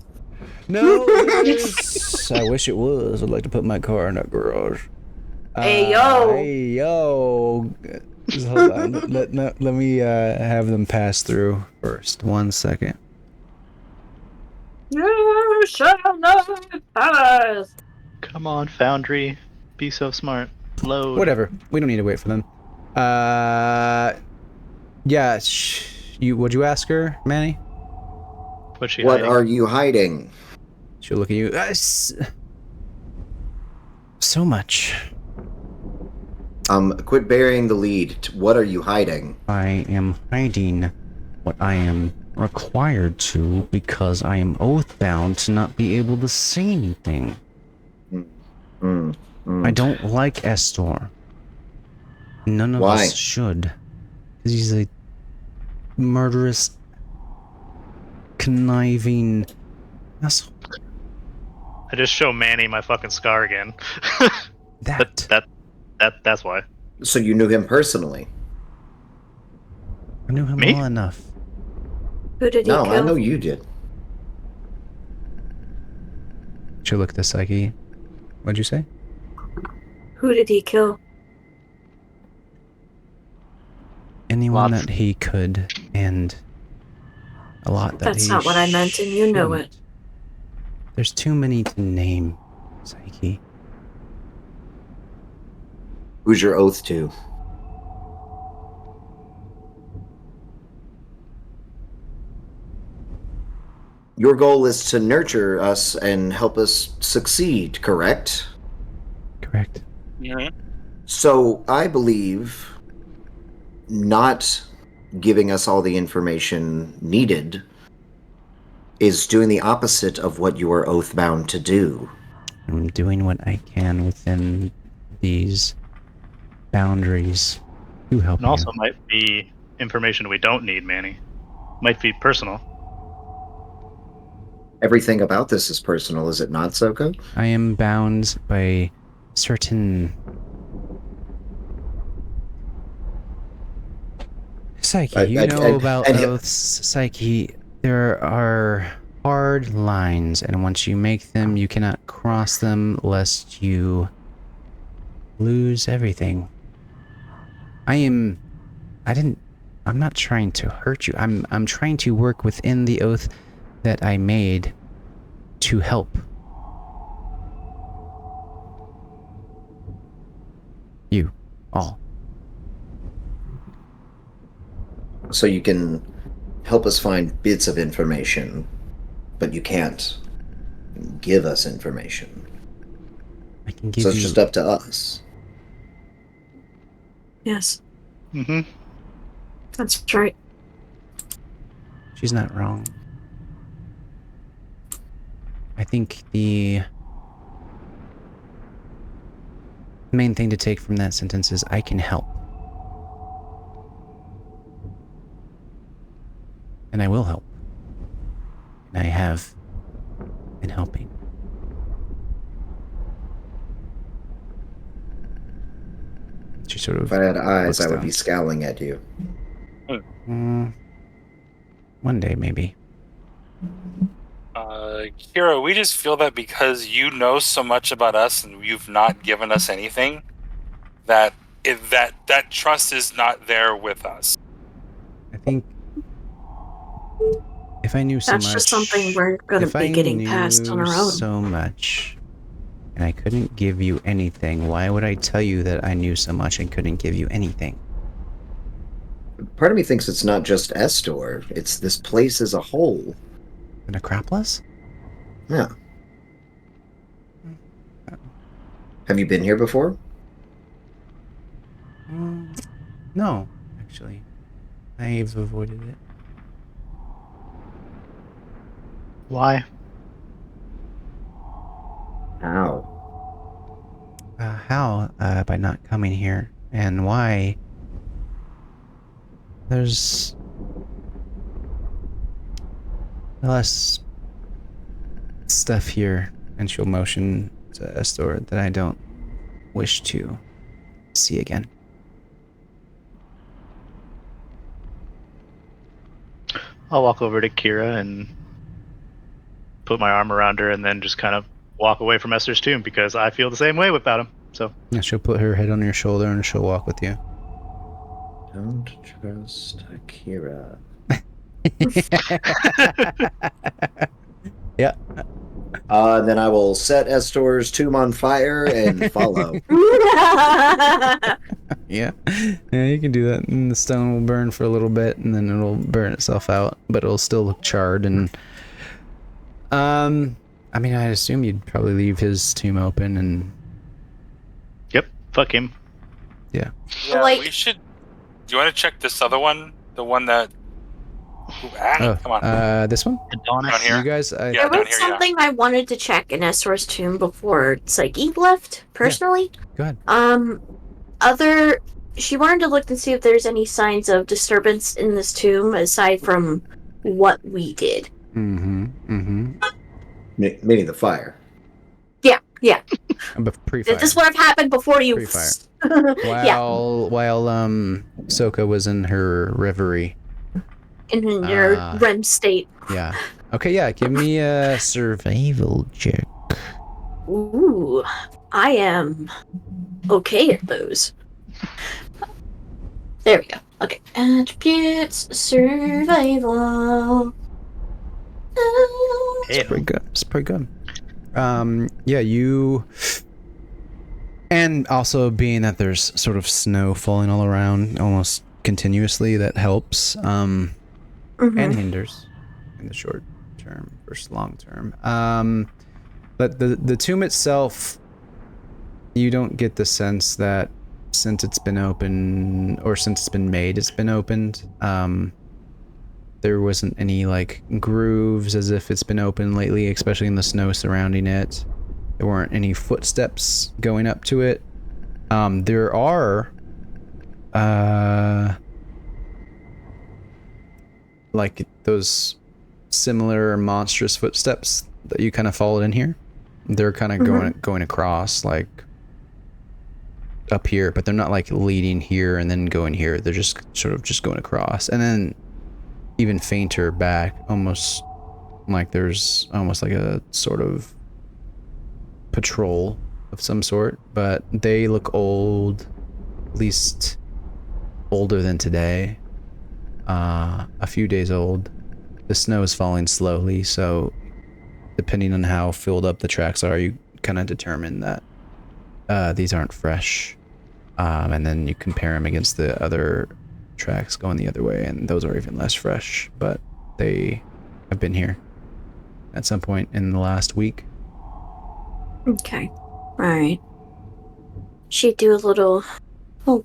No, it is. I wish it was. I'd like to put my car in that garage. Hey, yo. Hey, yo. Just hold on. Let me have them pass through first. 1 second. You shall not pass. Come on, Foundry. Be so smart. Load. Whatever. We don't need to wait for them. Yeah. Would you ask her, Manny? What's she What hiding? are you hiding? She'll look at you. So much. Quit burying the lead. What are you hiding? I am hiding what I am required to because I am oath-bound to not be able to say anything. I don't like Estor. None of Why? us should. Because he's a murderous, conniving asshole. I just show Manny my fucking scar again. That's why. So you knew him personally? I knew him Me? well enough. Who did he No, kill? I know you did. She'll look at the psyche. What'd you say? Who did he kill? Anyone Lots. that he could, and a lot that That's he not what I meant, and you know shouldn't. it. There's too many to name, Psyche. Who's your oath to? Your goal is to nurture us and help us succeed, correct? Correct. Mhm. So I believe not giving us all the information needed is doing the opposite of what you are oath-bound to do. I'm doing what I can within these boundaries to help And also you. might be information we don't need, Manny. Might be personal. Everything about this is personal, is it not, Soko? I am bound by certain... Psyche, you know about oaths, Psyche. There are hard lines, and once you make them, you cannot cross them lest you lose everything. I'm not trying to hurt you. I'm trying to work within the oath that I made to help you all. So you can help us find bits of information, but you can't give us information. I can give So it's you just up to us. Yes, Mm-hmm. that's right. She's not wrong. I think the main thing to take from that sentence is I can help. And I will help. And I have been helping. sort of. If I had eyes, looks I would down. be scowling at you. One day, maybe. Kira, we just feel that because you know so much about us and you've not given us anything, that that trust is not there with us. I think if I knew so much, That's just something we're going to be getting past on our own. So much, and I couldn't give you anything, why would I tell you that I knew so much and couldn't give you anything? Part of me thinks it's not just Estor. It's this place as a whole. The Necropolis? Yeah. Have you been here before? No, actually. I've avoided it. Why? How? How? By not coming here. And why? There's less stuff here, and she'll motion to Estor that I don't wish to see again. I'll walk over to Kira and put my arm around her and then just kind of walk away from Esther's tomb because I feel the same way about him. So Yeah, she'll put her head on your shoulder and she'll walk with you. Don't trust Akira. Yeah. Then I will set Estor's tomb on fire and follow. Yeah. Yeah, you can do that. And the stone will burn for a little bit and then it'll burn itself out, but it'll still look charred. And I mean, I assume you'd probably leave his tomb open and yep, fuck him. yeah. Yeah, Like- we should. Do you want to check this other one? The one that. Come on. This one? Down here. You guys, Yeah. There down was here, yeah. something I wanted to check in Estor's tomb before Psyche left, personally. go ahead. She wanted to look and see if there's any signs of disturbance in this tomb aside from what we did. Meaning the fire. Yeah. But pre-fire. This would have happened before you. Pre-fire. Yeah. While Soka was in her reverie. In your REM state. Yeah. Okay, yeah, give me a survival check. Ooh, I am okay at those. There we go. Okay. Attributes, survival. It's pretty good. It's pretty good. Yeah, you... And also being that there's sort of snow falling all around almost continuously, that helps. And hinders in the short term versus long term. But the tomb itself, you don't get the sense that since it's been open, or since it's been made, it's been opened. There wasn't any like grooves as if it's been open lately, especially in the snow surrounding it. There weren't any footsteps going up to it. There are like those similar monstrous footsteps that you kind of followed in here. They're kind of going across like up here, but they're not like leading here and then going here. They're just sort of just going across, and then even fainter back, almost like there's almost like a sort of patrol of some sort, but they look old, at least older than today. A few days old. The snow is falling slowly, so depending on how filled up the tracks are, you kind of determine that these aren't fresh. And then you compare them against the other tracks going the other way, and those are even less fresh, but they have been here at some point in the last week. Okay. Alright. She'd do a little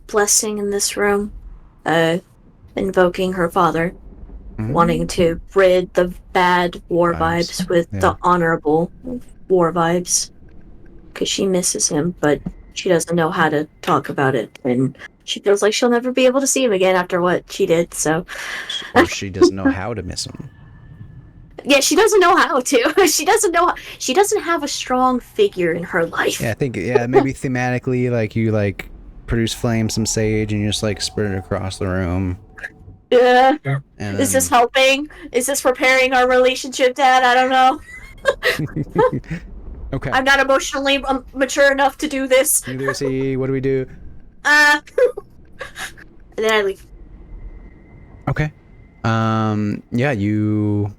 blessing in this room, invoking her father, wanting to rid the bad war vibes with the honorable war vibes, because she misses him, but she doesn't know how to talk about it, and she feels like she'll never be able to see him again after what she did, so... Or she doesn't know how to miss him. Yeah, she doesn't know how to. She doesn't have a strong figure in her life. Yeah, I think, maybe thematically, like, you, like, produce flame, some sage, and you just like spread it across the room. Yeah. And Is this then- helping? Is this repairing our relationship, Dad? I don't know. Okay. I'm not emotionally mature enough to do this. Neither is he. What do we do? And then I leave. Okay. Yeah, you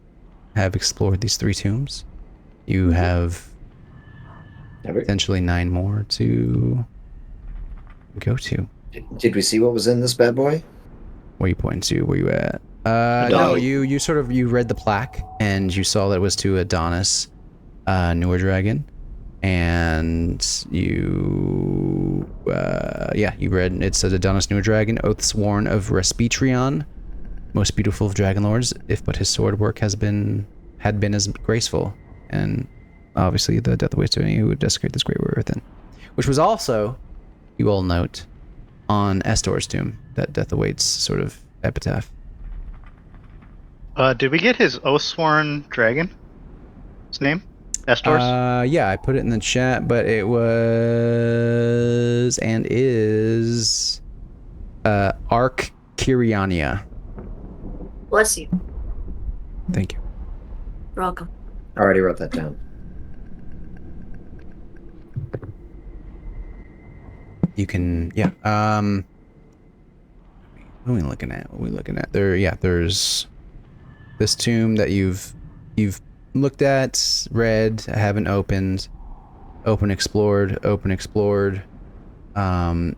have explored these 3 tombs. You have potentially 9 more to go to. Did we see what was in this bad boy? What are you pointing to? Where you at? No, Adonis. you sort of, you read the plaque and you saw that it was to Adonis, newer dragon. And you, yeah, you read, it said Adonis, newer dragon, oath sworn of Respitrion, most beautiful of Dragonlords, if but his sword work had been as graceful. And obviously the death awaits to any who would desecrate this great warrior within. Which was also, you all note, on Estor's tomb, that death awaits sort of epitaph. Did we get his Oathsworn dragon? His name? Estor's? Yeah, I put it in the chat, but it was and is Arc Kiriania. Bless you. Thank you. You're welcome. I already wrote that down. You can, yeah. What are we looking at? What are we looking at? There's this tomb that you've looked at, read, haven't opened, explored. A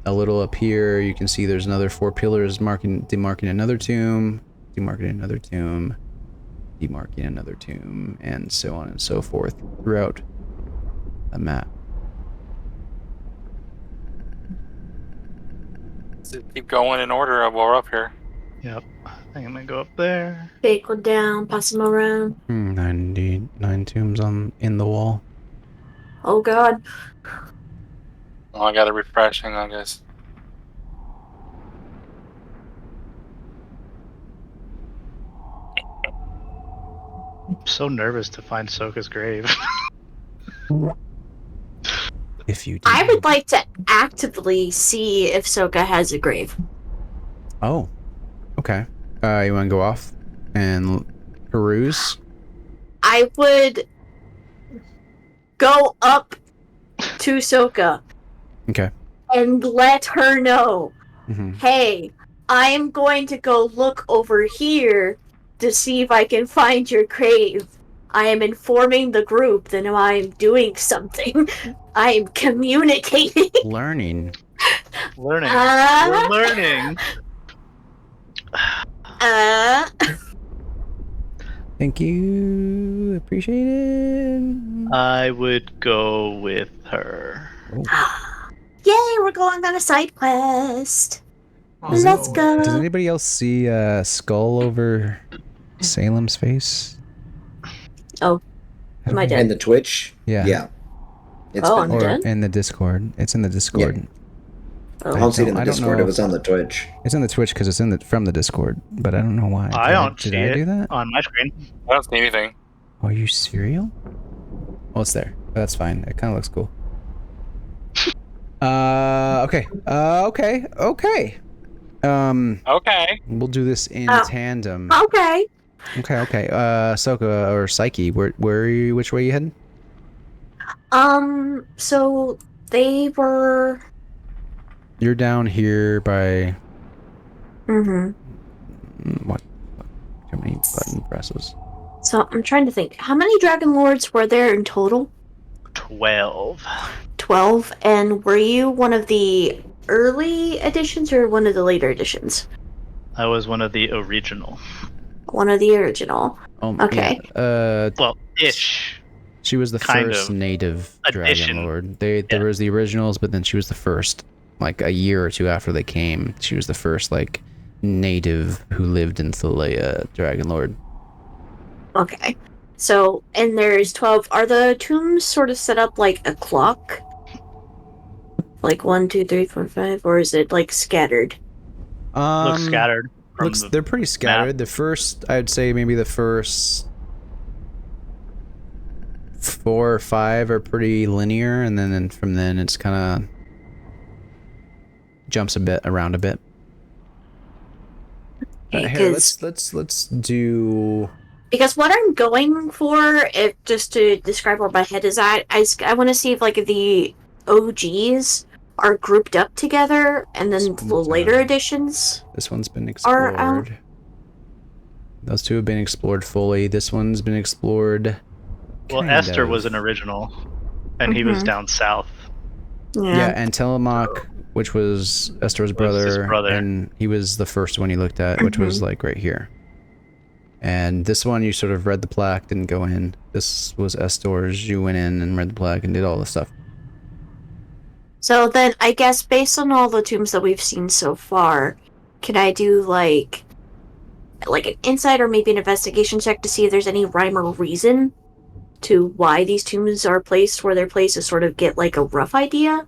little up here, you can see there's another 4 pillars demarking another tomb, demarking another tomb, demarking another tomb, and so on and so forth throughout the map. Keep going in order while we're up here. Yep. I think I'm gonna go up there. Take one down, pass them around. 99 tombs in the wall. Oh god. Oh, I gotta refresh. Hang on, guys. I'm so nervous to find Soka's grave. If you I would like to actively see if Soka has a grave. Oh, okay. You want to go off and peruse? I would go up to Soka Okay. and let her know, Mm-hmm. hey, I'm going to go look over here to see if I can find your grave. I am informing the group that I'm doing something. I am communicating. Learning. Learning. Uh, We're learning. Thank you. Appreciate it. I would go with her. Yay, we're going on a side quest. Does Let's it- go. Does anybody else see a skull over Salem's face? Oh, am I And dead? the Twitch? Yeah. Yeah. It's Oh, been I'm Or dead? in the Discord. It's in the Discord. Oh. I don't see it in the I don't Discord. know It was on the Twitch. It's in the Twitch because it's from the Discord, but I don't know why. I don't Did see I it do that? on my screen. I don't see anything. Oh, are you serial? Oh, it's there. That's fine. It kind of looks cool. Okay. Okay. Okay. We'll do this in Oh. tandem. Okay. Okay. Soka or Psyche, where are you? Which way are you heading? So they were. You're down here by Mm-hmm. what? Too many button presses. So I'm trying to think. How many Dragonlords were there in total? 12. 12. And were you one of the early editions or one of the later editions? I was one of the original. One of the original. Okay. Yeah. Well, ish. She was the Kind first of native addition. Dragonlord. There Yeah. was the originals, but then she was the first. Like a year or two after they came, she was the first like native who lived in Thalea Dragonlord. Okay. So, and there's 12. Are the tombs sort of set up like a clock? Like 1, 2, 3, 4, 5, or is it like scattered? Looks scattered. From the They're pretty scattered. The first, I'd say maybe the first 4 or 5 are pretty linear, and then from then it's kind of jumps a bit around a bit. Here, let's do. Because what I'm going for, if just to describe where my head is at, I want to see if like the OGs are grouped up together, and then the later editions. This one's been explored. Those two have been explored fully. This one's been explored. Well, Esther was an original, and he was down south. Yeah, and Telamok, which was Esther's brother, and he was the first one you looked at, which was like right here. And this one, you sort of read the plaque, didn't go in. This was Estor's. You went in and read the plaque and did all the stuff. So then, I guess based on all the tombs that we've seen so far, can I do like an insight or maybe an investigation check to see if there's any rhyme or reason to why these tombs are placed where they're placed, to sort of get like a rough idea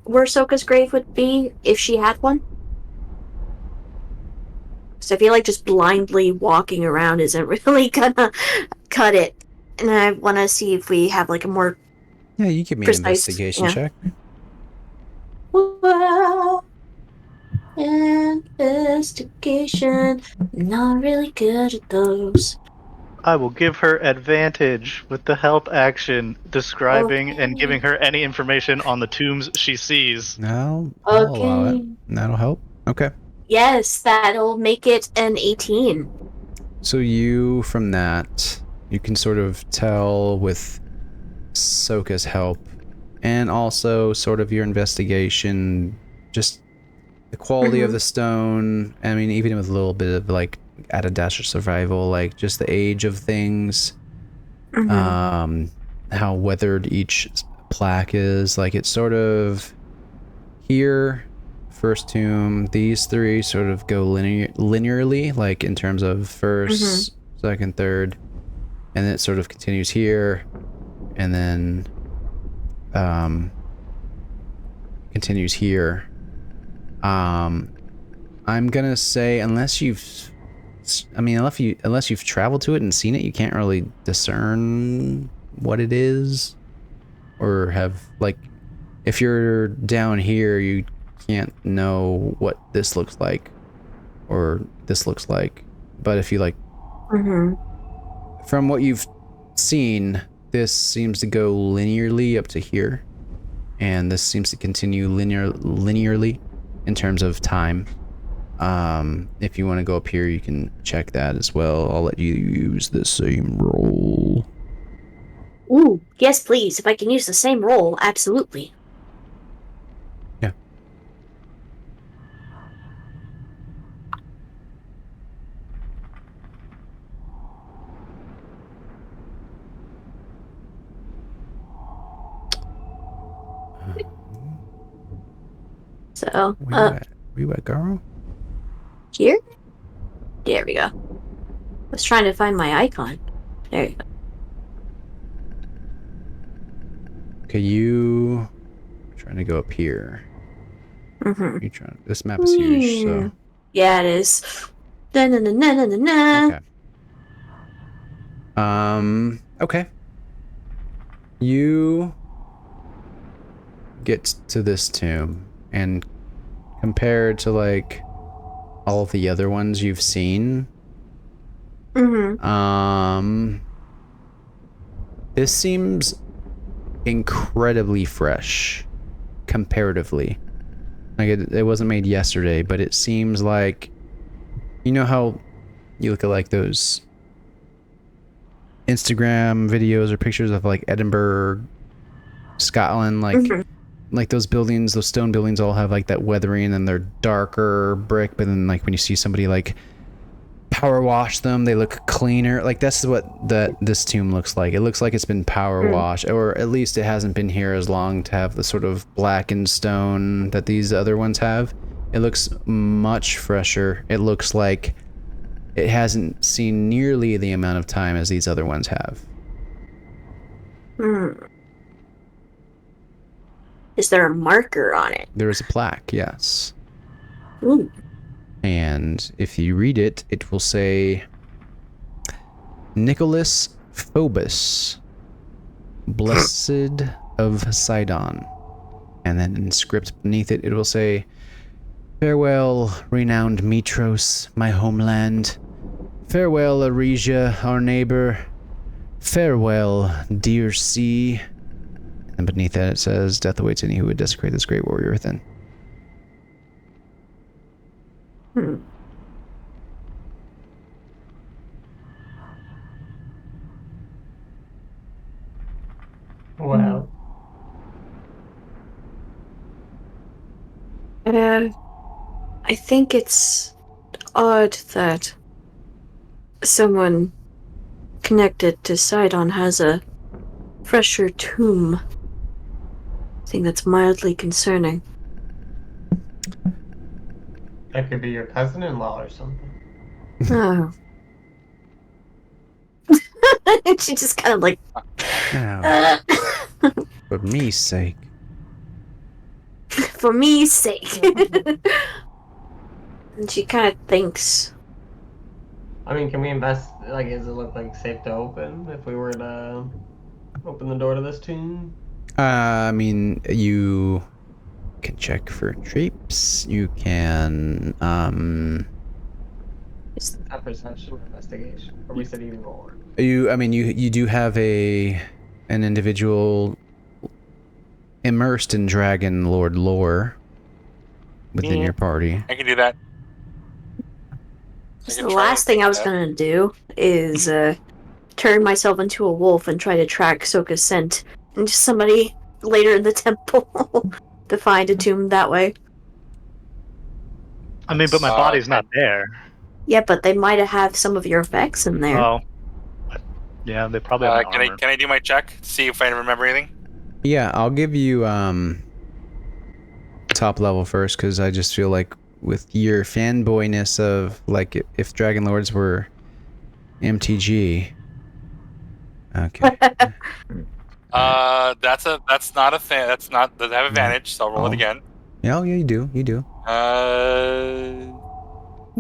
where Soka's grave would be if she had one? So I feel like just blindly walking around isn't really gonna cut it. And I want to see if we have like a more you give me precise, an investigation check. Well, investigation. Not really good at those. I will give her advantage with the help action, describing and giving her any information on the tombs she sees. No, I'll allow it. That'll help. Okay. Yes, that'll make it an 18. So you, from that, you can sort of tell with Soka's help, and also sort of your investigation, just the quality of the stone. I mean, even with a little bit of like add a dash of survival, like just the age of things, how weathered each plaque is. Like it's sort of here, first tomb, these three sort of go linearly, like in terms of first, second, third, and then it sort of continues here, and then continues here. I'm gonna say unless you've traveled to it and seen it, you can't really discern what it is, or have like, if you're down here, you can't know what this looks like or this looks like. But if you like, from what you've seen, this seems to go linearly up to here, and this seems to continue linearly in terms of time. If you want to go up here, you can check that as well. I'll let you use the same roll. Ooh, yes, please. If I can use the same roll, absolutely. Yeah. So, where you at, girl? Here? There we go. I was trying to find my icon. There you go. Okay, you trying to go up here. You trying? This map is huge, so. Yeah, it is. Na-na-na-na-na-na. Okay. Okay. You get to this tomb, and compared to like all of the other ones you've seen, this seems incredibly fresh comparatively. Like it wasn't made yesterday, but it seems like, you know how you look at like those Instagram videos or pictures of like Edinburgh, Scotland, like those buildings, those stone buildings all have like that weathering, and they're darker brick, but then like when you see somebody like power wash them, they look cleaner. Like that's what this tomb looks like. It looks like it's been power washed, or at least it hasn't been here as long to have the sort of blackened stone that these other ones have. It looks much fresher. It looks like it hasn't seen nearly the amount of time as these other ones have. Is there a marker on it? There is a plaque, yes. Ooh. And if you read it, it will say Nicholas Phobos, Blessed of Sidon. And then in script beneath it, it will say Farewell, renowned Mitros, my homeland. Farewell, Aresia, our neighbor. Farewell, dear sea. And beneath that it says, death awaits any who would desecrate this great warrior within. Wow. I think it's odd that someone connected to Sidon has a fresher tomb. I think that's mildly concerning. That could be your cousin-in-law or something. Oh. She just kind of like... Now, for me's sake. For me's sake. And she kind of thinks... I mean, can we invest, like, does it look like safe to open if we were to open the door to this tomb? I mean, you can check for traps. You can, Is that perception or investigation? Or we said either or? you do have an individual immersed in Dragonlord lore within your party. I can do that. The last thing I was gonna do is turn myself into a wolf and try to track Soka's scent into somebody later in the temple to find a tomb that way. I mean, but my body's not there. Yeah, but they might have some of your effects in there. Oh. Yeah, they probably have armor. Can I do my check? See if I remember anything? Yeah, I'll give you top level first, because I just feel like with your fanboyness of like if Dragonlords were MTG. Okay. That's not a thing. That's not doesn't have advantage, so I'll roll it again. Yeah, you do.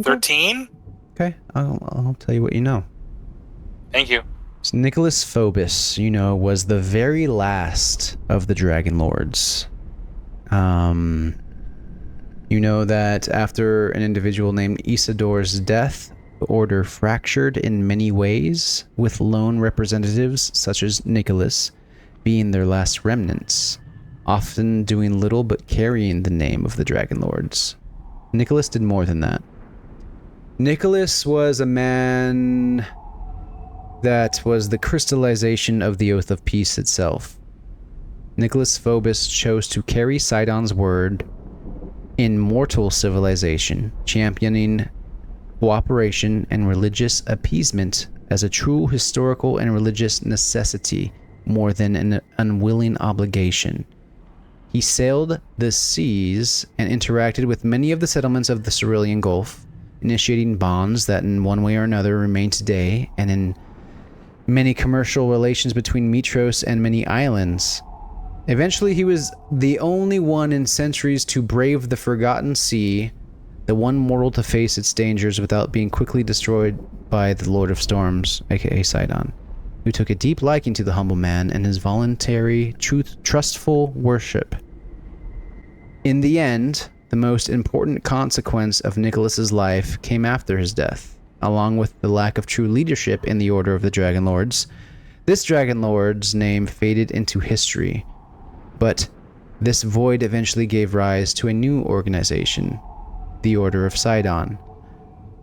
13? Okay, I'll tell you what you know. Thank you. So Nicholas Phobos, was the very last of the Dragonlords. You know that after an individual named Isidor's death, the order fractured in many ways, with lone representatives such as Nicholas being their last remnants, often doing little but carrying the name of the Dragonlords. Nicholas did more than that. Nicholas was a man that was the crystallization of the Oath of Peace itself. Nicholas Phobos chose to carry Sidon's word in mortal civilization, championing cooperation and religious appeasement as a true historical and religious necessity more than an unwilling obligation. He sailed the seas and interacted with many of the settlements of the Cerulean Gulf, initiating bonds that in one way or another remain today, and in many commercial relations between Mitros and many islands. Eventually, he was the only one in centuries to brave the Forgotten Sea, the one mortal to face its dangers without being quickly destroyed by the Lord of Storms, aka Sidon, who took a deep liking to the humble man and his voluntary, trustful worship. In the end, the most important consequence of Nicholas's life came after his death, along with the lack of true leadership in the Order of the Dragonlords. This Dragonlord's name faded into history, but this void eventually gave rise to a new organization, the Order of Sidon.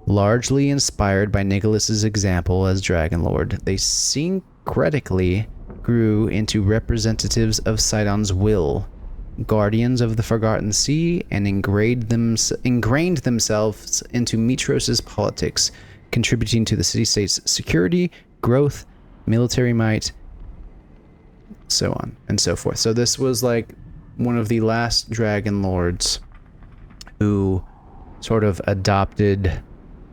Largely inspired by Nicholas's example as Dragonlord, they syncretically grew into representatives of Sidon's will, guardians of the Forgotten Sea, and ingrained themselves into Mitros' politics, contributing to the city-state's security, growth, military might, so on and so forth. So this was like one of the last Dragonlords who sort of adopted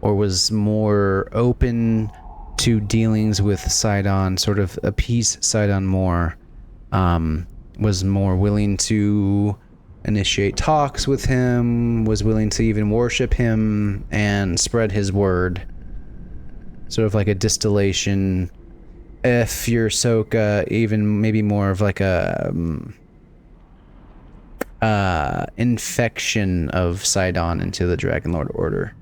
or was more open to dealings with Sidon, sort of appease Sidon more, was more willing to initiate talks with him, was willing to even worship him and spread his word. Sort of like a distillation, if you're Soka, even maybe more of like a infection of Sidon into the Dragonlord Order.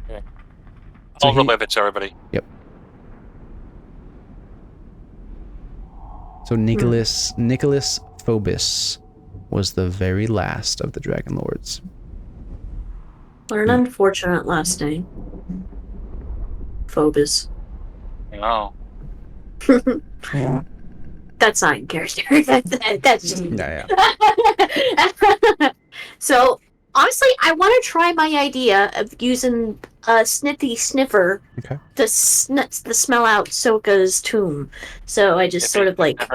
Okay. So I'll relive it to everybody. Yep. So Nicholas Phobos was the very last of the Dragonlords. What an unfortunate last name. Phobos. Oh. That's not in character. That's just... Yeah. So, honestly, I want to try my idea of using a Sniffy Sniffer to smell out Sokka's tomb. So I just sort of like...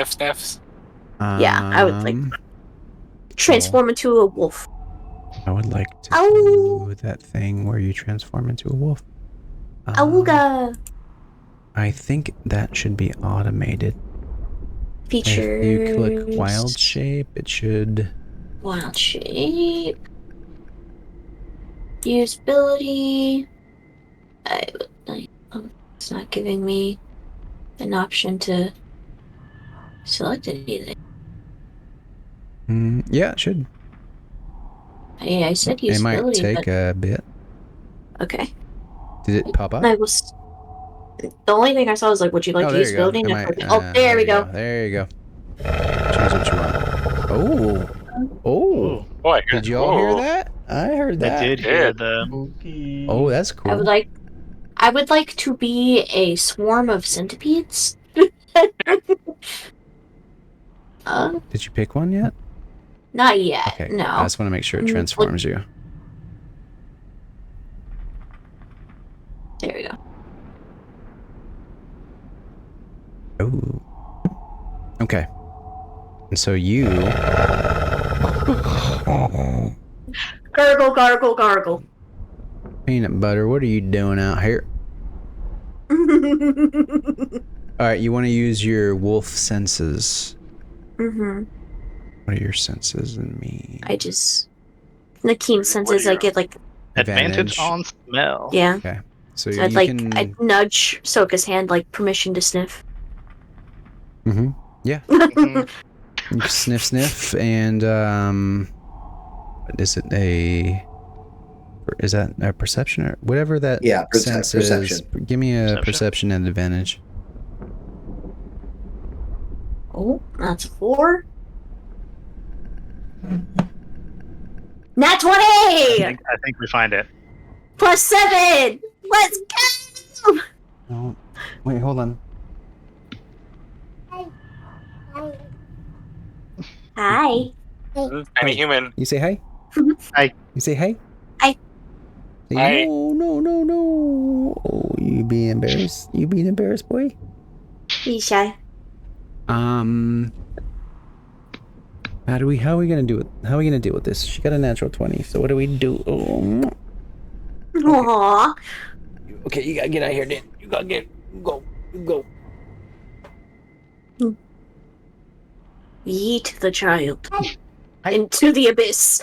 Sniffs? Yeah, I would like transform into a wolf. I would like to do that thing where you transform into a wolf. Awooga! I think that should be automated. Features. If you click wild shape, it should... Wild shape. Usability. It's not giving me an option to select anything. Yeah, it should. Yeah, I said usability. It might take a bit. Okay. Did it pop up? The only thing I saw was like, would you like to use building? There we go. There you go. Choose what you want. Oh. Boy, did you all hear that? I heard that. I did hear the... Oh, that's cool. I would like to be a swarm of centipedes. Did you pick one yet? Not yet. Okay. No. I just want to make sure it transforms you. There we go. Oh. Okay. And so you... Gargle, gargle, gargle. Peanut butter, what are you doing out here? Alright, you want to use your wolf senses. What are your senses in me? The keen senses, I get like... Advantage on smell. Yeah. Okay. So I'd I'd nudge Sokka's hand like permission to sniff. Yeah. You sniff, and is that a perception or whatever that sense perception. is? Give me a perception and advantage. Oh, that's 4. Nat 20! I think we find it. +7! Let's go! Oh, wait, hold on. Hi. Any human. You say hi? Hi. You say hi? Hi. Hi. No. Oh, you being embarrassed? You being embarrassed, boy? Be shy. How are we gonna do it? How are we gonna deal with this? She got a natural 20, so what do we do? Oh. Aww. Okay, you gotta get out of here, Dan. You gotta go. Yeet the child into the abyss.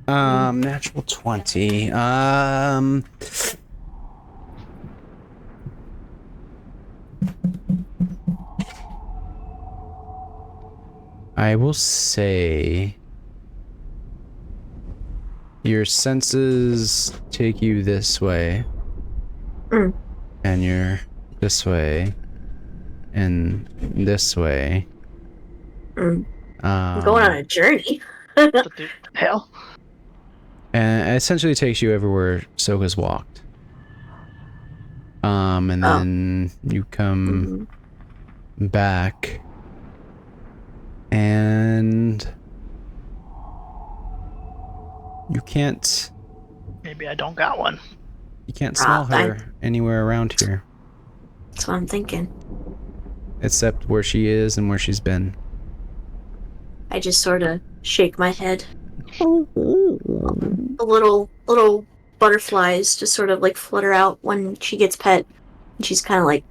Natural 20. I will say your senses take you this way, and you're this way, and this way. I'm going on a journey. What the hell? And it essentially takes you everywhere Sokka's walked. And then you come back, and you can't. Maybe I don't got one. You can't smell her anywhere around here. That's what I'm thinking. Except where she is and where she's been. I just sort of shake my head. The little butterflies just sort of like flutter out when she gets pet. And she's kind of like...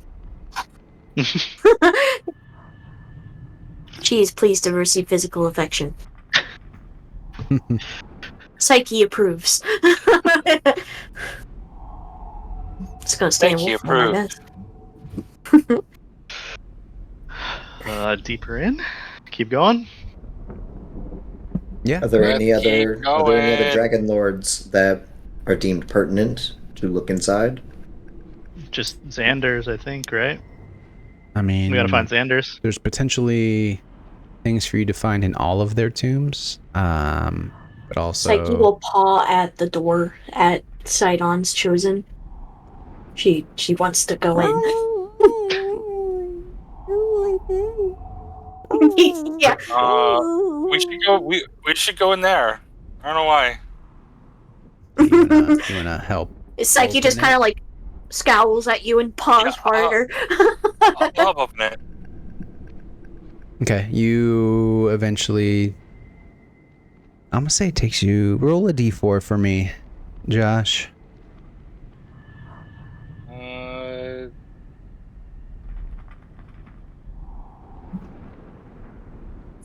She is pleased to receive physical affection. Psyche approves. It's gonna stay in wolf form, I guess. Deeper in. Keep going. Yeah. Are there any Let's keep other going. Dragonlords that are deemed pertinent to look inside? Just Xander's, I think, right? I mean, We gotta find Xander's. there's potentially things for you to find in all of their tombs. But also Psyche will paw at the door at Sidon's chosen. She wants to go in. Yeah. We should go. We should go in there. I don't know why. you wanna help? Psyche just open kind it? of like scowls at you and paws Yeah, harder. I'll help open it. Okay, you eventually. I'm gonna say it takes you. Roll a d4 for me, Josh.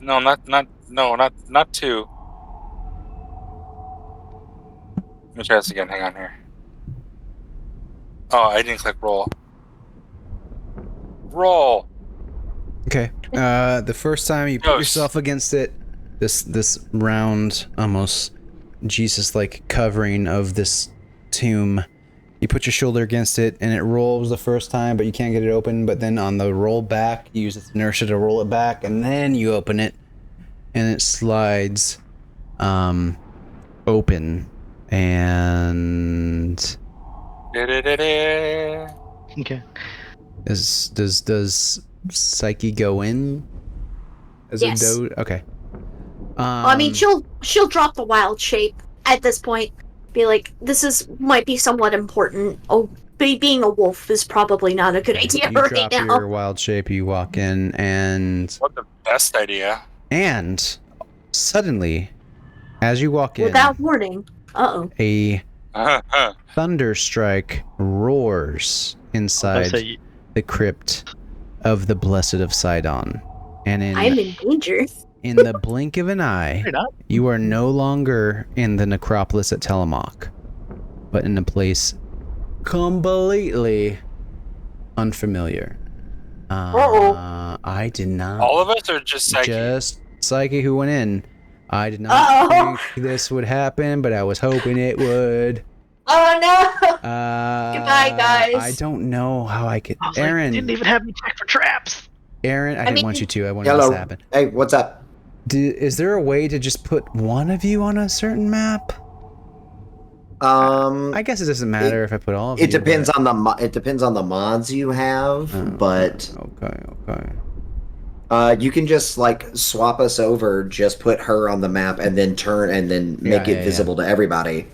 No, not two. Let me try this again. Hang on here. Oh, I didn't click roll. Roll. Okay. The first time you put Ghost. yourself against it, this round, almost Jesus-like covering of this tomb, you put your shoulder against it, and it rolls the first time, but you can't get it open. But then on the roll back, you use its inertia to roll it back, and then you open it, and it slides, open, and Okay. does Psyche go in? As Yes. a doe? Okay. I mean, she'll drop the wild shape at this point. Be like, this might be somewhat important. Oh, being a wolf is probably not a good idea you right drop now. your wild shape, you walk in, and What the best idea? suddenly, as you walk in, Without warning. Uh-oh. a thunderstrike roars inside Say, the crypt of the Blessed of Sidon, and I'm in danger. in the blink of an eye, You're not. you are no longer in the necropolis at Telamok, but in a place completely unfamiliar. I did not. All of us, or just Psyche? Just Psyche who went in. I did not think this would happen, but I was hoping it would. Oh no! Goodbye, guys. I don't know how I could. I was Aaron, like, didn't even have me check for traps. Aaron, I didn't want you to. I wanted Hello. this to happen. Hey, what's up? Is there a way to just put one of you on a certain map? I guess it doesn't matter if I put all of you. It depends on the mods you have, but okay. you can just like swap us over, just put her on the map, and then make it visible to everybody.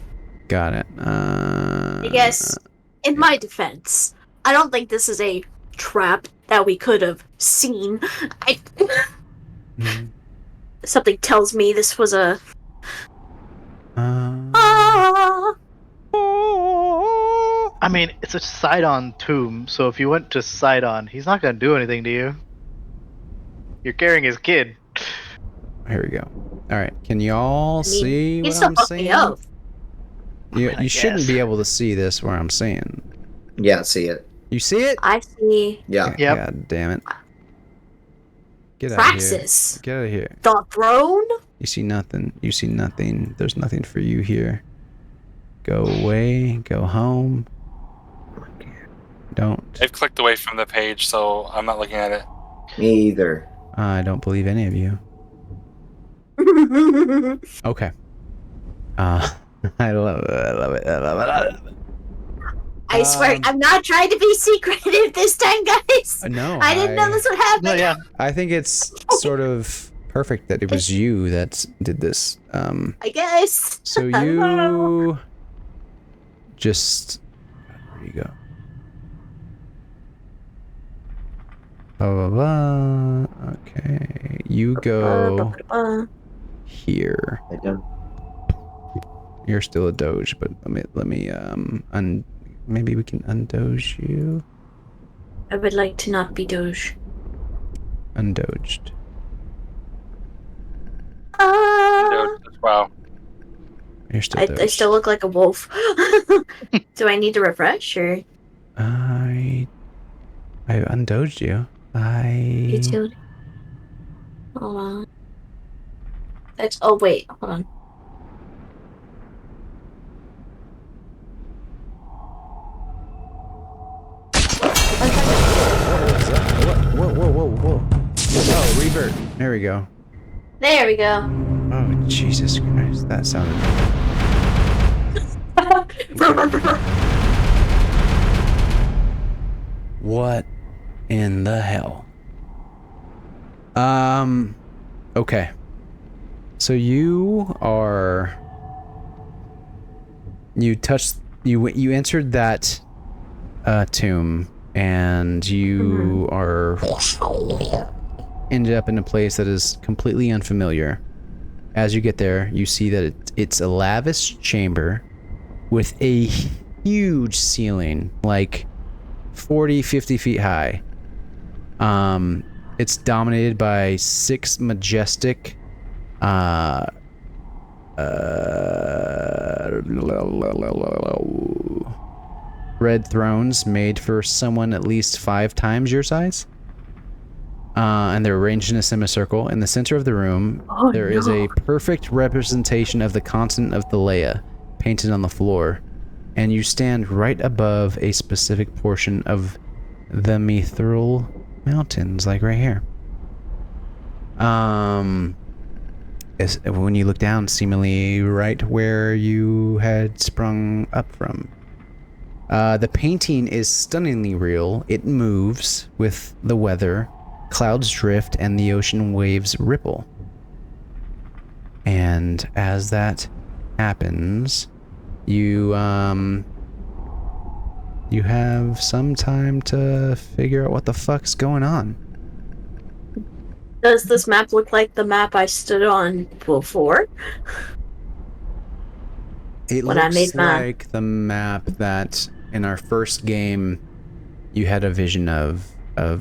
Got it. I guess, in my defense, I don't think this is a trap that we could have seen. Something tells me this was a... I mean, it's a Sidon tomb, so if you went to Sidon, he's not gonna do anything to you. You're carrying his kid. Here we go. All right, can y'all see what I'm saying? Up. You shouldn't be able to see this where I'm saying. Yeah, see it. You see it? I see. Yeah. Yep. God damn it. Get out of here. Praxis. Get out of here. The throne? You see nothing. You see nothing. There's nothing for you here. Go away. Go home. Don't. I've clicked away from the page, so I'm not looking at it. Me either. I don't believe any of you. Okay. I love it. I swear, I'm not trying to be secretive this time, guys. No. I didn't know this would happen. No, yeah. I think it's sort of perfect that it was you that did this. I guess. So you just where you go? Blah, blah, blah. Okay, you go here. I don't. You're still a doge, but let me maybe we can undoge you. I would like to not be Doge. Undoged. Wow. You're still I doged. still look like a wolf. Do I need to refresh or? I undoged you. You too? Hold on. That's. Oh wait, hold on. Whoa. Oh, revert. There we go. There we go. Oh, Jesus Christ. That sounded... What in the hell? Okay. So you are... You entered that tomb, and you are ended up in a place that is completely unfamiliar. As you get there, you see that it's a lavish chamber with a huge ceiling, like 40, 50 feet high. It's dominated by 6 majestic red thrones made for someone at least 5 times your size. And they're arranged in a semicircle. In the center of the room, there is a perfect representation of the continent of Thalea painted on the floor. And you stand right above a specific portion of the Mithril Mountains, like right here. When you look down, seemingly right where you had sprung up from. The painting is stunningly real. It moves with the weather. Clouds drift and the ocean waves ripple. And as that happens, you have some time to figure out what the fuck's going on. Does this map look like the map I stood on before? It looks like the map that in our first game you had a vision of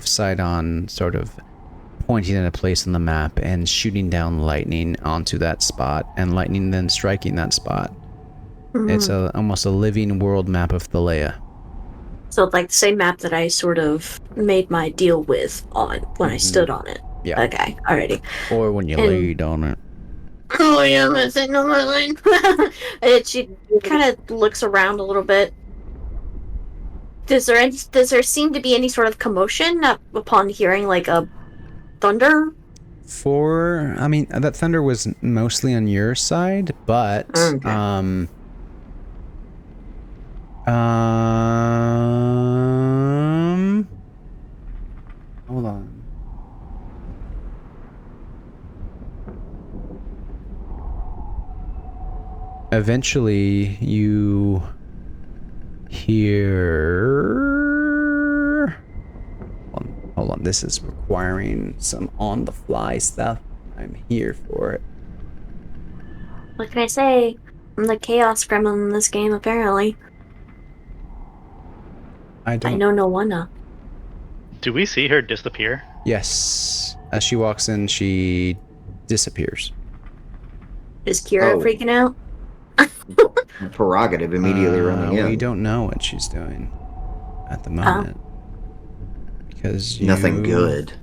Sidon sort of pointing at a place on the map and shooting down lightning onto that spot, and lightning then striking that spot. Mm-hmm. It's almost a living world map of Thalea. So like the same map that I sort of made my deal with on when I stood on it. Yeah. Okay, alrighty. Or when you laid on it. Oh yeah, I'm sitting on my lane. She kind of looks around a little bit. Does there seem to be any sort of commotion upon hearing like a thunder? I mean, that thunder was mostly on your side, but okay. Hold on. Eventually, you hear... Hold on, this is requiring some on-the-fly stuff. I'm here for it. What can I say? I'm the chaos gremlin in this game, apparently. I know no one. Do we see her disappear? Yes. As she walks in, she disappears. Is Kira freaking out? Prerogative immediately running in. We don't know what she's doing at the moment. Because nothing good.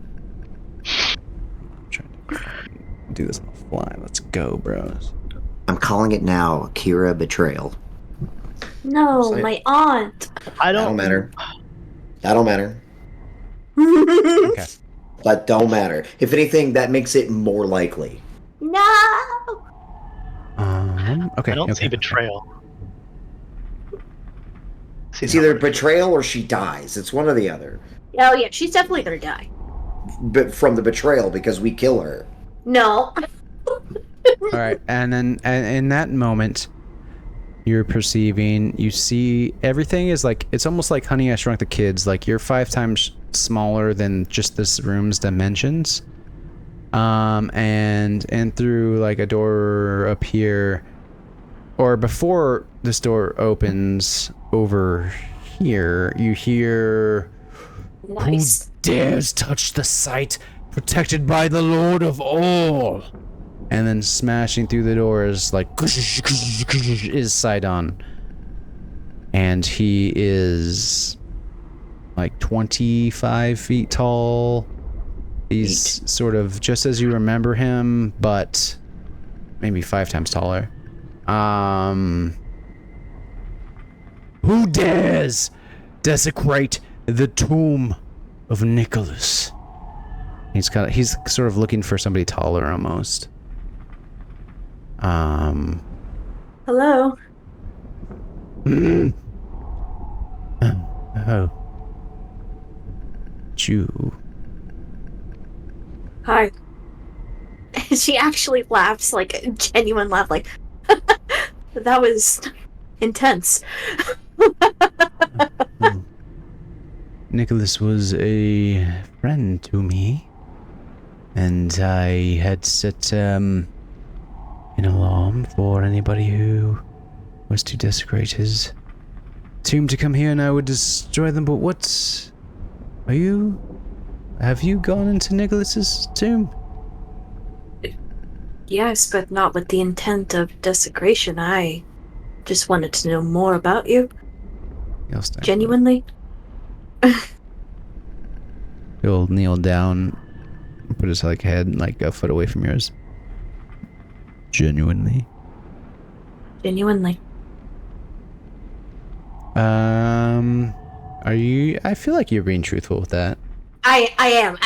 I'm trying to do this on the fly. Let's go, bros. I'm calling it now. Kira betrayal. No, my aunt. That don't matter. Okay. That don't matter. If anything, that makes it more likely. No. Okay. I don't see betrayal. It's either betrayal or she dies. It's one or the other. Oh yeah, she's definitely gonna die. But from the betrayal, because we kill her. No. All right, and then in that moment, you're perceiving. You see everything is like it's almost like Honey, I Shrunk the Kids. Like you're 5 times smaller than just this room's dimensions. And through like a door up here, or before this door opens over here, you hear, Nice. "Who dares touch the site protected by the Lord of all?" And then smashing through the door is like is Sidon, and he is like 25 feet tall. He's sort of just as you remember him, but maybe 5 times taller. Who dares desecrate the tomb of Nicholas? He's sort of looking for somebody taller almost. Hello. Oh. Jew. Hi. She actually laughs, like a genuine laugh, like that was intense. Nicholas was a friend to me, and I had set an alarm for anybody who was to desecrate his tomb to come here, and I would destroy them. But what are you? Have you gone into Nicholas's tomb? Yes, but not with the intent of desecration. I just wanted to know more about you. Genuinely. He'll kneel down, put his head like a foot away from yours. Genuinely. Genuinely. Are you? I feel like you're being truthful with that. I am.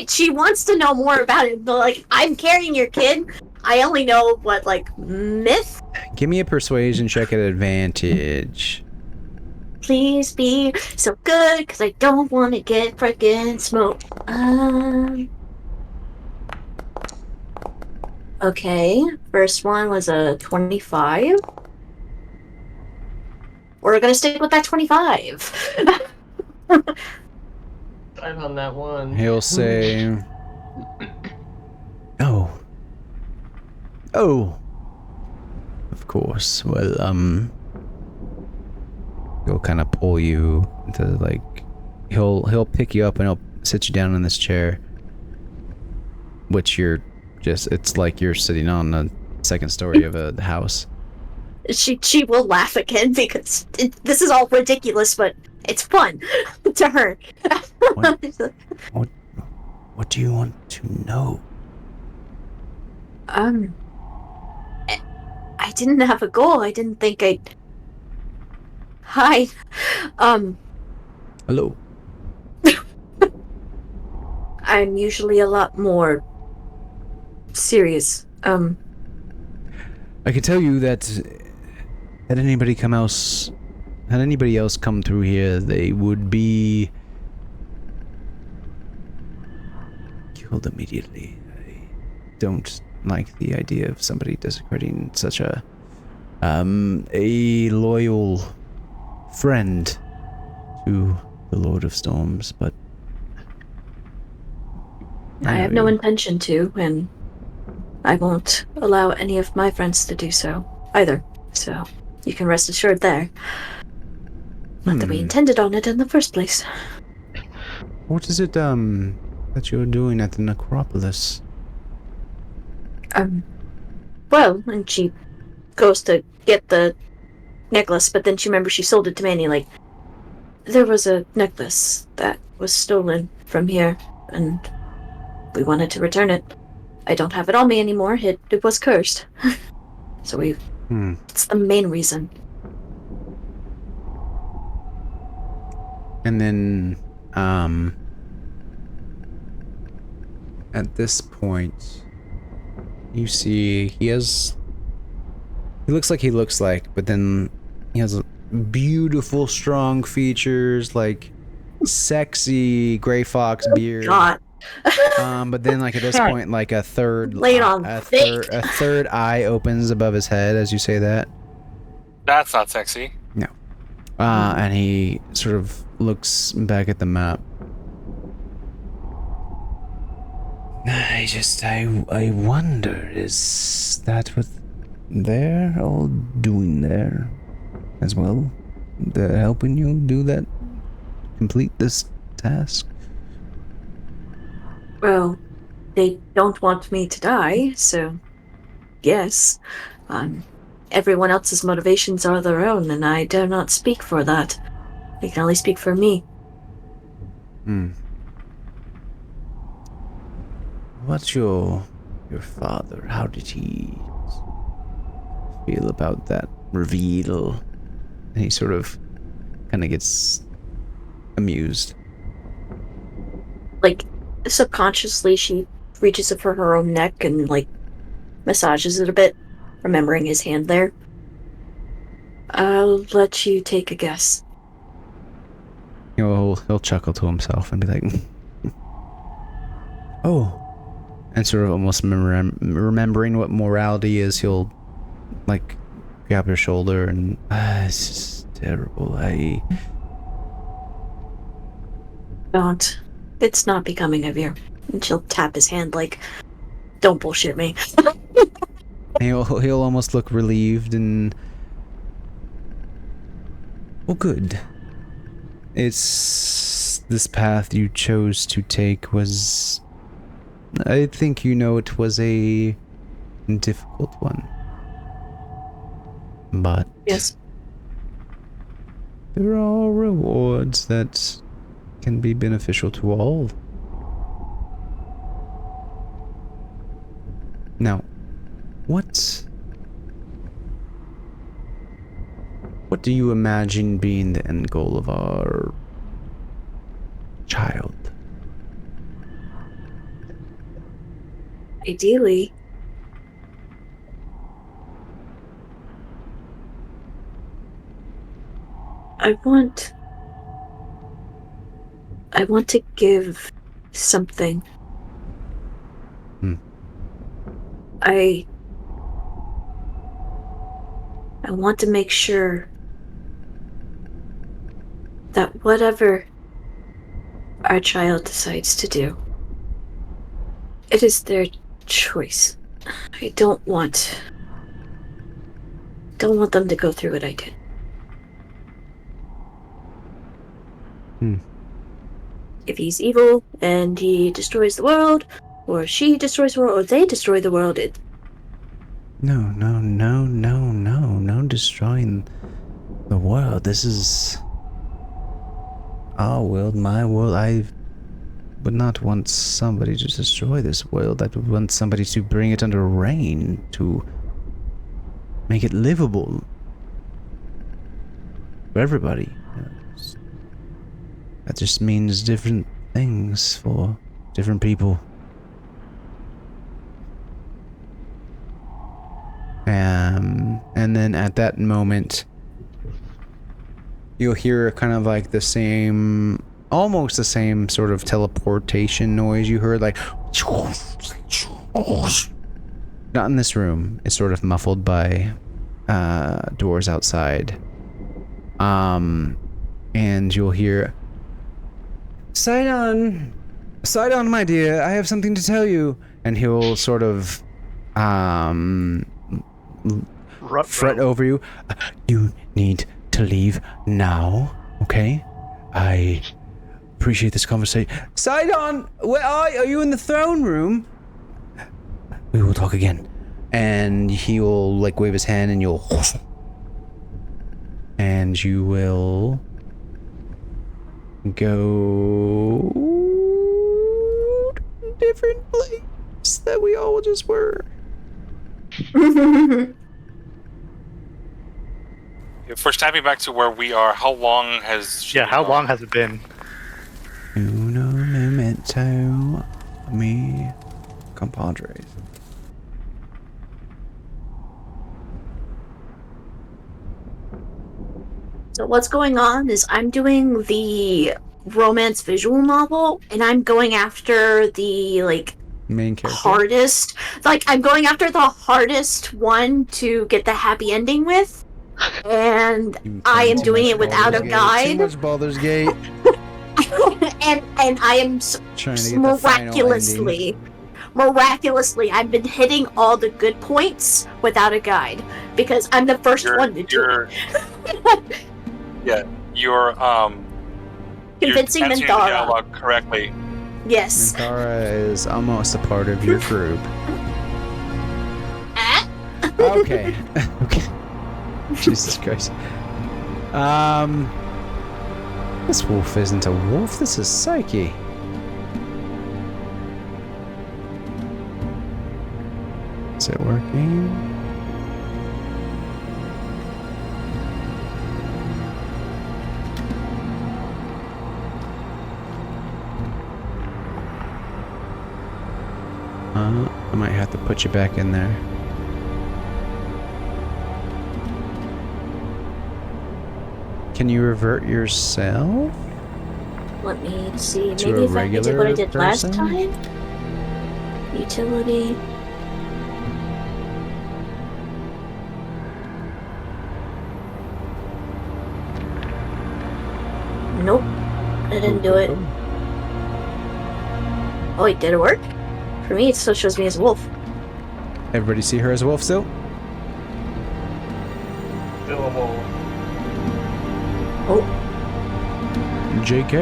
She wants to know more about it, but like, I'm carrying your kid. I only know what, like, myth? Give me a persuasion check at advantage. Please be so good, because I don't want to get frickin' smoked. Okay, first one was a 25. We're gonna stick with that 25. I'm on that one. He'll say, "Oh, of course. Well, he'll kind of pull you to like, he'll pick you up and he'll sit you down in this chair, which it's like you're sitting on the second story of a house." She will laugh again because this is all ridiculous, but it's fun to her. What do you want to know? I didn't have a goal. I didn't think I'd... Hi. Hello. I'm usually a lot more serious. I can tell you that had anybody else come through here, they would be killed immediately. I don't like the idea of somebody desecrating such a loyal friend to the Lord of Storms, but I have no intention to, and I won't allow any of my friends to do so either. So you can rest assured there. Not that we intended on it in the first place. What is it that you're doing at the Necropolis? Well, and she goes to get the necklace, but then she remembers she sold it to Manny. Like, there was a necklace that was stolen from here, and we wanted to return it. I don't have it on me anymore. It was cursed. So it's the main reason. And then, at this point, you see he looks like, but then he has beautiful, strong features, like sexy gray fox beard. God. But then, like, at this point, like a third eye opens above his head as you say that. That's not sexy. No. And he sort of looks back at the map. I wonder, is that what they're all doing there as well? They're helping you do that, complete this task? Well, they don't want me to die, so yes. Everyone else's motivations are their own, and I dare not speak for that. I can only speak for me. What's your father? How did he feel about that reveal? And he sort of kind of gets amused. Like, subconsciously, she reaches up for her own neck and, like, massages it a bit, remembering his hand there. I'll let you take a guess. He'll chuckle to himself and be like, oh. And sort of almost remembering what morality is, he'll, like, grab your shoulder and, it's just terrible. Don't. It's not becoming of you. And she'll tap his hand like, don't bullshit me. He'll almost look relieved and... Well, good. It's... This path you chose to take was... I think you know it was a difficult one. But... Yes. There are rewards that can be beneficial to all. Now, what do you imagine being the end goal of our child? Ideally, I want to give something. I want to make sure that whatever our child decides to do, it is their choice. I don't want them to go through what I did. If he's evil and he destroys the world, or she destroys the world, or they destroy the world, No destroying the world. This is our world, my world. I would not want somebody to destroy this world. I would want somebody to bring it under reign, to make it livable for everybody. That just means different things for different people. And then at that moment, you'll hear kind of like the same, almost the same sort of teleportation noise you heard, like, not in this room. It's sort of muffled by doors outside. And you'll hear, Sidon, my dear, I have something to tell you. And he'll sort of fret over you. You need to leave now, okay? I appreciate this conversation. Sidon, where are you? Are you in the throne room? We will talk again. And he'll like wave his hand and you'll... And you will... go... to a different place that we all just were. If we're snapping back to where we are, how long has she how long has it been? Uno momento, mi compadres. So what's going on is I'm doing the romance visual novel, and I'm going after the, like, Main character. hardest. Like, I'm going after the hardest one to get the happy ending with, and I am doing it without a guide. Too much Baldur's Gate. and I am Trying to get the final ending. miraculously, I've been hitting all the good points without a guide because I'm the first one to do it. Yeah, you're convincing you're answering the Minthara. dialogue correctly. Yes. Minthara is almost a part of your group. Okay. Okay. Jesus Christ. This wolf isn't a wolf, this is Psyche. Is it working? I might have to put you back in there. Can you revert yourself? Let me see. To Maybe a if I did what I regular did last person? time. Utility. Nope. I didn't do it. Oh wait, did it work? For me, it still shows me as a wolf. Everybody see her as a wolf still? Still a wolf. Oh. JK.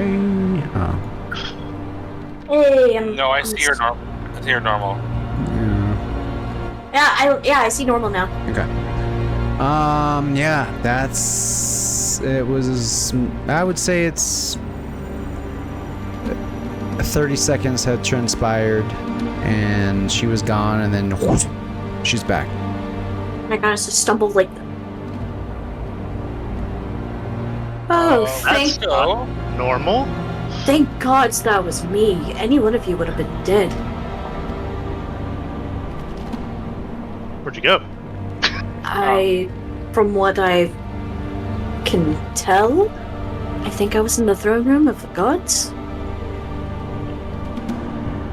Oh. Hey, I'm. No, I see her normal. I see her normal. Yeah. I see normal now. Okay. Yeah, it was, I would say it's 30 seconds had transpired and she was gone and then whoosh, she's back. I kind of stumbled like. Oh, That's so. Normal? thank God that was me. Any one of you would have been dead. Where'd you go? From what I can tell, I think I was in the throne room of the gods.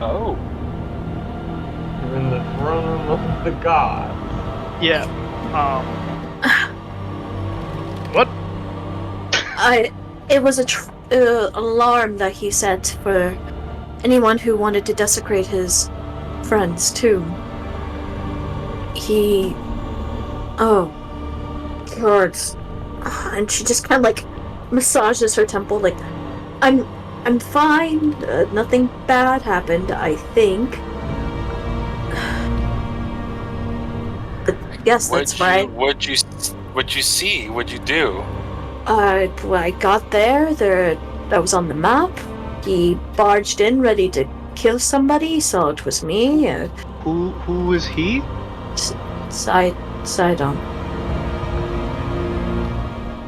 Oh. You're in the throne room of the gods. Yeah. What? It was an alarm that he set for anyone who wanted to desecrate his friend's tomb. Oh, God. And she just kind of like massages her temple, like, I'm fine. Nothing bad happened, I think. But yes, that's right. What'd you see? What'd you do? When I got there, that was on the map. He barged in ready to kill somebody, so it was me. Who was he? Sidon.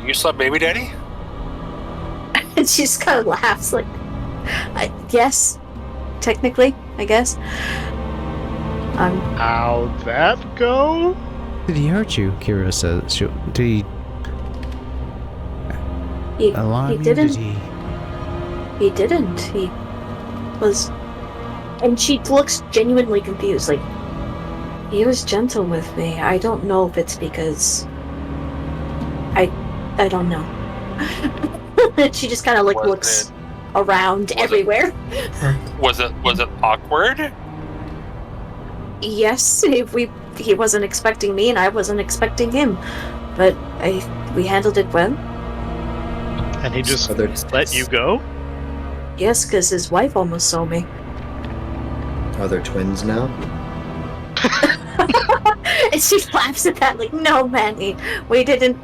You saw baby daddy? And she just kind of laughs, like, yes, technically, I guess. How'd that go? Did he hurt you? Kira says. Did he alarm you? didn't. Did he? He didn't. He was, and she looks genuinely confused. Like, he was gentle with me. I don't know if it's because I don't know. She just kind of like looks around everywhere. Was it awkward? Yes, he wasn't expecting me, and I wasn't expecting him, but we handled it well. And he just let you go? Yes, because his wife almost saw me. Are there twins now? And she laughs at that, like, "No, Manny, we didn't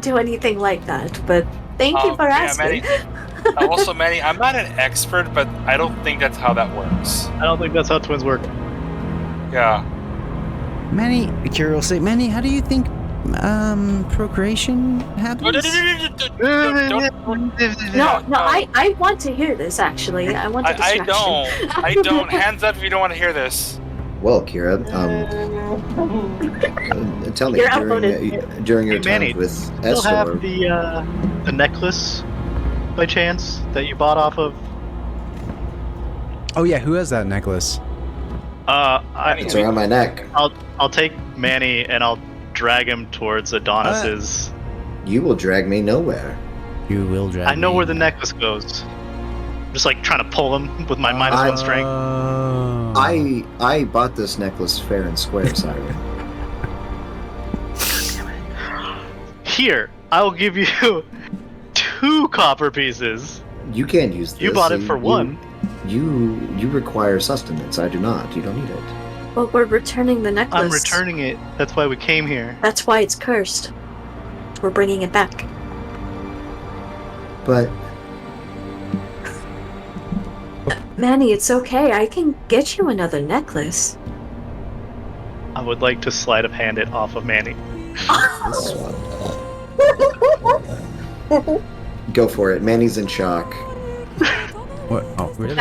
do anything like that." But thank you for asking. Manny, also, Manny, I'm not an expert, but I don't think that's how that works. I don't think that's how twins work. Yeah. Manny, Kira will say, Manny, how do you think procreation happens? No, I want to hear this, actually. I want a distraction. I don't. Hands up if you don't want to hear this. Well, Kira, tell me, during your time Manny, with still Estor... have the necklace, by chance, that you bought off of... Oh yeah, who has that necklace? It's around my neck. I'll take Manny and I'll drag him towards Adonis's... You will drag me nowhere. You will drag I know me. where the necklace goes. I'm just like trying to pull him with my -1 strength. I bought this necklace fair and square, Siren. Here, I'll give you 2 copper pieces. You can't use this. You bought it for 1. You require sustenance. I do not. You don't need it. But we're returning the necklace. I'm returning it. That's why we came here. That's why it's cursed. We're bringing it back. But... Manny, it's okay. I can get you another necklace. I would like to sleight of hand it off of Manny. This one. Go for it. Manny's in shock. What? Oh, really?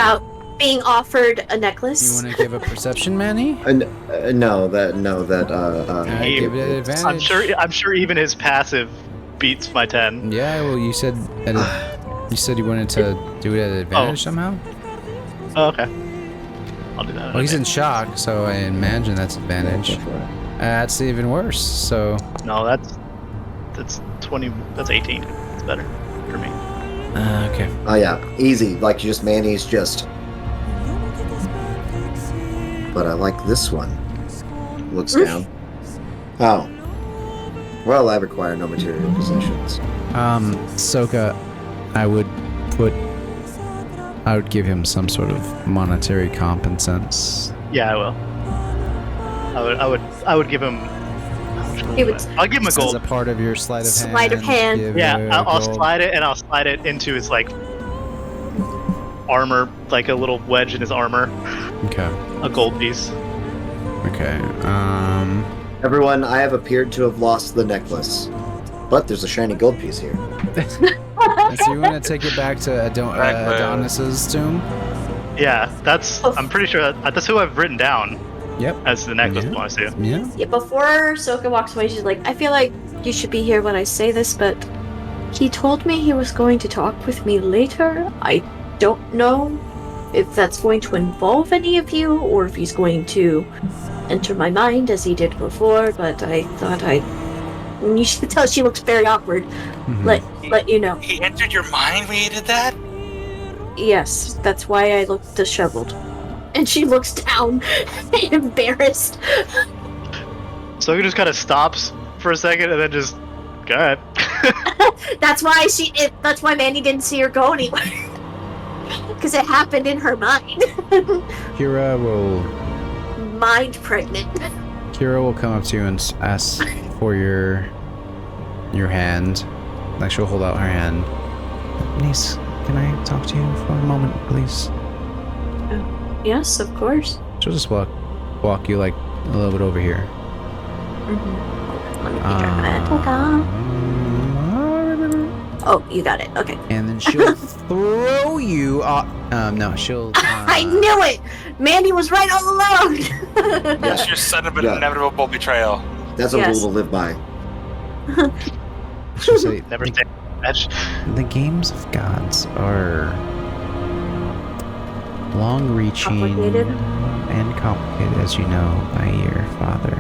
being offered a necklace. You want to give a perception, Manny? No, that Give it an advantage. I'm sure even his passive beats my 10. Yeah, well, you said you wanted to do it at an advantage somehow. Oh, okay. I'll do that. Well, he's in shock, so I imagine that's advantage. That's even worse. So. No, that's 20. That's 18. It's better for me. Okay. Oh yeah, easy. Like just Manny's just. But I like this one. Looks down. Oh. Well, I require no material possessions. Soka, I would give him some sort of monetary compensance. Yeah, I will. I would give him. I'll give him a gold. As a part of your sleight of hand. Sleight of hand. Yeah, I'll slide it, and I'll slide it into his like armor, like a little wedge in his armor. Okay. A gold piece. Okay. Everyone, I have appeared to have lost the necklace, but there's a shiny gold piece here. So you want to take it back to Adonis's tomb? Yeah, I'm pretty sure that's who I've written down. Yep. As the necklace belongs to. Yeah. Yeah, before Soka walks away, she's like, I feel like you should be here when I say this, but he told me he was going to talk with me later. I don't know if that's going to involve any of you, or if he's going to enter my mind as he did before, but I thought you should tell she looks very awkward. Mm-hmm. Let you know. He entered your mind when you did that? Yes, that's why I looked disheveled. And she looks down, embarrassed. So he just kind of stops for a second and then just go ahead. That's why Manny didn't see her go anywhere. Because it happened in her mind. Kira will. Mind pregnant. Kira will come up to you and ask for your hand. Like she'll hold out her hand. Niece, can I talk to you for a moment, please? Yes, of course. She'll just walk you like a little bit over here. Mm-hmm. Let me get her. Oh, you got it. Okay. And then she'll throw you. No, she'll. I knew it. Mandy was right all along. That's your son of an inevitable betrayal. That's a rule to live by. She'll say, Never stay match. The games of gods are long-reaching and complicated, as you know, by your father.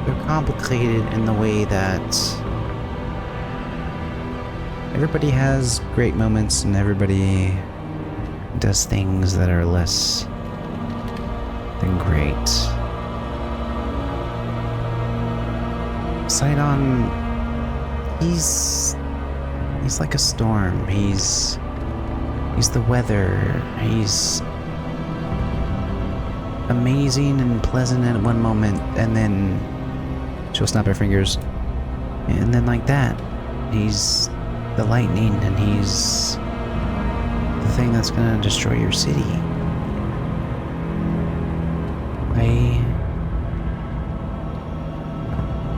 They're complicated in the way that everybody has great moments and everybody does things that are less than great. Sidon, he's like a storm. He's the weather. He's amazing and pleasant at one moment, and then she'll snap her fingers, and then like that, he's the lightning, and he's the thing that's gonna destroy your city.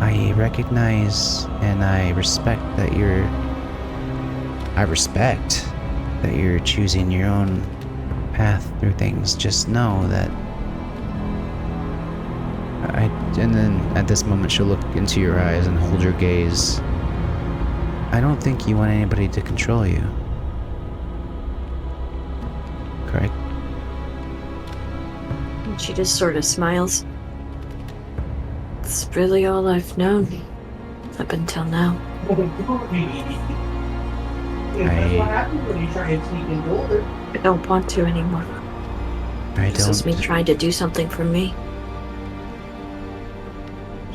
I recognize and I respect that you're choosing your own path through things. Just know that and then at this moment she'll look into your eyes and hold your gaze. I don't think you want anybody to control you. Correct? And she just sort of smiles. It's really all I've known up until now. I don't want to anymore. This is me trying to do something for me.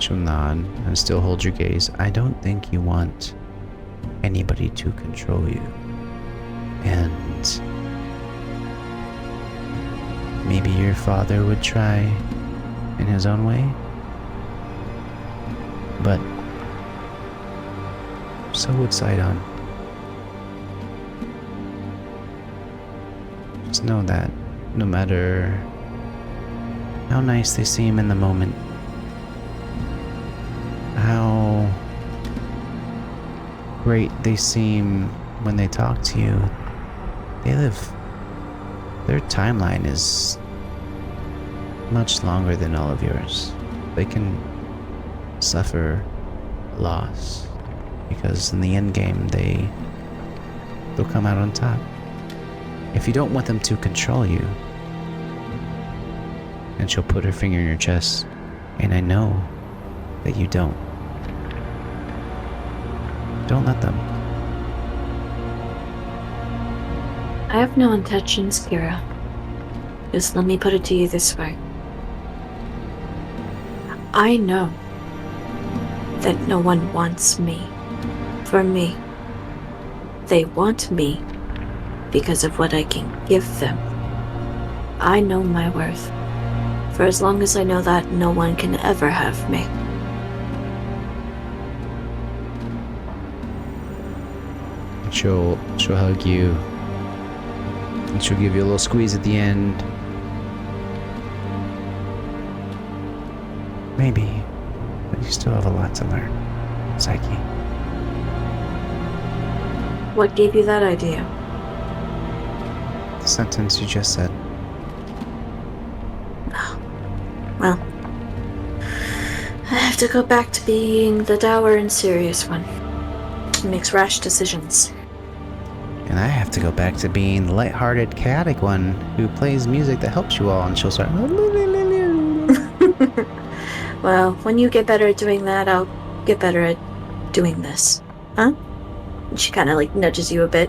She'll nod and still hold your gaze. I don't think you want anybody to control you. And maybe your father would try in his own way. But so would Sidon. Just know that no matter how nice they seem in the moment, how great they seem when they talk to you, their timeline is much longer than all of yours. They can suffer loss because in the end game they'll come out on top. If you don't want them to control you, and she'll put her finger in your chest, and I know that you don't let them. I have no intentions, Kira. Just let me put it to you this way. I know that no one wants me for me. They want me because of what I can give them. I know my worth. For as long as I know that, no one can ever have me. She'll hug you. And she'll give you a little squeeze at the end. Maybe, but you still have a lot to learn, Psyche. What gave you that idea? The sentence you just said. Well, I have to go back to being the dour and serious one. Who makes rash decisions. And I have to go back to being the lighthearted, chaotic one who plays music that helps you all, and she'll start. Well, when you get better at doing that, I'll get better at doing this. Huh? And she kind of like nudges you a bit.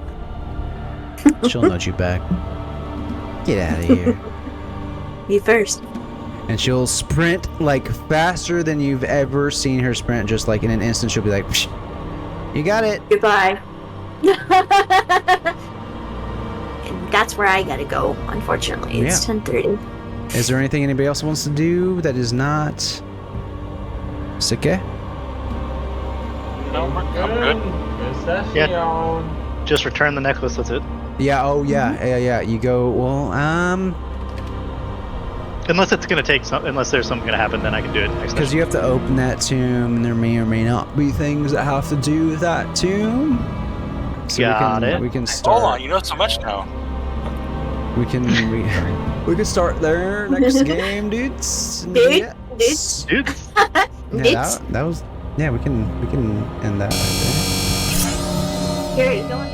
She'll nudge you back. Get out of here. You first. And she'll sprint like faster than you've ever seen her sprint. Just like in an instant, she'll be like, psh, "You got it." Goodbye. And that's where I gotta go, unfortunately. It's 10:30. Is there anything anybody else wants to do that is not Sike? No, I'm good. Good session. Just return the necklace. That's it. Yeah. Oh, yeah. You go. Well, Unless it's gonna take some. Unless there's something gonna happen, then I can do it next because session. you have to open that tomb, and there may or may not be things that have to do with that tomb. So we can start. Hold on, you know so much now. We can start there next game, dudes. Dudes. Dudes. Yeah, that was. Yeah, we can end that right there. Here, you going?